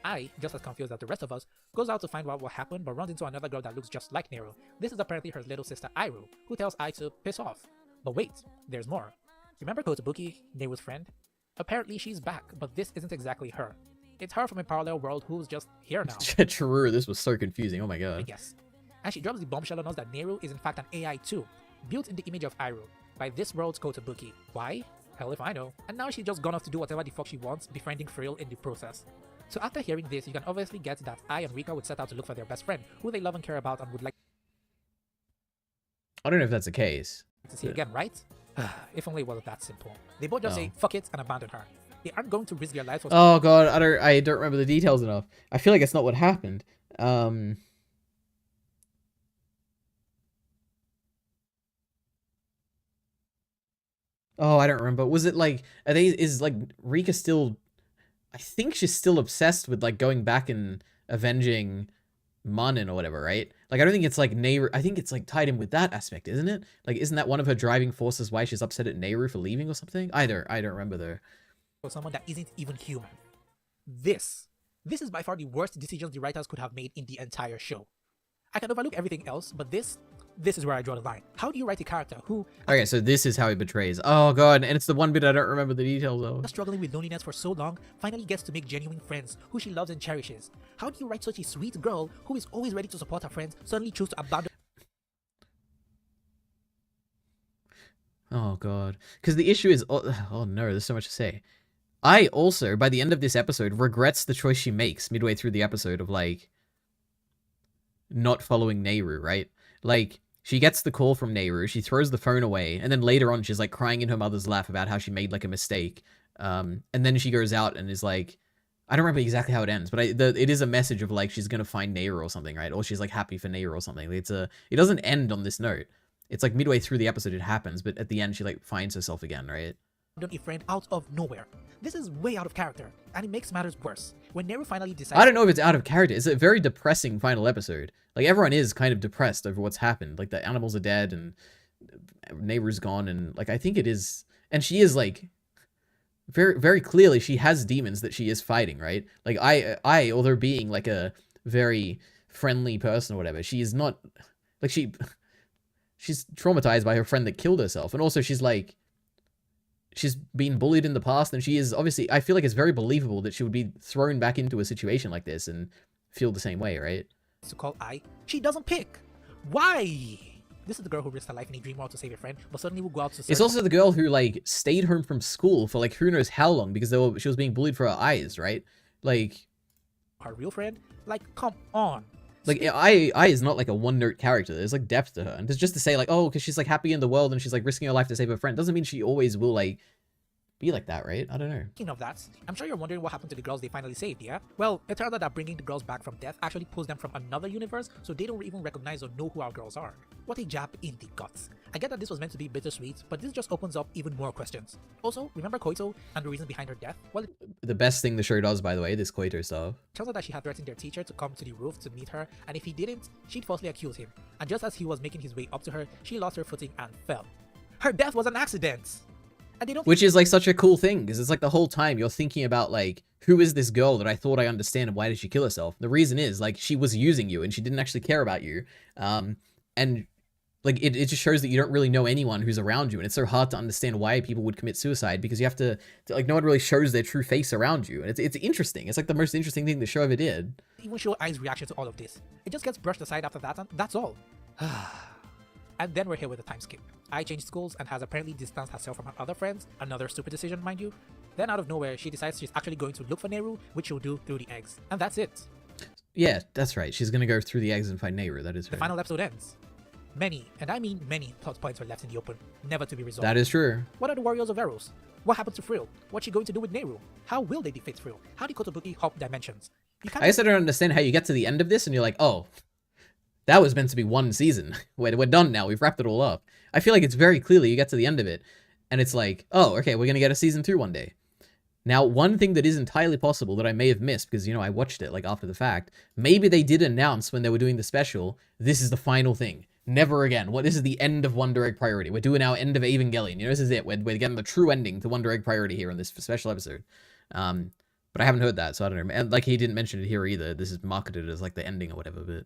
I, just as confused as the rest of us, goes out to find out what happened but runs into another girl that looks just like Neru. This is apparently her little sister Iru, who tells Ai to piss off. But wait, there's more. Remember Kotobuki, Neru's friend? Apparently she's back, but this isn't exactly her. It's her from a parallel world who's just here now. True, this was so confusing, oh my god. Yes. And she drops the bombshell on us that Neru is in fact an AI too, built in the image of Iru, by this world's Kotobuki. Why? Hell if I know. And now she's just gone off to do whatever the fuck she wants, befriending Frill in the process. So after hearing this, you can obviously get that Ai and Rika would set out to look for their best friend, who they love and care about and would like I don't know if that's the case. to see again, right? If only it wasn't that simple. They both just say fuck it and abandon her. They aren't going to risk their lives for oh god, I don't remember the details enough. I feel like it's not what happened. Oh, I don't remember. Was it like, is like Rika still, I think she's still obsessed with like going back and avenging Manin or whatever, right? Like, I don't think it's like Nehru, I think it's like tied in with that aspect, isn't it? Like, isn't that one of her driving forces why she's upset at Nehru for leaving or something? I don't remember though. For someone that isn't even human. This is by far the worst decisions the writers could have made in the entire show. I can overlook everything else, but this is where I draw the line. How do you write a character who... Okay, so this is how he betrays. Oh god, and it's the one bit I don't remember the details of. Struggling with loneliness for so long, finally gets to make genuine friends who she loves and cherishes. How do you write such a sweet girl who is always ready to support her friends, suddenly choose to abandon... Oh god. Because the issue is... Oh no, there's so much to say. I also, by the end of this episode, regrets the choice she makes midway through the episode of, like, not following Nehru, right? Like, she gets the call from Nehru, she throws the phone away, and then later on she's, like, crying in her mother's lap about how she made, like, a mistake. And then she goes out and is, like... I don't remember exactly how it ends, but it is a message of, like, she's gonna find Nehru or something, right? Or she's, like, happy for Nehru or something. It doesn't end on this note. It's, like, midway through the episode it happens, but at the end she, like, finds herself again, right? A friend out of nowhere. This is way out of character, and it makes matters worse. When Nehru finally decides... I don't know if it's out of character. It's a very depressing final episode. Like, everyone is kind of depressed over what's happened. Like, the animals are dead, and Nehru's gone, and, like, I think it is... And she is, like... Very, very clearly, she has demons that she is fighting, right? Like, I, although being, like, a very friendly person or whatever, she is not... Like, she's traumatized by her friend that killed herself. And also, she's, like... She's been bullied in the past, and she is obviously... I feel like it's very believable that she would be thrown back into a situation like this and feel the same way, right? To call Ai, she doesn't pick. Why? This is the girl who risked her life in a dream world to save a friend, but suddenly will go out to... It's also the girl who, like, stayed home from school for, like, who knows how long because she was being bullied for her eyes, right? Like... Her real friend? Like, come on. Like, I is not like a one-note character. There's like depth to her. And just to say like, oh, because she's like happy in the world and she's like risking her life to save her friend, doesn't mean she always will like be like that, right? I don't know. Speaking of that, I'm sure you're wondering what happened to the girls they finally saved, yeah? Well, it turns out that bringing the girls back from death actually pulls them from another universe, so they don't even recognize or know who our girls are. What a jab in the guts. I get that this was meant to be bittersweet, but this just opens up even more questions. Also, remember Koito and the reason behind her death? Well, The best thing the show does, by the way, this Koito stuff. turns out that she had threatened their teacher to come to the roof to meet her, and if he didn't, she'd falsely accuse him. And just as he was making his way up to her, she lost her footing and fell. Her death was an accident! And they don't— Which is like such a cool thing, because it's like the whole time you're thinking about like, who is this girl that I thought I understand and why did she kill herself? The reason is like she was using you and she didn't actually care about you. And like it just shows that you don't really know anyone who's around you, and it's so hard to understand why people would commit suicide because you have to like no one really shows their true face around you, and it's interesting. It's like the most interesting thing the show ever did. even show Ai's reaction to all of this. It just gets brushed aside after that, and that's all. And then we're here with a time skip. Ai changed schools and has apparently distanced herself from her other friends, another stupid decision, mind you. Then out of nowhere, she decides she's actually going to look for Nehru, which she'll do through the eggs. And that's it. Yeah, that's right. She's gonna go through the eggs and find Nehru. That is The right. final episode ends. Many, and I mean many, plot points were left in the open, never to be resolved. That is true. What are the Warriors of Eros? What happens to Frill? What's she going to do with Nehru? How will they defeat Frill? How did Kotobuki hop dimensions? I guess I don't understand how you get to the end of this and you're like, oh, that was meant to be one season. We're done now. We've wrapped it all up. I feel like it's very clearly you get to the end of it and it's like, oh, okay, we're going to get a season 2 one day. Now, one thing that is entirely possible that I may have missed because, you know, I watched it like after the fact, maybe they did announce when they were doing the special, this is the final thing. Never again. This is the end of Wonder Egg Priority. We're doing our end of Evangelion. You know, this is it. We're getting the true ending to Wonder Egg Priority here in this special episode. But I haven't heard that, so I don't know. And like he didn't mention it here either. This is marketed as like the ending or whatever, but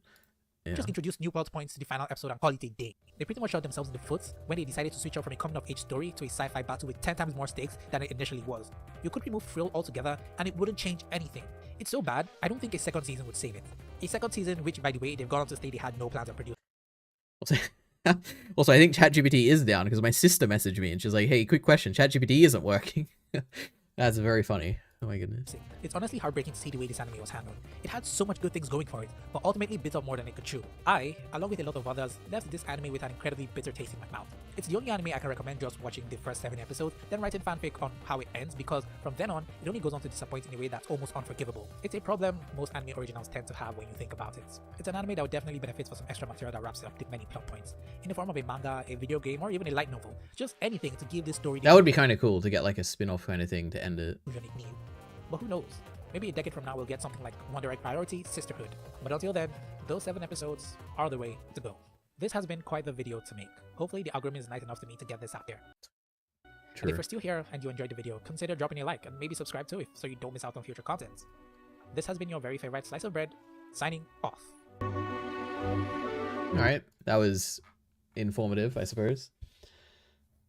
yeah. Just introduce new plot points to the final episode and call it a day. They pretty much shot themselves in the foot when they decided to switch up from a coming-of-age story to a sci-fi battle with 10 times more stakes than it initially was. You could remove Frill altogether and it wouldn't change anything. It's so bad, I don't think a second season would save it. A second season, which by the way, they've gone on to state they had no plans of producing. Also, I think ChatGPT is down because my sister messaged me and she's like, hey, quick question, ChatGPT isn't working. That's very funny. Oh my goodness. It's honestly heartbreaking to see the way this anime was handled. It had so much good things going for it, but ultimately bit off more than it could chew. I, along with a lot of others, left this anime with an incredibly bitter taste in my mouth. It's the only anime I can recommend just watching the first 7 episodes, then writing fanfic on how it ends, because from then on, it only goes on to disappoint in a way that's almost unforgivable. It's a problem most anime originals tend to have when you think about it. It's an anime that would definitely benefit for some extra material that wraps up the many plot points, in the form of a manga, a video game, or even a light novel. Just anything to give this story That would be kind of cool to get like a spin-off kind of thing to end it. But who knows? Maybe a decade from now we'll get something like Wonder Egg Priority Sisterhood. But until then, those 7 episodes are the way to go. This has been quite the video to make. Hopefully the algorithm is nice enough to me to get this out there. True. And if you're still here and you enjoyed the video, consider dropping a like and maybe subscribe too so you don't miss out on future content. This has been your very favorite slice of bread, signing off. Alright, that was informative, I suppose.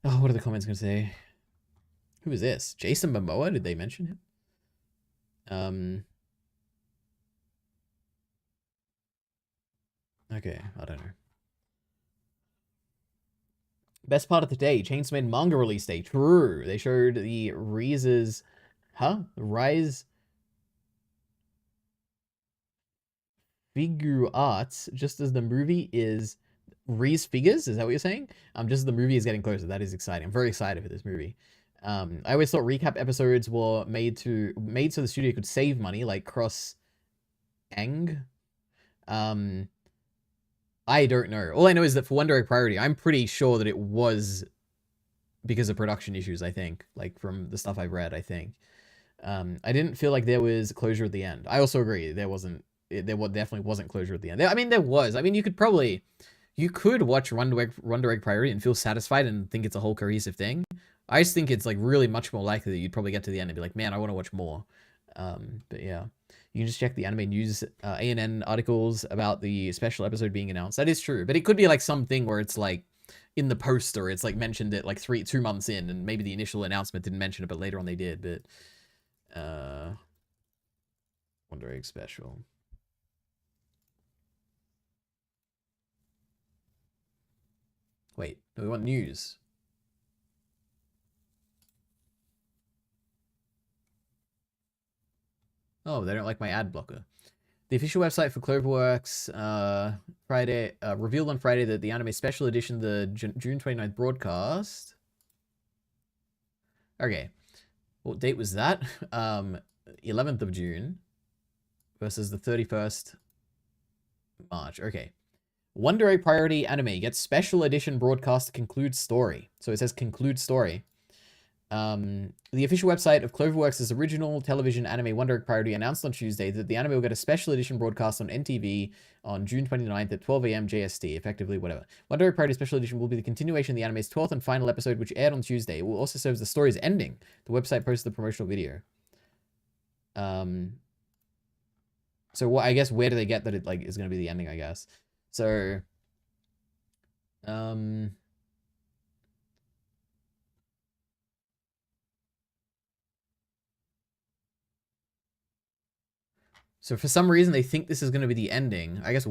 Oh, what are the comments going to say? Who is this? Jason Momoa? Did they mention him? Okay, I don't know. Best part of the day, Chainsaw Man manga release day. True. They showed the Rise figure arts, just as the movie is Reese figures. Is that what you're saying? Just as the movie is getting closer. That is exciting. I'm very excited for this movie. I always thought recap episodes were made so the studio could save money, like Cross Ang. I don't know. All I know is that for Wonder Egg Priority, I'm pretty sure that it was because of production issues, I think. Like, from the stuff I've read, I think. I didn't feel like there was closure at the end. I also agree, there definitely wasn't closure at the end. I mean, there was. I mean, you could watch Wonder Egg Priority and feel satisfied and think it's a whole cohesive thing. I just think it's, like, really much more likely that you'd probably get to the end and be like, man, I want to watch more. But yeah. You can just check the anime news, ANN articles about the special episode being announced. That is true. But it could be like something where it's like in the poster, it's like mentioned it like 2 months in, and maybe the initial announcement didn't mention it, but later on they did. But Wonder Egg special. Wait, no, we want news. Oh, they don't like my ad blocker. The official website for Cloverworks Friday revealed on Friday that the anime special edition, the June 29th broadcast. Okay, what date was that? 11th of June versus the 31st March. Okay. Wonder Egg Priority Anime gets special edition broadcast to conclude story. So it says conclude story. The official website of Cloverworks' original television anime Wonder Egg Priority announced on Tuesday that the anime will get a special edition broadcast on NTV on June 29th at 12 a.m. JST, effectively whatever. Wonder Egg Priority special edition will be the continuation of the anime's 12th and final episode, which aired on Tuesday. It will also serve as the story's ending. The website posted the promotional video. So what, I guess, where do they get that it like is going to be the ending, I guess? So so for some reason they think this is going to be the ending. I guess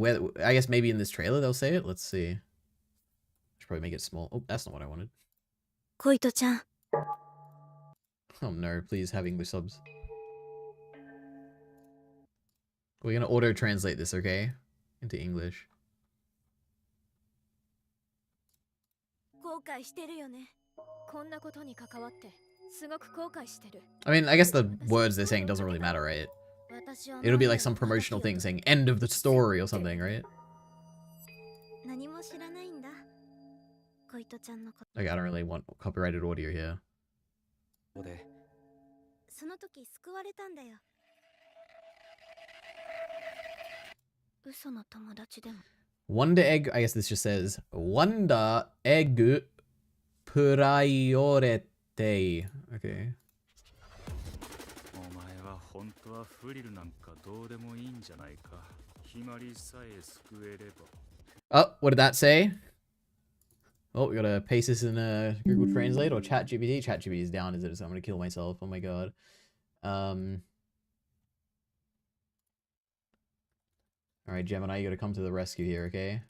maybe in this trailer they'll say it. Let's see. Should probably make it small. Oh, that's not what I wanted. Koito-chan. Oh no, please have English subs. We're going to auto translate this, okay? Into English. I mean, I guess the words they're saying doesn't really matter, right? It'll be like some promotional thing saying end of the story or something, right? Okay, I don't really want copyrighted audio here. Wonder Egg, I guess this just says Wonder Egg Priority. Okay. Oh, what did that say? Oh, we gotta paste this in Google Translate or ChatGPT. ChatGPT is down, is it? So I'm gonna kill myself. Oh my god. Alright, Gemini, you gotta come to the rescue here, okay?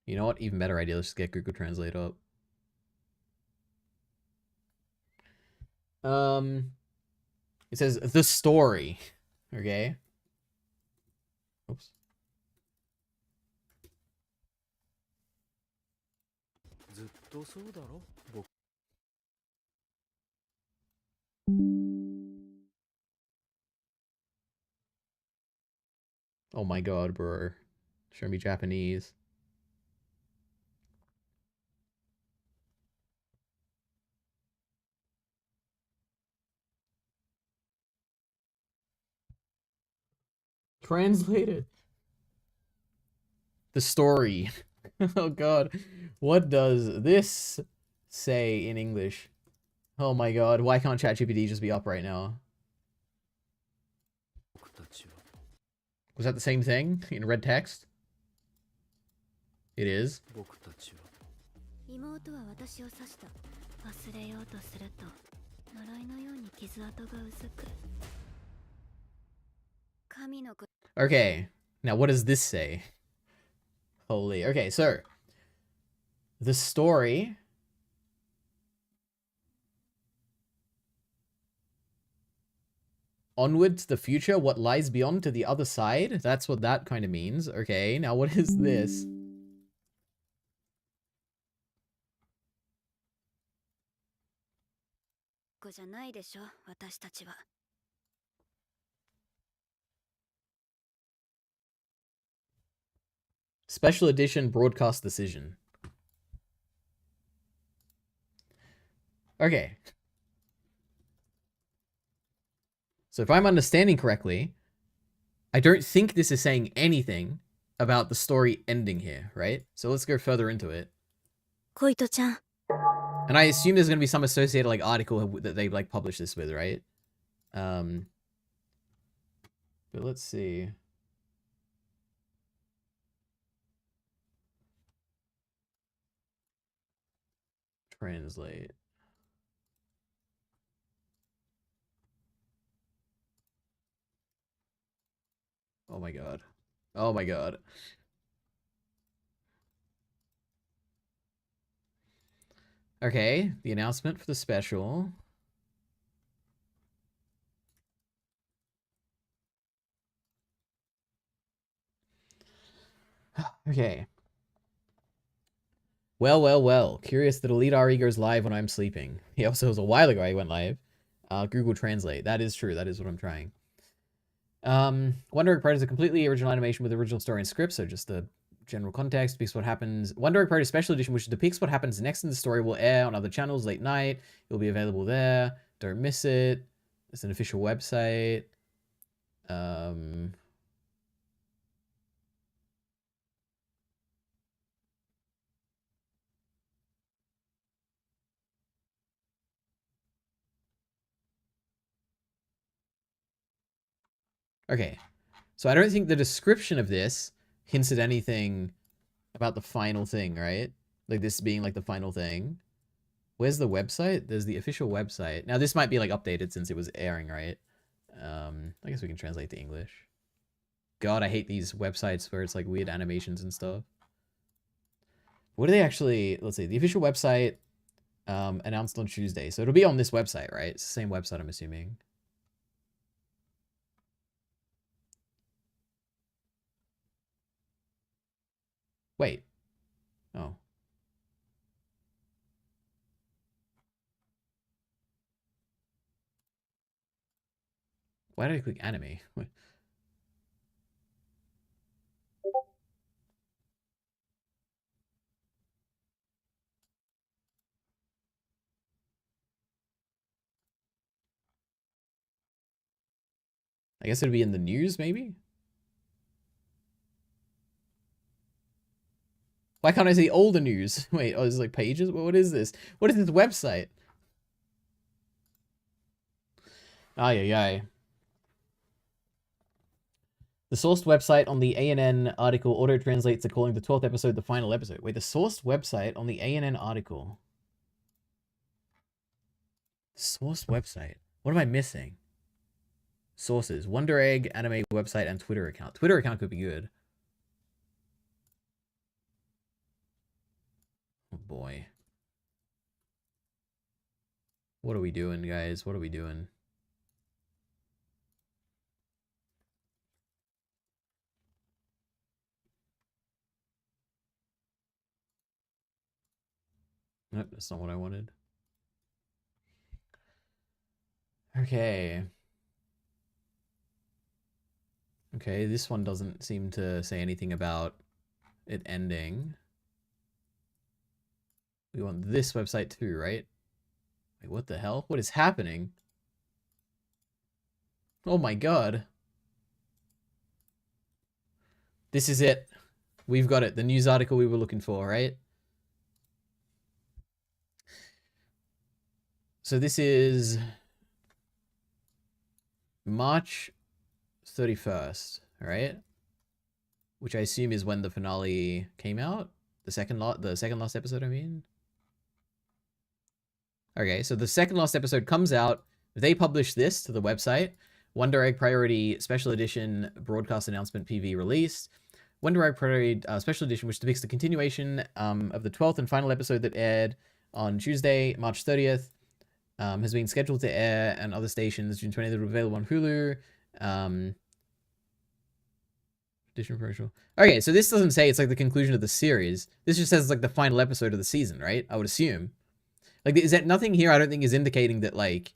You know what? Even better idea. Let's just get Google Translate up. It says the story. Okay. Oops. Oh my god, bro. Show me Japanese. Translated. The story. Oh god. What does this say in English? Oh my god. Why can't ChatGPT just be up right now? Was that the same thing in red text? It is. Okay. Now what does this say? Holy. Okay, so the story onward to the future, what lies beyond to the other side. That's what that kind of means. Okay, now what is this? Special edition broadcast decision. Okay. So if I'm understanding correctly, I don't think this is saying anything about the story ending here, right? So let's go further into it. Koito-chan. And I assume there's going to be some associated like article that they like publish this with, right? But let's see. Translate. Oh my god. Oh my god. Okay, the announcement for the special. Okay. Well, well, well. Curious that Elite RE goes live when I'm sleeping. He also was a while ago I went live. Google Translate. That is true. That is what I'm trying. Wonder Egg Party is a completely original animation with original story and script, so just the general context depicts what happens. Wonder Egg Party Special Edition, which depicts what happens next in the story, will air on other channels late night. It will be available there. Don't miss it. It's an official website. Okay, so I don't think the description of this hints at anything about the final thing, right? Like this being like the final thing. Where's the website? There's the official website. Now this might be like updated since it was airing, right? I guess we can translate to English. God, I hate these websites where it's like weird animations and stuff. What do they actually, let's see, the official website announced on Tuesday. So it'll be on this website, right? It's the same website, I'm assuming. Wait. Oh. Why did I click anime? I guess it'd be in the news, maybe? Why can't I see all the news? Wait, oh, there's like pages? What is this? What is this website? Ay, ay, ay. The sourced website on the ANN article auto-translates to calling the 12th episode the final episode. Wait, the sourced website on the ANN article. Sourced website. What am I missing? Sources. Wonder Egg, anime website, and Twitter account. Twitter account could be good. Oh boy. What are we doing, guys? What are we doing? Nope, that's not what I wanted. Okay. Okay, this one doesn't seem to say anything about it ending. We want this website too, right? Wait, what the hell? What is happening? Oh my god. This is it. We've got it. The news article we were looking for, right? So this is March 31st, right? Which I assume is when the finale came out. The second last episode, I mean. Okay, so the second last episode comes out. They publish this to the website. Wonder Egg Priority Special Edition Broadcast Announcement PV released. Wonder Egg Priority Special Edition, which depicts the continuation of the 12th and final episode that aired on Tuesday, March 30th, has been scheduled to air on other stations June 20th, available on Hulu. Edition promotional. Okay, so this doesn't say it's like the conclusion of the series. This just says like the final episode of the season, right? I would assume. Like, is that nothing here? I don't think is indicating that like,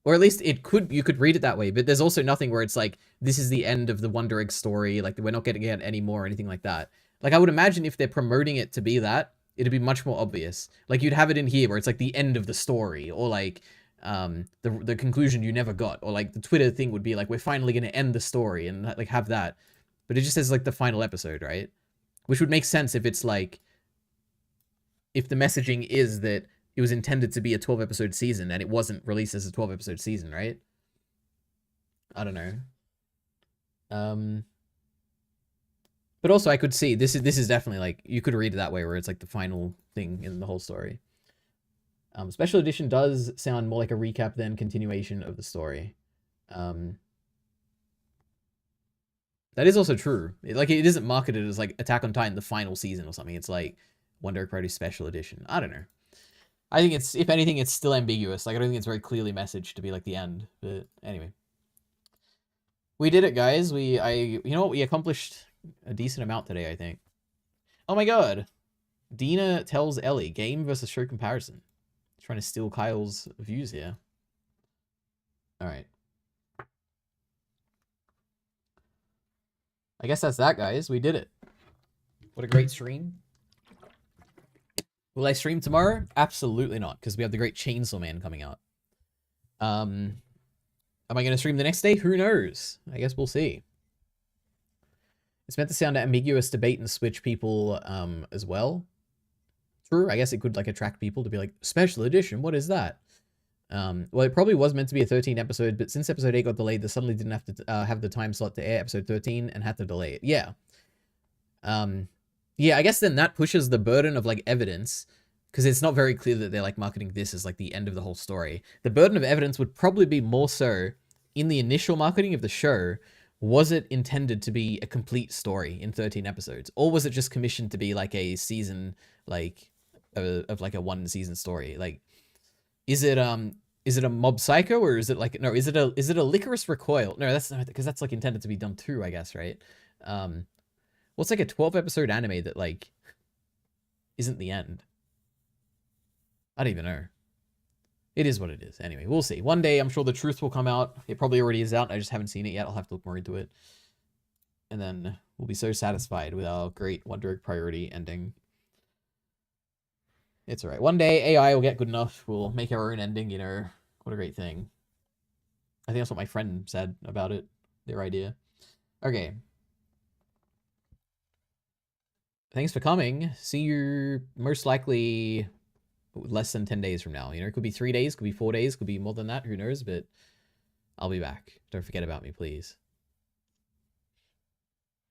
or at least it could, you could read it that way, but there's also nothing where it's like, this is the end of the Wonder Egg story. Like we're not getting it anymore or anything like that. Like I would imagine if they're promoting it to be that, it'd be much more obvious. Like you'd have it in here where it's like the end of the story, or like the conclusion you never got, or like the Twitter thing would be like, we're finally going to end the story and like have that. But it just says like the final episode, right? Which would make sense if it's like, if the messaging is that it was intended to be a 12 episode season and it wasn't released as a 12 episode season, right? I don't know. But also I could see this is definitely like, you could read it that way where it's like the final thing in the whole story. Special edition does sound more like a recap than continuation of the story. That is also true. It isn't marketed as like Attack on Titan, the final season or something. It's like Wonder Egg Party Special Edition. I don't know. I think it's, if anything, it's still ambiguous. Like, I don't think it's very clearly messaged to be like the end. But anyway. We did it, guys. You know what? We accomplished a decent amount today, I think. Oh my god. Dina tells Ellie, game versus show comparison. Trying to steal Kyle's views here. Alright. I guess that's that, guys. We did it. What a great stream. Will I stream tomorrow? Absolutely not, because we have the great Chainsaw Man coming out. Am I going to stream the next day? Who knows? I guess we'll see. It's meant to sound ambiguous to bait and switch people as well. True, I guess it could like attract people to be like, special edition, what is that? Well, it probably was meant to be a 13 episode, but since episode 8 got delayed, they suddenly didn't have to have the time slot to air episode 13 and had to delay it. Yeah. Yeah, I guess then that pushes the burden of like evidence, because it's not very clear that they're like marketing this as like the end of the whole story. The burden of evidence would probably be more so in the initial marketing of the show. Was it intended to be a complete story in 13 episodes? Or was it just commissioned to be like a season, like, of like a one season story? Like, is it a Mob Psycho, or is it like, no, is it a Licorice Recoil? No, that's not, because that's like intended to be done too, I guess, right? What's like a 12 episode anime that like isn't the end? I don't even know. It is what it is. Anyway, we'll see. One day, I'm sure the truth will come out. It probably already is out. I just haven't seen it yet. I'll have to look more into it. And then we'll be so satisfied with our great Wonder Egg Priority ending. It's alright. One day, AI will get good enough. We'll make our own ending, you know. What a great thing. I think that's what my friend said about it. Their idea. Okay. Thanks for coming. See you most likely less than 10 days from now. You know, it could be 3 days, could be 4 days, could be more than that. Who knows? But I'll be back. Don't forget about me, please.